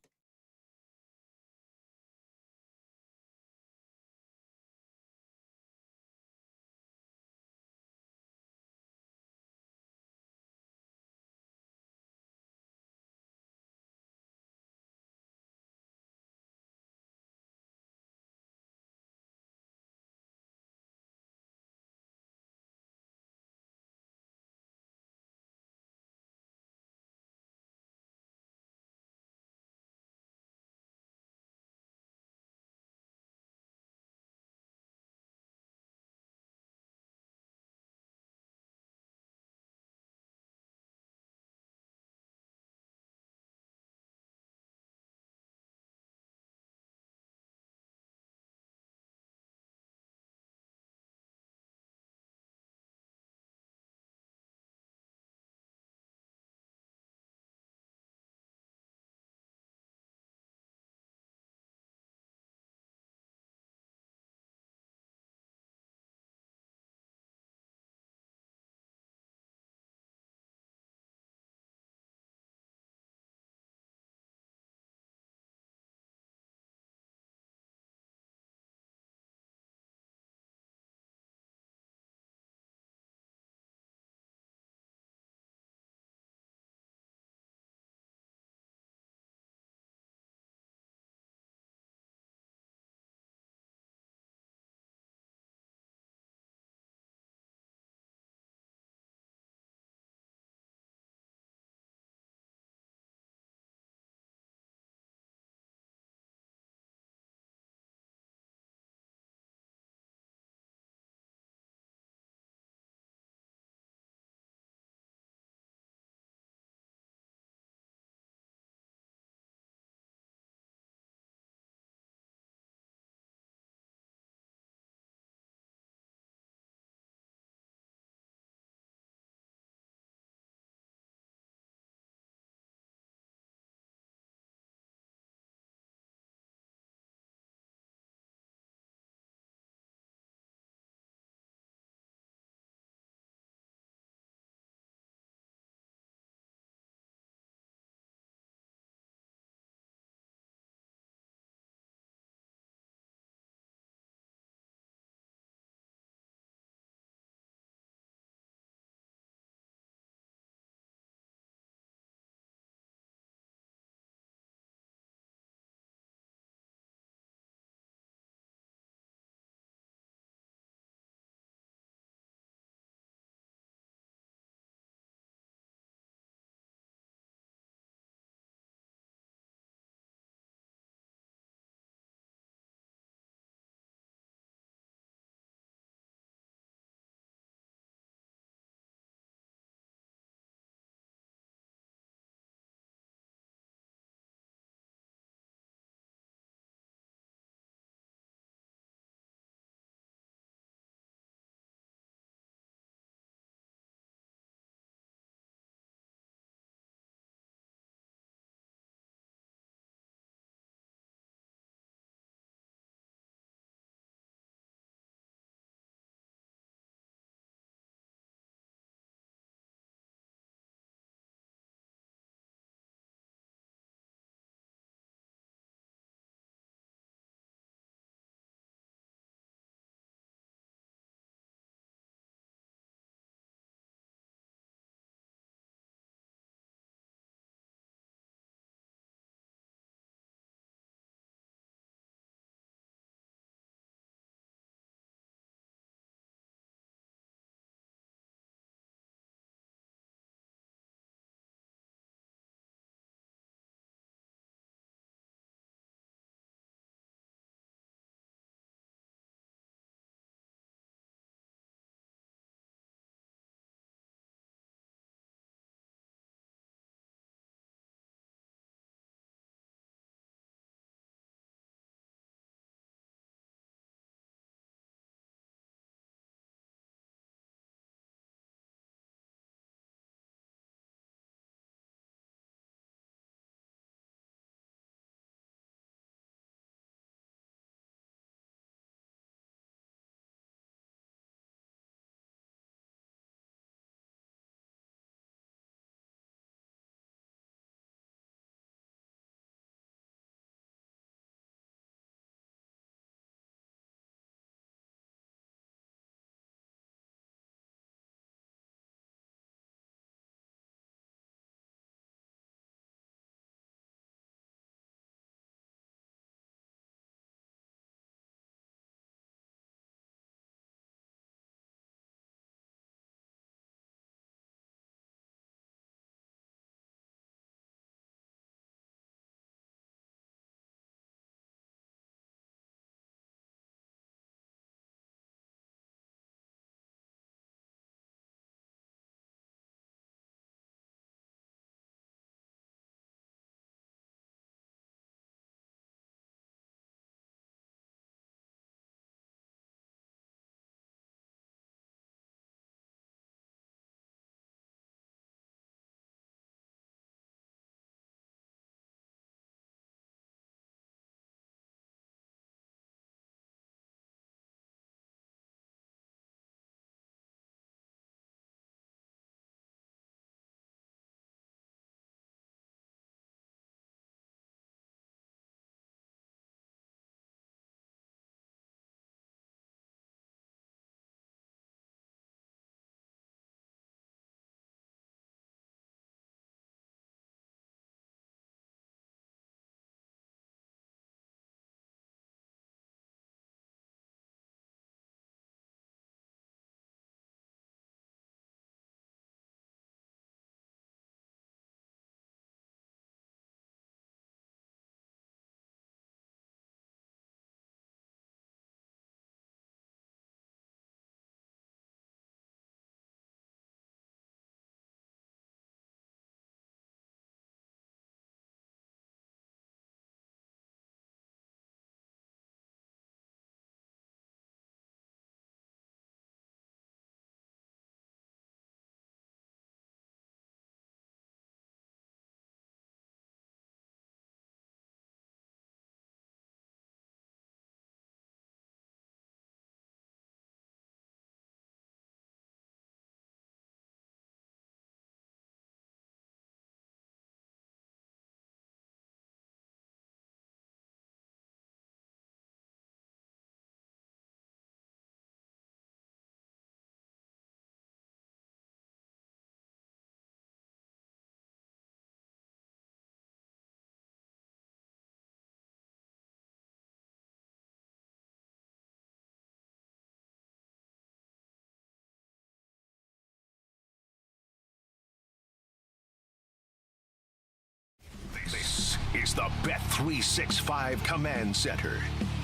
the Bet365 Command Center.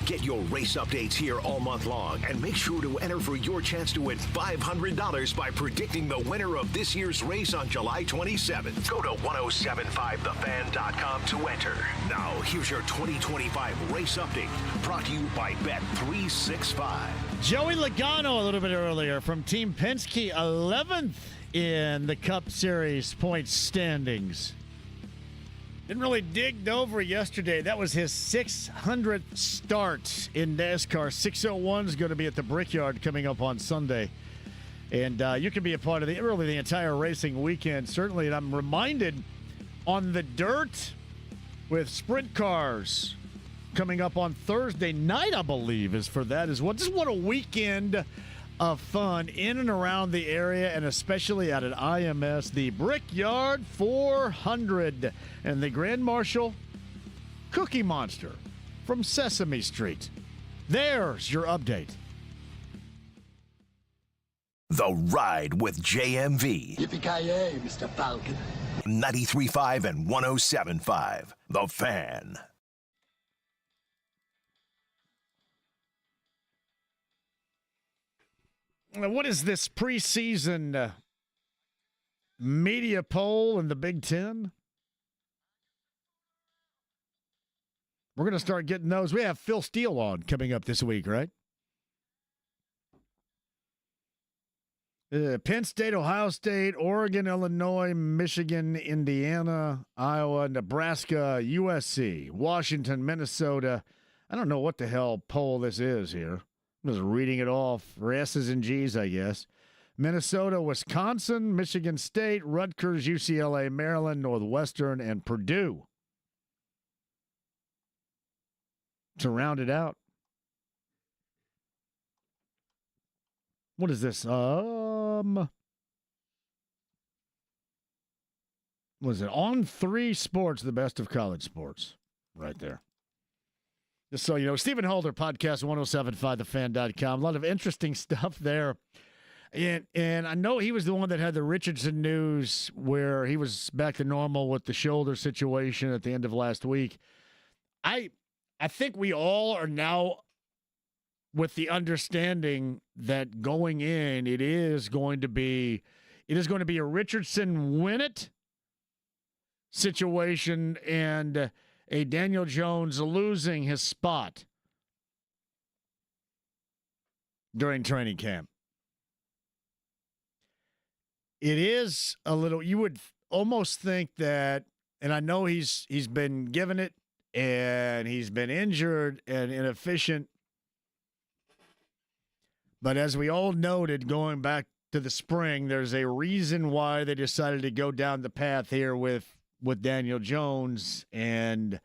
Get your race updates here all month long and make sure to enter for your chance to win $500 by predicting the winner of this year's race on July 27th. Go to 1075thefan.com to enter. Now, here's your 2025 race update brought to you by Bet365. Joey Logano a little bit earlier from Team Penske, 11th in the Cup Series points standings. Didn't really dig over yesterday. That was his 600th start in NASCAR. 601 is going to be at the Brickyard coming up on Sunday. And you can be a part of the entire racing weekend, certainly. And I'm reminded on the dirt with sprint cars coming up on Thursday night, I believe, is for that as well. Just what a weekend of fun in and around the area, and especially out at IMS, the Brickyard 400, and the Grand Marshal Cookie Monster from Sesame Street. There's your update. The Ride with JMV. Yippee-ki-yay, Mr. Falcon. 93.5 and 107.5. The Fan. What is this preseason media poll in the Big Ten? We're going to start getting those. We have Phil Steele on coming up this week, right? Penn State, Ohio State, Oregon, Illinois, Michigan, Indiana, Iowa, Nebraska, USC, Washington, Minnesota. I don't know what the hell poll this is here. I'm just reading it off for S's and G's, I guess. Minnesota, Wisconsin, Michigan State, Rutgers, UCLA, Maryland, Northwestern, and Purdue. To round it out. What is this? What is it? On 3 Sports, the best of college sports. Right there. Just so you know, Stephen Holder, podcast 1075thefan.com. A lot of interesting stuff there. And I know he was the one that had the Richardson news where he was back to normal with the shoulder situation at the end of last week. I think we all are now with the understanding that going in, it is going to be a Richardson win it situation and a Daniel Jones losing his spot during training camp. It is a little, you would almost think that, and I know he's been given it and he's been injured and inefficient, but as we all noted going back to the spring, there's a reason why they decided to go down the path here with Daniel Jones, and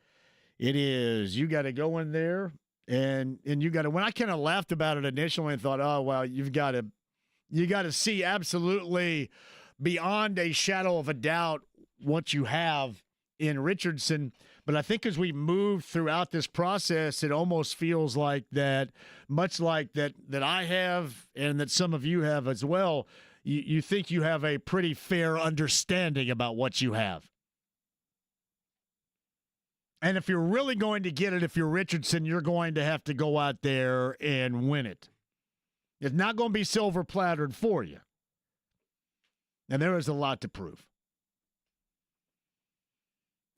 it is you got to go in there and you got to. When I kind of laughed about it initially and thought, oh well, you got to see absolutely beyond a shadow of a doubt what you have in Richardson. But I think as we move throughout this process, it almost feels like that, much like that I have and that some of you have as well. You think you have a pretty fair understanding about what you have. And if you're really going to get it, if you're Richardson, you're going to have to go out there and win it. It's not going to be silver plattered for you. And there is a lot to prove.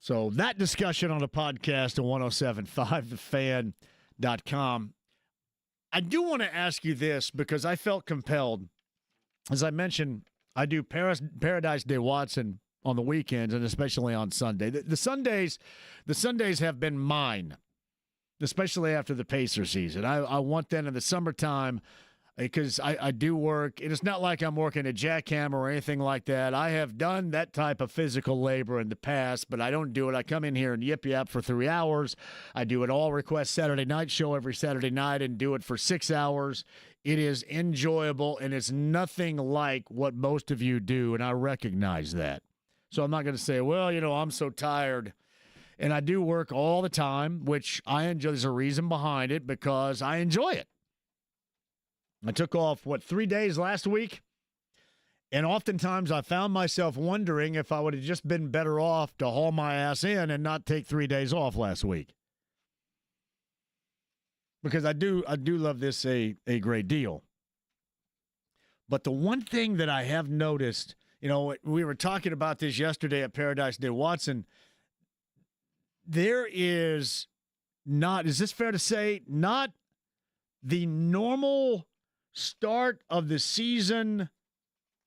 So that discussion on a podcast at 1075thefan.com. I do want to ask you this because I felt compelled. As I mentioned, I do Paradise Day Watson on the weekends and especially on Sunday. The Sundays have been mine, especially after the Pacer season. I want that in the summertime because I do work. And it's not like I'm working a jackhammer or anything like that. I have done that type of physical labor in the past, but I don't do it. I come in here and yip for 3 hours. I do an all-request Saturday night show every Saturday night and do it for 6 hours. It is enjoyable, and it's nothing like what most of you do, and I recognize that. So I'm not going to say, well, I'm so tired. And I do work all the time, which I enjoy. There's a reason behind it because I enjoy it. I took off, 3 days last week? And oftentimes I found myself wondering if I would have just been better off to haul my ass in and not take 3 days off last week. Because I do love this a great deal. But the one thing that I have noticed, we were talking about this yesterday at Paradise Day Watson, there is not, is this fair to say, not the normal start of the season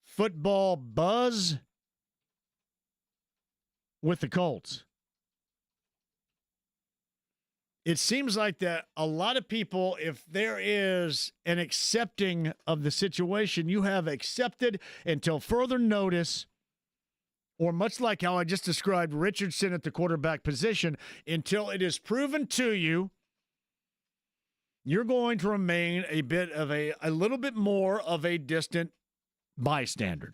football buzz with the Colts. It seems like that a lot of people, if there is an accepting of the situation, you have accepted until further notice, or much like how I just described Richardson at the quarterback position, until it is proven to you, you're going to remain a little bit more of a distant bystander.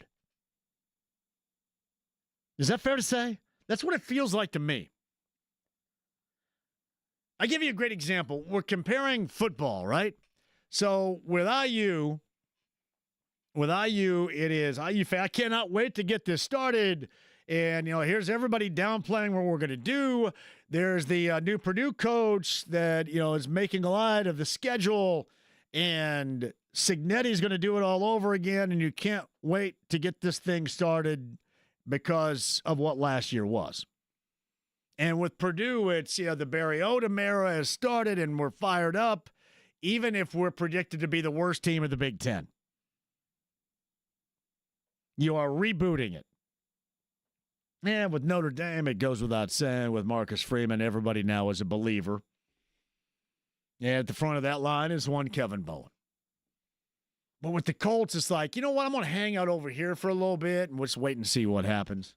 Is that fair to say? That's what it feels like to me. I give you a great example. We're comparing football, right? So with IU, it is IU fan. I cannot wait to get this started. And, here's everybody downplaying what we're going to do. There's the new Purdue coach that, is making light of the schedule. And Signetti's going to do it all over again, and you can't wait to get this thing started because of what last year was. And with Purdue, it's, the Barry Odom era has started, and we're fired up, even if we're predicted to be the worst team of the Big Ten. You are rebooting it. And with Notre Dame, it goes without saying, with Marcus Freeman, everybody now is a believer. And at the front of that line is one Kevin Bowen. But with the Colts, it's like, you know what? I'm going to hang out over here for a little bit and just wait and see what happens.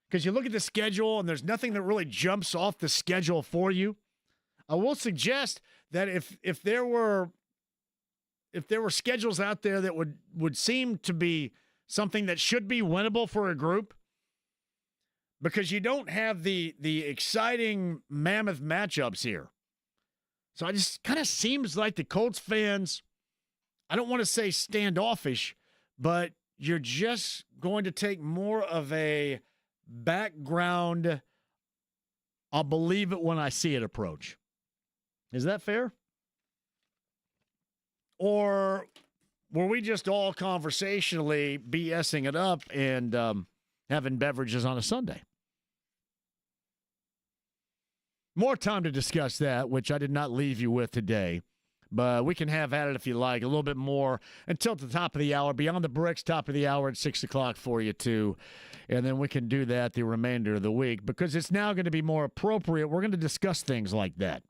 Because you look at the schedule, and there's nothing that really jumps off the schedule for you. I will suggest that if there were schedules out there that would seem to be something that should be winnable for a group, because you don't have the exciting mammoth matchups here. So it just kind of seems like the Colts fans, I don't want to say standoffish, but you're just going to take more of a background, I'll believe it when I see it approach. Is that fair? Or were we just all conversationally BSing it up and having beverages on a Sunday? More time to discuss that, which I did not leave you with today. But we can have at it if you like, a little bit more until the top of the hour. Beyond the Bricks, top of the hour at 6 o'clock for you, too. And then we can do that the remainder of the week because it's now going to be more appropriate. We're going to discuss things like that.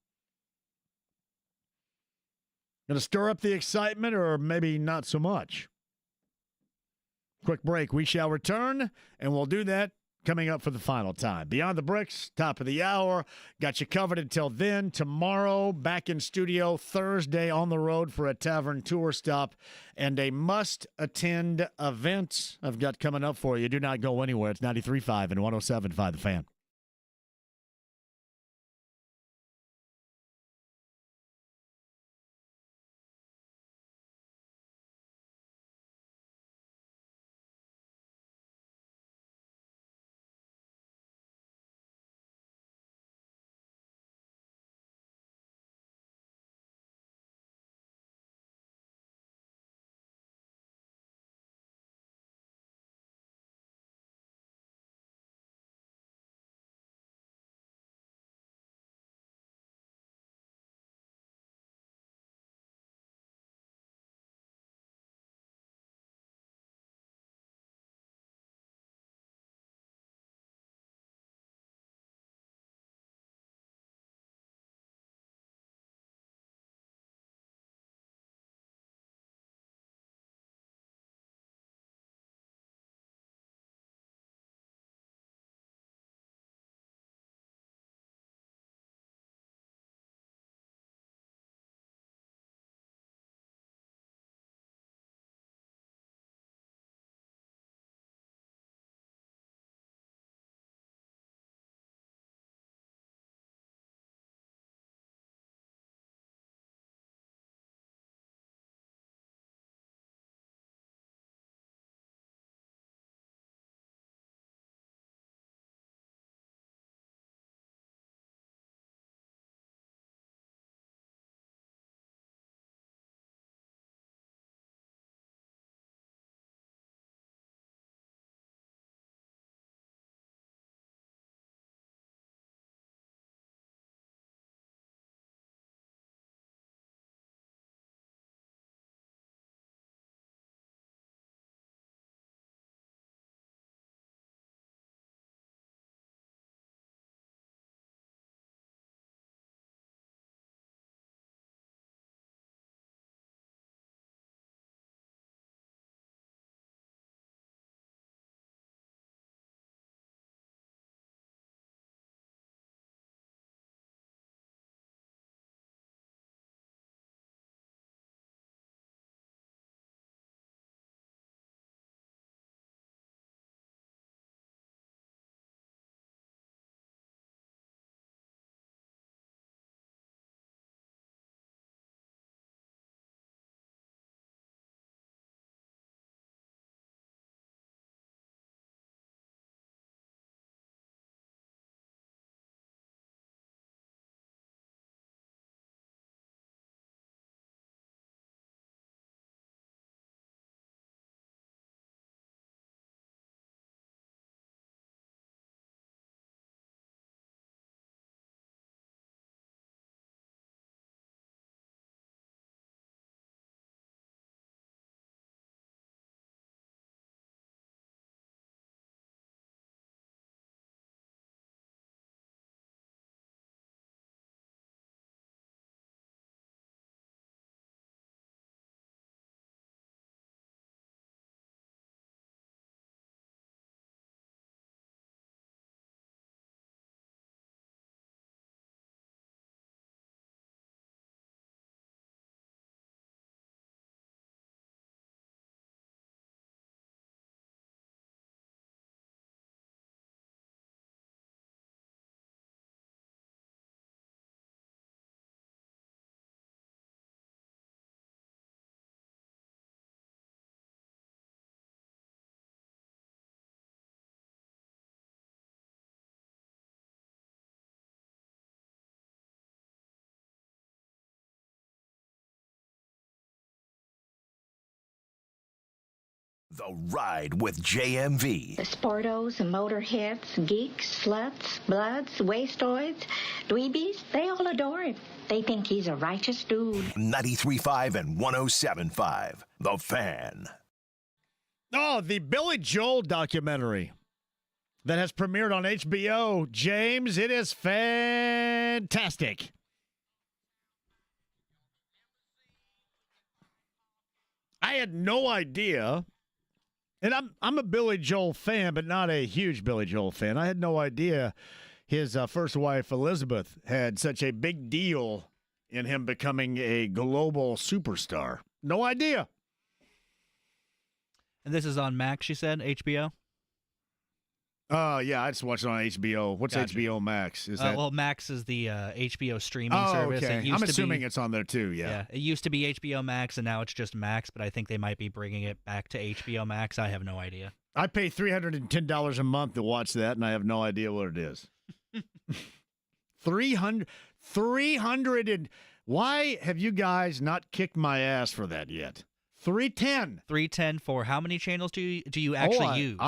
Going to stir up the excitement or maybe not so much? Quick break. We shall return, and we'll do that coming up for the final time. Beyond the Bricks, top of the hour. Got you covered until then. Tomorrow, back in studio. Thursday, on the road for a tavern tour stop and a must-attend event I've got coming up for you. Do not go anywhere. It's 93.5 and 107.5 The Fan. The Ride with JMV. The sportos, motorheads, geeks, sluts, bloods, wastoids, dweebies, they all adore him. They think he's a righteous dude. 93.5 and 107.5. The Fan. Oh, the Billy Joel documentary that has premiered on HBO. James, it is fantastic. I had no idea, and I'm a Billy Joel fan, but not a huge Billy Joel fan. I had no idea his first wife, Elizabeth, had such a big deal in him becoming a global superstar. No idea. And this is on Max, you said, HBO? Yeah, I just watched it on HBO. What's Gotcha. HBO Max? Is that? Well, Max is the HBO streaming service. Okay. I'm assuming it's on there too. Yeah, it used to be HBO Max, and now it's just Max. But I think they might be bringing it back to HBO Max. I have no idea. I pay $310 a month to watch that, and I have no idea what it is. 300 and why have you guys not kicked my ass for that yet? 310. 310 for how many channels do you actually use?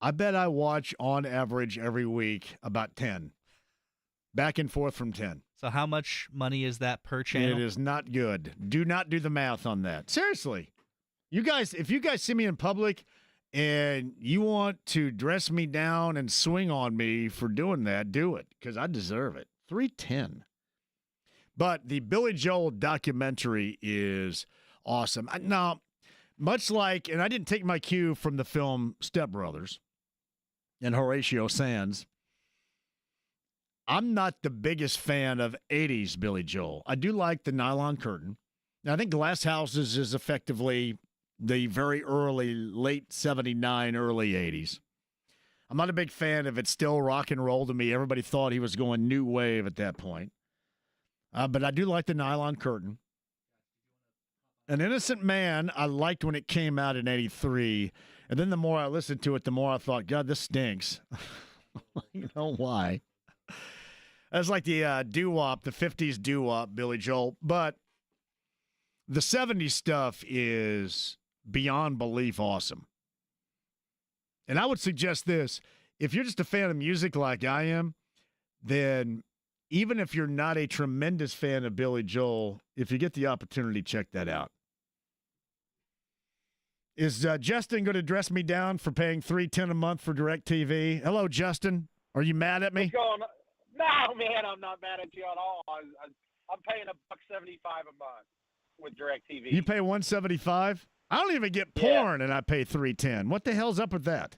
I bet I watch on average every week about 10. Back and forth from 10. So how much money is that per channel? It is not good. Do not do the math on that. Seriously. You guys, if you guys see me in public and you want to dress me down and swing on me for doing that, do it, because I deserve it. 310. But the Billy Joel documentary is awesome. Now, much like, and I didn't take my cue from the film Step Brothers and Horatio Sands, I'm not the biggest fan of 80s Billy Joel. I do like the Nylon Curtain. Now, I think Glass Houses is effectively the very early, late 79, early 80s. I'm not a big fan of It's Still Rock and Roll to me. Everybody thought he was going new wave at that point. But I do like the Nylon Curtain. An Innocent Man, I liked when it came out in 83. And then the more I listened to it, the more I thought, God, this stinks. You know why? That's like the doo-wop, the 50s doo-wop, Billy Joel. But the 70s stuff is beyond belief awesome. And I would suggest this. If you're just a fan of music like I am, then even if you're not a tremendous fan of Billy Joel, if you get the opportunity, check that out. Is Justin going to dress me down for paying $310 a month for DirecTV? Hello, Justin. Are you mad at me? What's going on? No, man, I'm not mad at you at all. I'm paying $175 a month with DirecTV. You pay $175? I don't even get porn, and I pay $310. What the hell's up with that?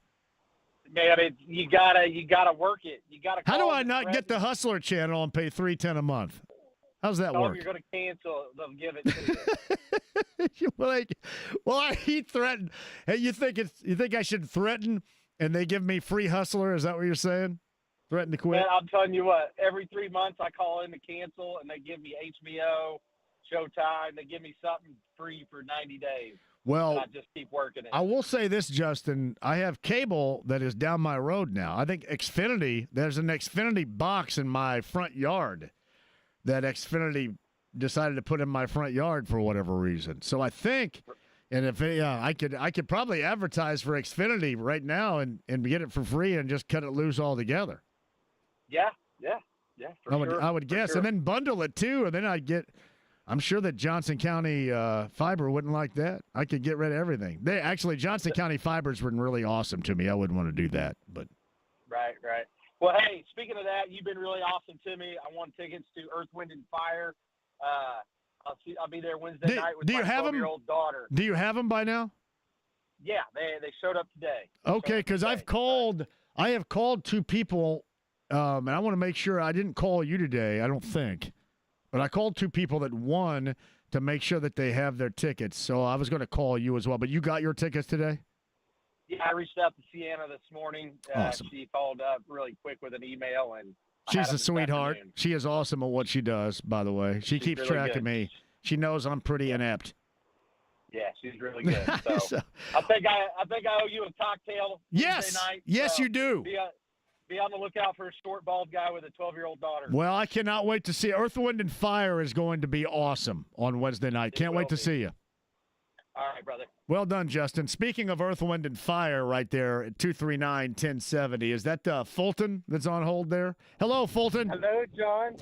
Man, you gotta work it. You gotta. How do I not get the Hustler channel and pay $310 a month? How's that work? If you're gonna cancel, they'll give it to you. well, he threatened. Hey, you think I should threaten and they give me free Hustler? Is that what you're saying? Threaten to quit? Man, I'm telling you what. Every 3 months, I call in to cancel, and they give me HBO, Showtime. They give me something free for 90 days. Well, and I just keep working it. I will say this, Justin. I have cable that is down my road now. I think Xfinity, there's an Xfinity box in my front yard that Xfinity decided to put in my front yard for whatever reason. So I think, and if I could probably advertise for Xfinity right now and get it for free and just cut it loose altogether. Yeah. I would guess, and then bundle it too, and then I'd get. I'm sure that Johnson County Fiber wouldn't like that. I could get rid of everything. Johnson County Fiber's been really awesome to me. I wouldn't want to do that, but. Right. Well, hey, speaking of that, you've been really awesome to me. I won tickets to Earth, Wind, and Fire. I'll be there Wednesday night with my 12-year-old daughter. Do you have them by now? Yeah, they showed up today. Okay, because I have called two people, and I want to make sure I didn't call you today. I don't think. But I called two people that won to make sure that they have their tickets. So I was going to call you as well. But you got your tickets today? Yeah, I reached out to Sienna this morning. Awesome. She called up really quick with an email. And she's a sweetheart. She is awesome at what she does, by the way. She's keeps really track good. of me. She knows I'm pretty inept. Yeah, she's really good. So I think I owe you a cocktail Wednesday night. Yes, you do. Be on the lookout for a short, bald guy with a 12-year-old daughter. Well, I cannot wait to see. Earth, Wind, and Fire is going to be awesome on Wednesday night. Can't wait to see you. All right, brother. Well done, Justin. Speaking of Earth, Wind, and Fire right there at 239-1070, is that Fulton that's on hold there? Hello, Fulton. Hello, John.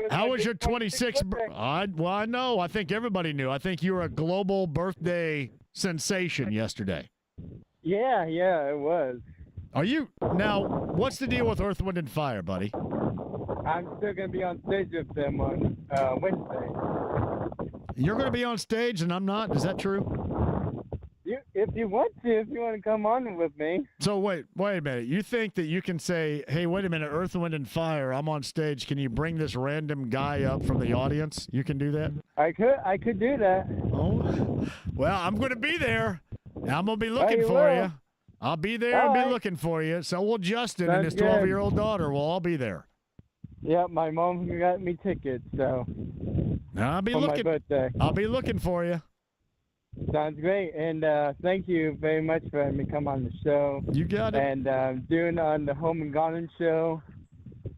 How was your 26th birthday? I know. I think everybody knew. I think you were a global birthday sensation yesterday. Yeah, it was. Are you now? What's the deal with Earth, Wind, and Fire, buddy? I'm still going to be on stage with them on Wednesday. You're going to be on stage and I'm not? Is that true? If you want to come on with me. So wait a minute. You think that you can say, hey, wait a minute, Earth, Wind, and Fire, I'm on stage. Can you bring this random guy up from the audience? You can do that? I could do that. Oh, well, I'm going to be there. I'm going to be looking for you. I'll be there and be looking for you. So will Justin and his 12-year-old daughter. We'll all be there. Yeah, my mom got me tickets, so. I'll be for looking. my birthday. I'll be looking for you. Sounds great, and thank you very much for having me come on the show. You got it. And doing on the Home and Garden show,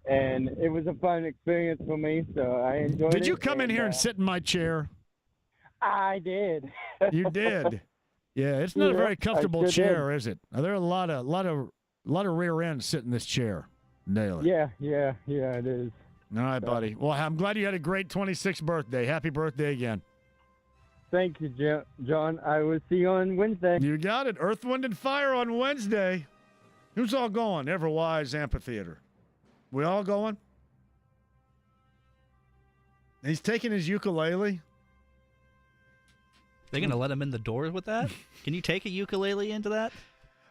and it was a fun experience for me, so I enjoyed it. Did you come in here and sit in my chair? I did. You did. Yeah, it's not a very comfortable chair, is it? There are a lot of rear ends sitting in this chair daily. Yeah, it is. All right, buddy. Well, I'm glad you had a great 26th birthday. Happy birthday again. Thank you, John. I will see you on Wednesday. You got it. Earth, Wind, and Fire on Wednesday. Who's all going? Everwise Amphitheater. We all going? And he's taking his ukulele. They're going to let him in the door with that? Can you take a ukulele into that?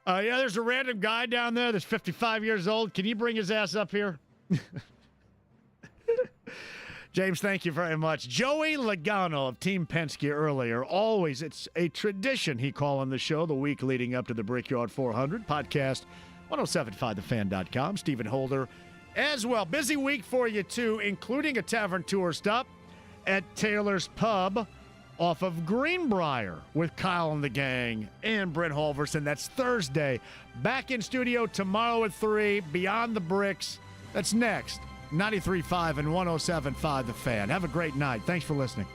Yeah, there's a random guy down there that's 55 years old. Can you bring his ass up here? James, thank you very much. Joey Logano of Team Penske earlier. Always, it's a tradition he call on the show the week leading up to the Brickyard 400. Podcast, 1075thefan.com. Stephen Holder as well. Busy week for you, too, including a tavern tour stop at Taylor's Pub off of Greenbrier with Kyle and the gang and Brent Halverson. That's Thursday. Back in studio tomorrow at 3, Beyond the Bricks. That's next. 93.5 and 107.5 The Fan. Have a great night. Thanks for listening.